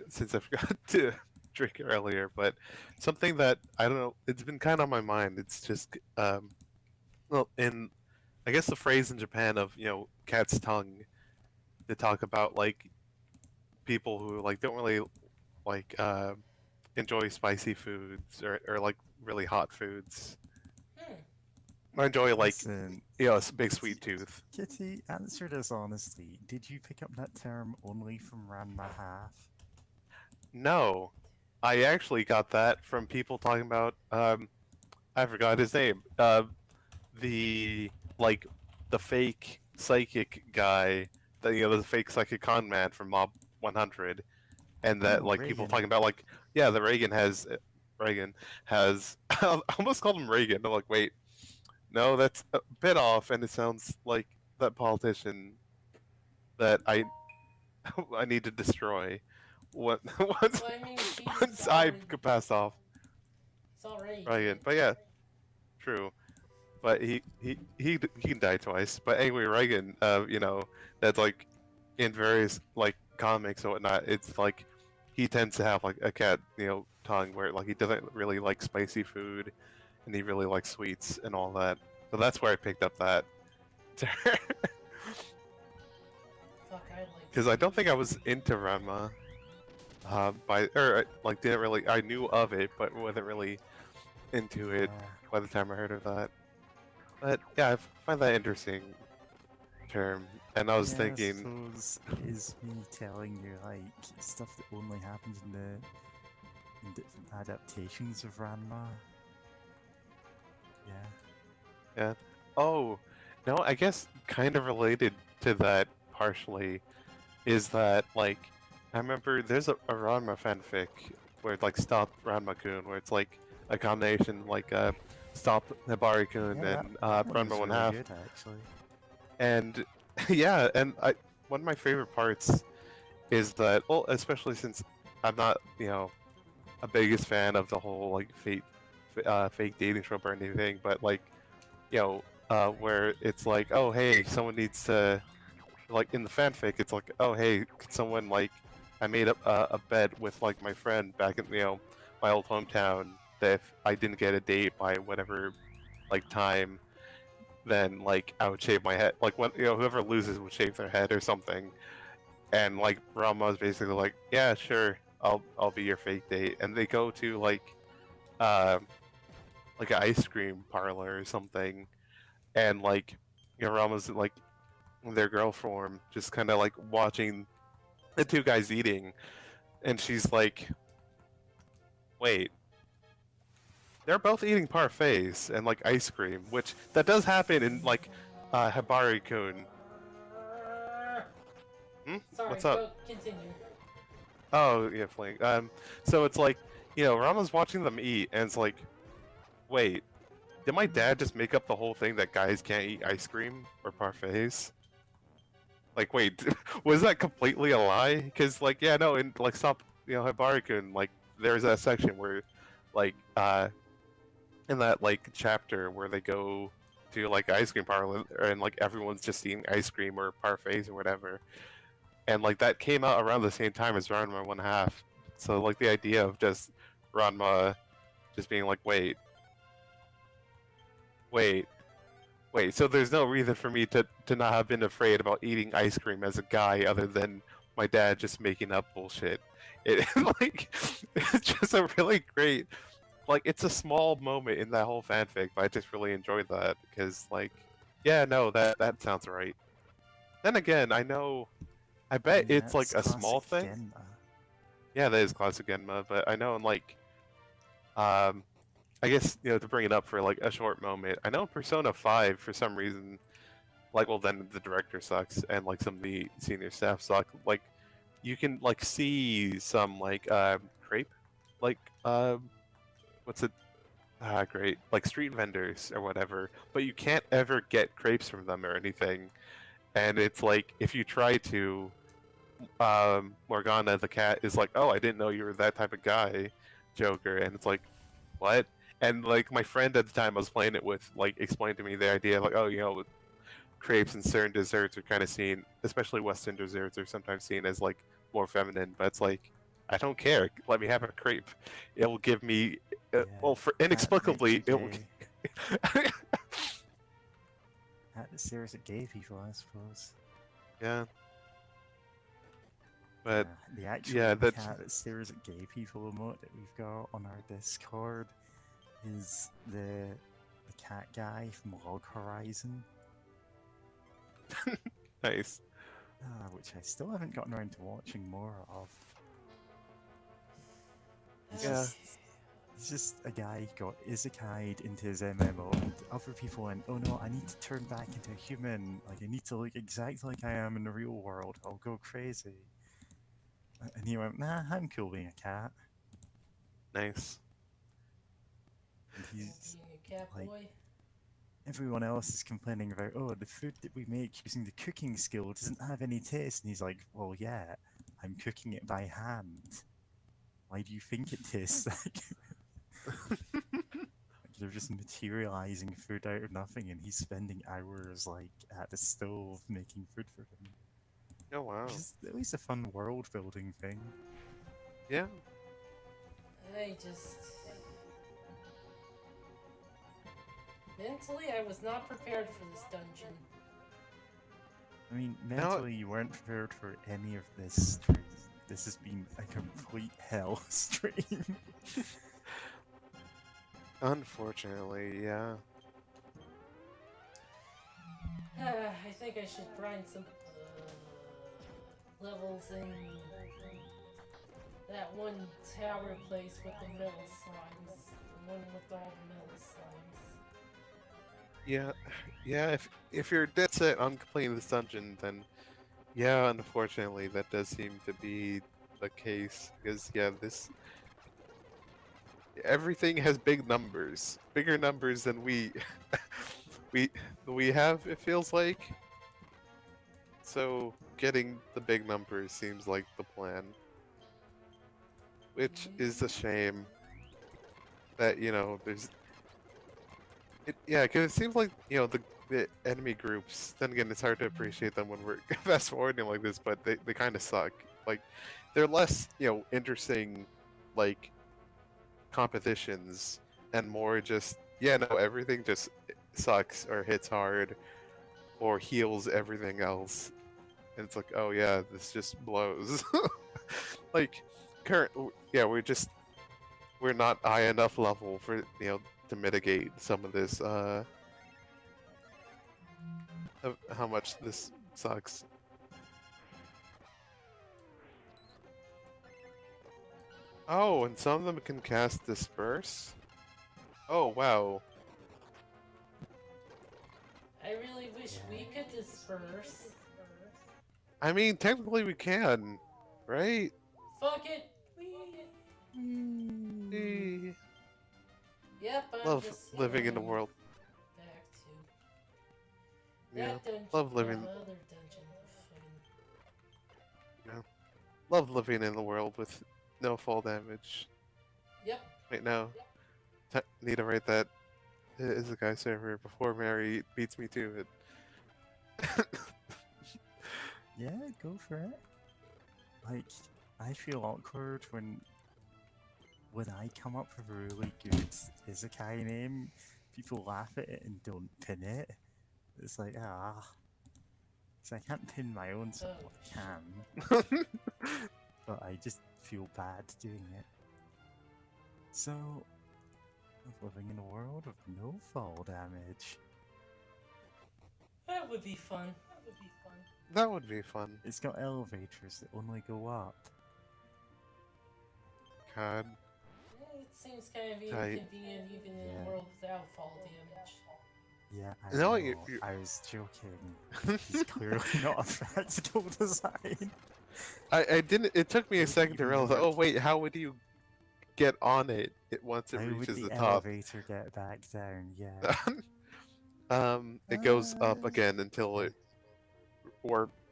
Since I forgot to drink earlier, but something that I don't know, it's been kind of on my mind. It's just well, in I guess the phrase in Japan of cat's tongue to talk about like people who like don't really like enjoy spicy foods or like really hot foods. Hmm. I enjoy like listen, a big sweet tooth. Kitty, answer this honestly. Did you pick up that term only from Ranma Half? No, I actually got that from people talking about I forgot his name. The like the fake psychic guy, the fake psychic con man from Mob 100, and that Oh, like people Reagan. talking about like yeah, the Reagan has I almost called him Reagan. I'm like, wait, no, that's a bit off, and it sounds like that politician that I need to destroy. What once Well, I mean, he's once I already. could pass off He's already Reagan, dead. but yeah, true. But he can die twice. But anyway, Reagan, that's like in various like comics and whatnot. It's like he tends to have like a cat, tongue where like he doesn't really like spicy food, and he really likes sweets and all that. So that's where I picked up that. Fuck, I like. Because I don't think I was into Ranma, like didn't really. I knew of it, but wasn't really into it Yeah. by the time I heard of that. But yeah, I find that interesting term, and I was Yeah, I thinking, suppose it is me telling you like stuff that only happens in different adaptations of Ranma. Yeah. yeah, oh, no, I guess kind of related to that partially is that like I remember there's a Ranma fanfic where it's like Stop Ranma-kun, where it's like a combination like Stop Hibari-kun Yeah, and that one Ranma was One really Half, good actually. and yeah, and one of my favorite parts is that well, especially since I'm not a biggest fan of the whole like fake dating trope or anything, but like where it's like, oh hey, someone needs to like in the fanfic, it's like, oh hey, could someone like I made a bet with like my friend back in my old hometown that if I didn't get a date by whatever like time, then like I would shave my head. Like when whoever loses would shave their head or something. And like Rama's basically like, yeah, sure, I'll be your fake date, and they go to uh like an ice cream parlor or something, and like Rama's like in their girl form, just kind of like watching the two guys eating, and she's like, Wait. They're both eating parfaits and like ice cream, which that does happen in like Hibari-kun. Hmm? Sorry, What's up? go continue. Oh yeah, Flink. So it's like, Rama's watching them eat, and it's like, wait, did my dad just make up the whole thing that guys can't eat ice cream or parfaits? Like, wait, was that completely a lie? Because like, yeah, no, in like stop, Hibari-kun, like, there's that section where, like, in that like chapter where they go to like ice cream parlor and like everyone's just eating ice cream or parfaits or whatever, and like that came out around the same time as Ranma 1/2. So like the idea of just Ranma just being like, wait, so there's no reason for me to not have been afraid about eating ice cream as a guy other than my dad just making up bullshit. It like it's just a really great, like, it's a small moment in that whole fanfic, but I just really enjoyed that because like, yeah, no, that sounds right. Then again, I bet Yeah, it's like a small classic thing. Genma. Yeah, that is classic Genma, but I know in like, I guess, to bring it up for like a short moment, I know in Persona 5 for some reason, like, well, then the director sucks and like some of the senior staff suck. Like, you can like see some like crepe, like what's it? Ah, great, like street vendors or whatever, but you can't ever get crepes from them or anything. And it's like if you try to, Morgana the cat is like, "Oh, I didn't know you were that type of guy, Joker," and it's like, "What?" And like my friend at the time I was playing it with, like, explained to me the idea, like, "Oh, crepes and certain desserts are kind of seen, especially Western desserts, are sometimes seen as like more feminine." But it's like, I don't care. Let me have a crepe. It will give me, well, for At inexplicably, it will. gay. At the series of gay people, I suppose. Yeah. But The actual yeah, that's cat that stares at gay people emote that we've got on our Discord is the cat guy from Log Horizon, nice. which I still haven't gotten around to watching more of. He's Yeah. just, he's just a guy who got isekai'd into his MMO, and other people went, "Oh no, I need to turn back into a human. Like, I need to look exactly like I am in the real world. I'll go crazy." And he went, "Nah, I'm cool being a cat." Nice. And he's Being a cat like- boy. everyone else is complaining about, "Oh, the food that we make using the cooking skill doesn't have any taste." And he's like, "Well, yeah, I'm cooking it by hand. Why do you think it tastes like?" Like, they're just materializing food out of nothing, and he's spending hours like at the stove making food for him. Oh wow. Which is at least a fun world building thing. Yeah. I just mentally, I was not prepared for this dungeon. I mean, mentally, you weren't prepared for any of this stream. This has been a complete hell stream. Unfortunately, yeah. I think I should grind some levels in that one tower place with the metal slimes. The one with all the metal slimes. Yeah. If you're dead set on completing this dungeon, then yeah, unfortunately, that does seem to be the case. Because yeah, everything has big numbers, bigger numbers than we we have. It feels like. So getting the big numbers seems like the plan, which is a shame. That there's yeah, because it seems like the enemy groups. Then again, it's hard to appreciate them when we're fast forwarding like this, but they kind of suck. Like, they're less interesting, like, competitions, and more just everything just sucks or hits hard or heals everything else, and it's like, oh yeah, this just blows. Like, we're not high enough level for to mitigate some of this of how much this sucks. Oh, and some of them can cast Disperse? Oh, wow. I really wish we could disperse. I mean, technically we can, right? Fuck it! Eh, Yep, I'm Love just living in the going world. back to Yeah, that dungeon. love living. The other dungeon. The fucking... Love living in the world with no fall damage. Yep. Wait, no. Need to write that as a guy server before Mary beats me to it. Yeah, go for it. Like, I feel awkward when I come up with a really good Isekai name, people laugh at it and don't pin it. It's like, so I can't pin my own stuff. Oh, I can, but I just feel bad doing it. So, living in a world of no fall damage. That would be fun. That would be fun. It's got elevators that only go up. God. It seems kind of Tight. inconvenient even in Yeah. a world without fall damage. Yeah, I No, know. you- I was joking. He's clearly not a practical design. I didn't. It took me a second to Even realize. Oh wait, how would you get on it? Once it How would reaches the the top. elevator get back down? Yeah. It goes up again until it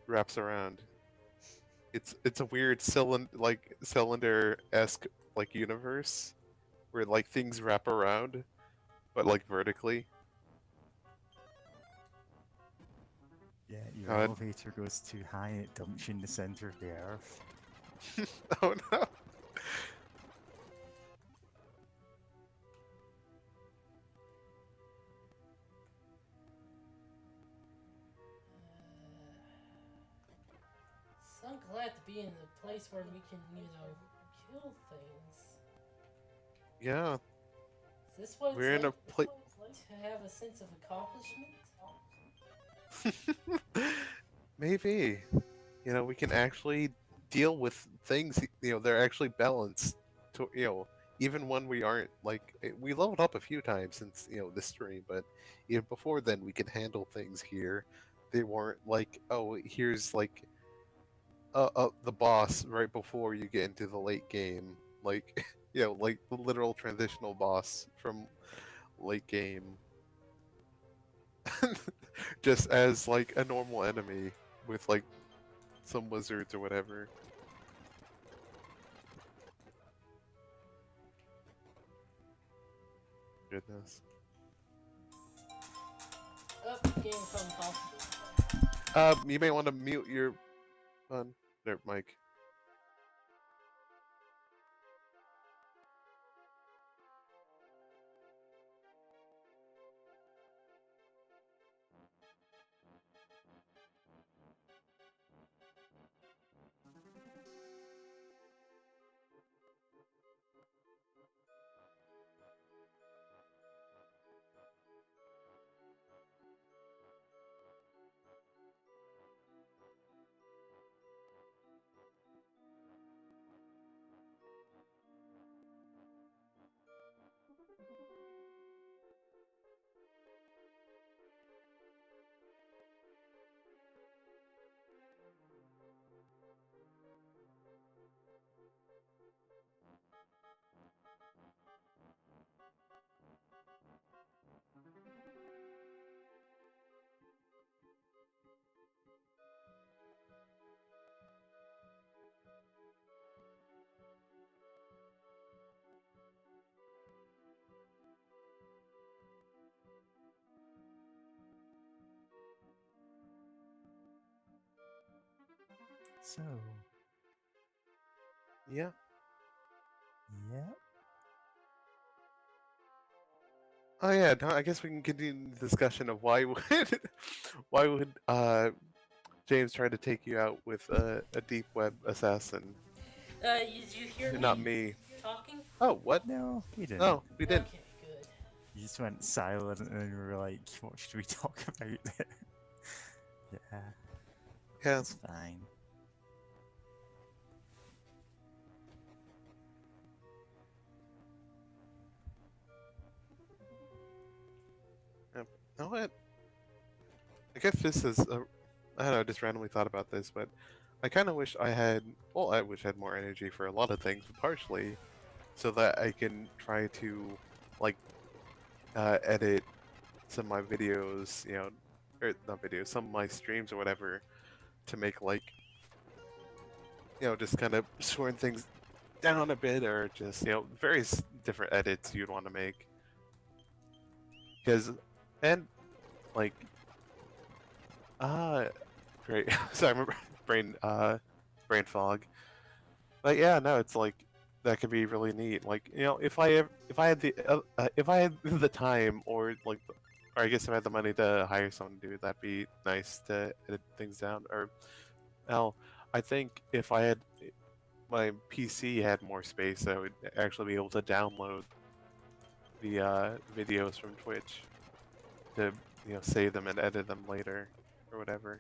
wraps around. It's a weird cylinder-esque like universe where like things wrap around, but like vertically. Yeah, your God. elevator goes too high and it dumps you in the center of the earth. Oh no. So I'm glad to be in a place where we can, kill things. Yeah, Is this what we're it's in a like place. to have a sense of accomplishment? Maybe. We can actually deal with things, they're actually balanced to, even when we aren't, like, we leveled up a few times since, this stream, but even before then, we could handle things here. They weren't like, oh, here's, like, the boss right before you get into the late game. Like, like the literal transitional boss from late game. Just as, like, a normal enemy with, like, some wizards or whatever. Goodness. Oh, getting a phone call. You may want to mute your there, Mike. So, Yeah. yeah. Oh yeah. No, I guess we can continue the discussion of why would why would James try to take you out with a deep web assassin Did you hear and not me? talking? Oh, what? No, we didn't. No, we didn't. Okay, good. You just went silent and then we were like, what should we talk about there? Yeah, Yeah. that's fine. You know what? I guess this is a, I don't know, just randomly thought about this, but I kind of wish I had, well, I wish I had more energy for a lot of things, but partially so that I can try to, like, edit some of my videos, you know, or not videos, some of my streams or whatever, to make, like, you know, just kind of shorten things down a bit, or just, you know, various different edits you'd want to make. Because, and, like, great. Sorry, I remember brain fog. But yeah, no, it's like that could be really neat. Like, you know, if I had the time, or like, or I guess if I had the money to hire someone to do it, that'd be nice to edit things down. Or hell, I think if I had my PC had more space, I would actually be able to download the videos from Twitch to, you know, save them and edit them later or whatever.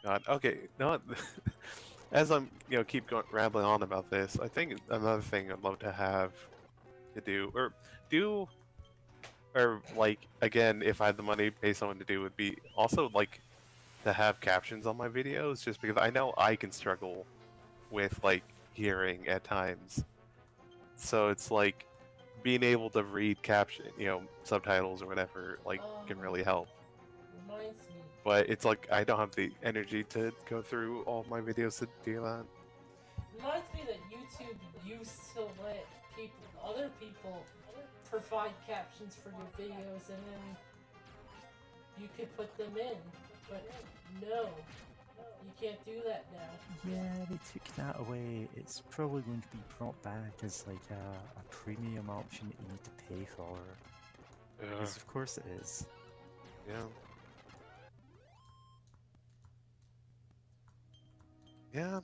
God, okay, no. As I'm, you know, keep going rambling on about this, I think another thing I'd love to have to do, or like again, if I had the money, pay someone to do, would be also like to have captions on my videos, just because I know I can struggle with like hearing at times. So it's like being able to read caption, you know, subtitles or whatever, like can really help. Reminds me. But it's like I don't have the energy to go through all my videos to do that. Reminds me that YouTube used to let other people provide captions for your videos, and then you could put them in. But no, you can't do that now. Yeah, they took that away. It's probably going to be brought back as like a premium option that you need to pay for. Because of course it is. Yeah. Yeah,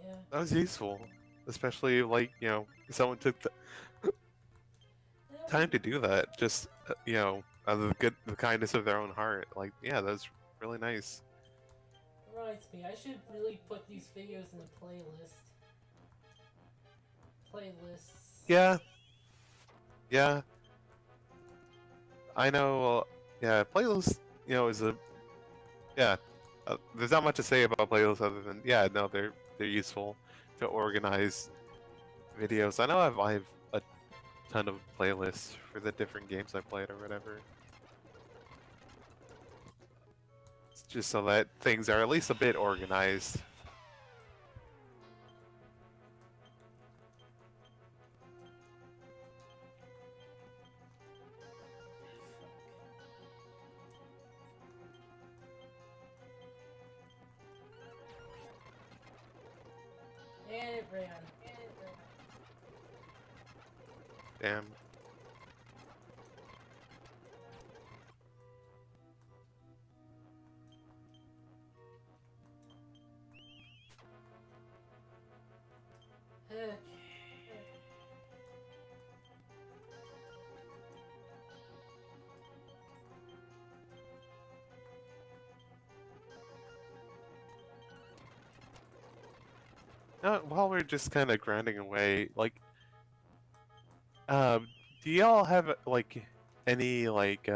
Yeah. that was useful. Especially like, you know, someone took the time to do that. Just, you know, out of the kindness of their own heart. Like, yeah, that's really nice. Reminds me, I should really put these videos in a playlist. Playlists. Yeah. Yeah. I know, yeah, playlist, you know, is a, yeah, there's not much to say about playlists other than, yeah, no, they're useful to organize videos. I know I've a ton of playlists for the different games I played or whatever. It's just so that things are at least a bit organized. And it ran. Damn. Heck. While we're just kind of grinding away, like, do y'all have like any like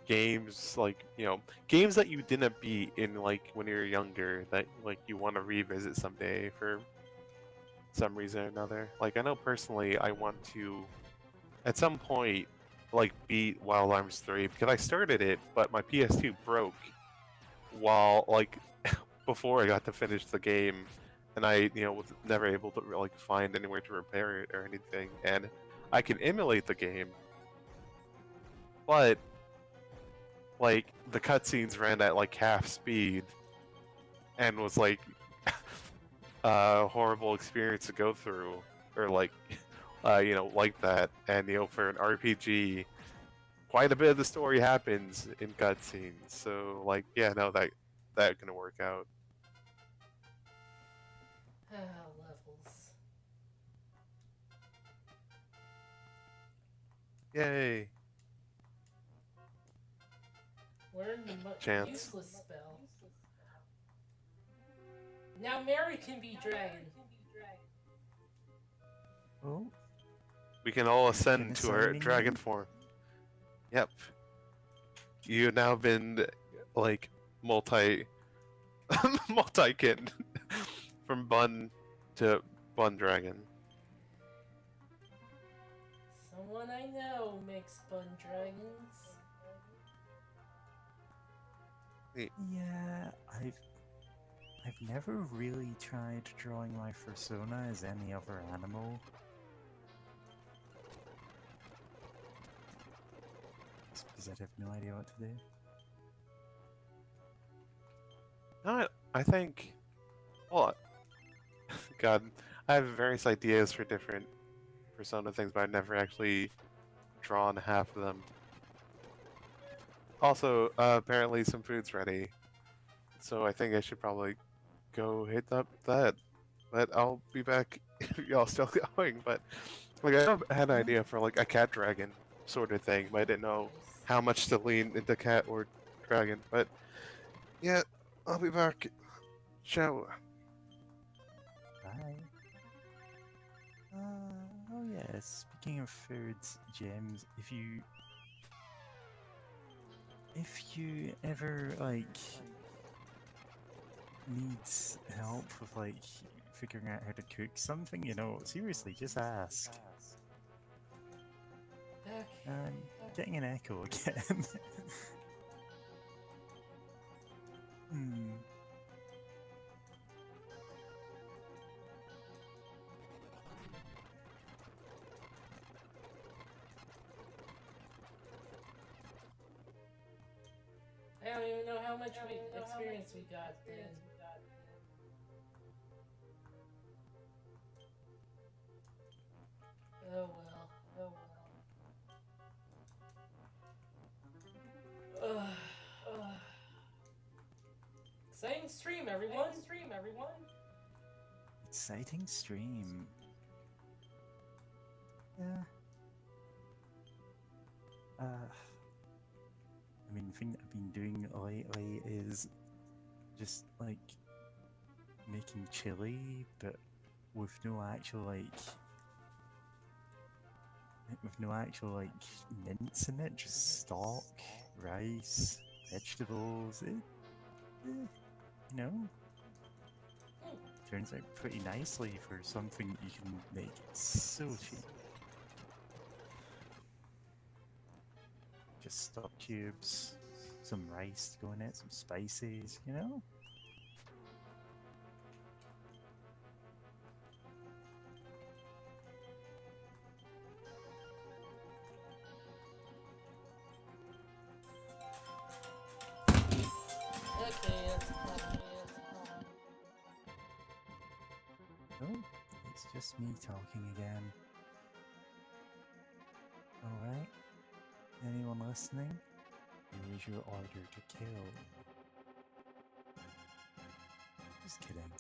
games, like, you know, games that you didn't beat in like when you were younger that like you want to revisit someday for some reason or another? Like, I know personally I want to at some point like beat Wild Arms 3 because I started it, but my PS2 broke while like before I got to finish the game, and I, you know, was never able to like find anywhere to repair it or anything. And I can emulate the game, but like the cutscenes ran at like half speed, and was like a horrible experience to go through, or like, you know, like that. And you know, for an RPG, quite a bit of the story happens in cutscenes. So like, yeah, no, that can work out. Levels. Yay! Learn the Chance. useless spell. Now Mary can be dragon. Oh, We can all ascend to our assigning dragon you? form. Yep. You've now been like multi multi-kin from Bun to Bun Dragon. Someone I know makes fun dragons. Yeah, I've never really tried drawing my persona as any other animal. It's because I have no idea what to do. No, I think. Well, God, I have various ideas for different persona things, but I've never actually drawn half of them. Also, apparently some food's ready, so I think I should probably go hit up that. But I'll be back if y'all still going. But like, I had an idea for like a cat dragon sort of thing, but I didn't know Nice. how much to lean into cat or dragon. But yeah, I'll be back. Ciao. Bye. Oh yeah, speaking of foods, gems, if you ever like needs help with like figuring out how to cook something, you know, seriously, just ask. Back. Getting an echo again. Hmm. I don't even know how much experience we got then. Oh well. Oh well. Exciting stream, everyone! Exciting stream. Yeah. I mean, the thing that I've been doing lately is just like making chili, but with no actual mince in it, just stock, rice, vegetables. You know, turns out pretty nicely for something you can make so cheap. Just stock cubes, some rice to go in it, some spices, you know? Okay, that's fine. Oh, it's just me talking again. Alright, anyone listening? Here's your order to kill. Just kidding.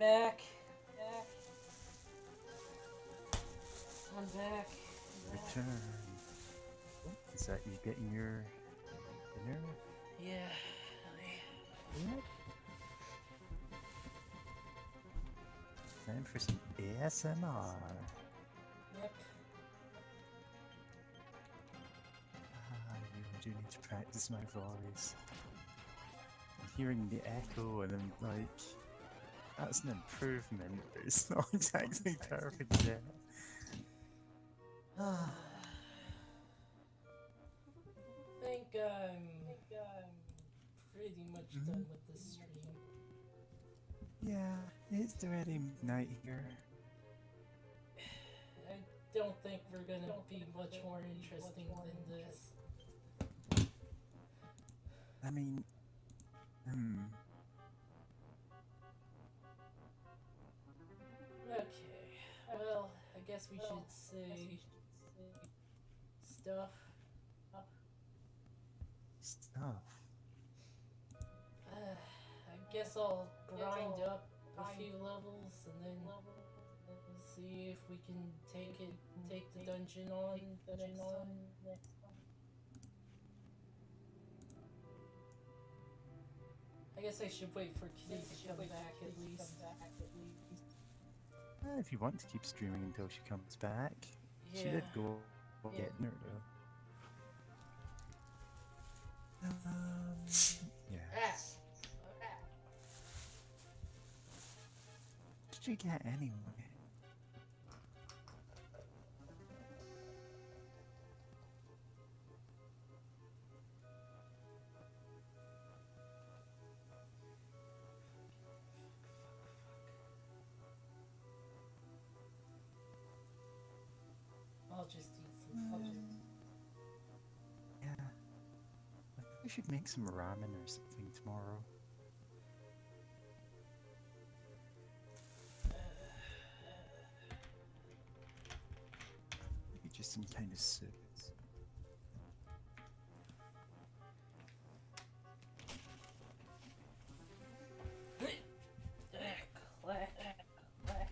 Back. I'm back. Return. Is that you getting your dinner? Yeah. Yep. Time for some ASMR. Yep. I really do need to practice my voice. I'm hearing the echo and I'm like, that's an improvement, but it's not exactly perfect yet. I think I'm pretty much done with this stream. Yeah, it's already midnight here. I don't think we're gonna be much more interesting than this. I mean, Okay. Well, I guess we should say stuff. stuff. I guess I'll grind up a few levels and then see if we can take the dungeon on next time. I guess I should wait for Kitty to come back at least. If you want to keep streaming until she comes back, she Yeah. did go get her though. Yeah. Ah. What did you get anyway? I'll just eat some food. Yeah. I think we should make some ramen or something tomorrow. Maybe just some kind of soup. Clack, clack.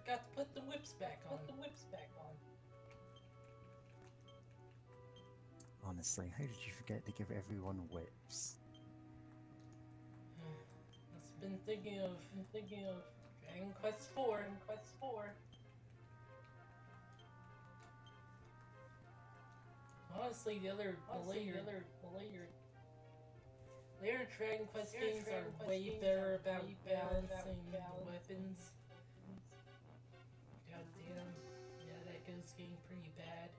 forgot to put the whips back on. Honestly, how did you forget to give everyone whips? I've been thinking of Dragon Quest IV. Honestly, the later Dragon Quest games are way better about balancing weapons. God damn, yeah, that goes getting pretty bad.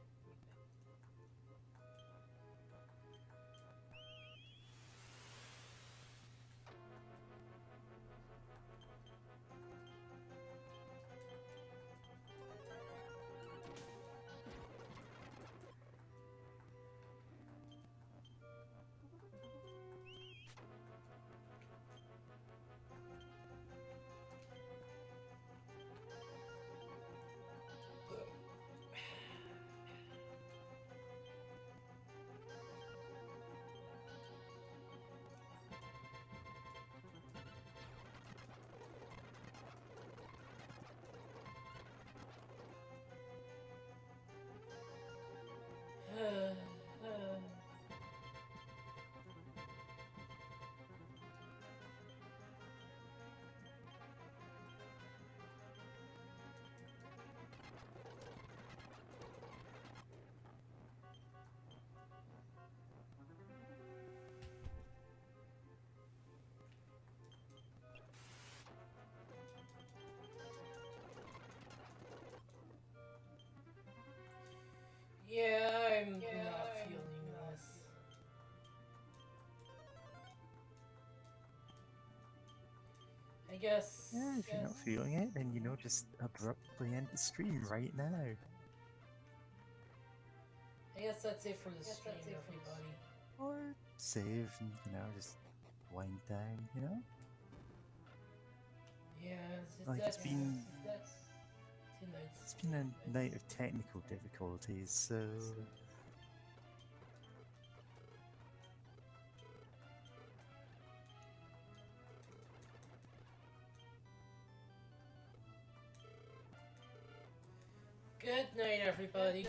Yeah, I'm not feeling this. I guess. Yeah, if you're not feeling it, then just abruptly end the stream right now. I guess that's it for the stream, everybody. Or save and, just wind down, Yeah, Like, it's been tonight's. It's been a night of technical difficulties, so... Good night, everybody.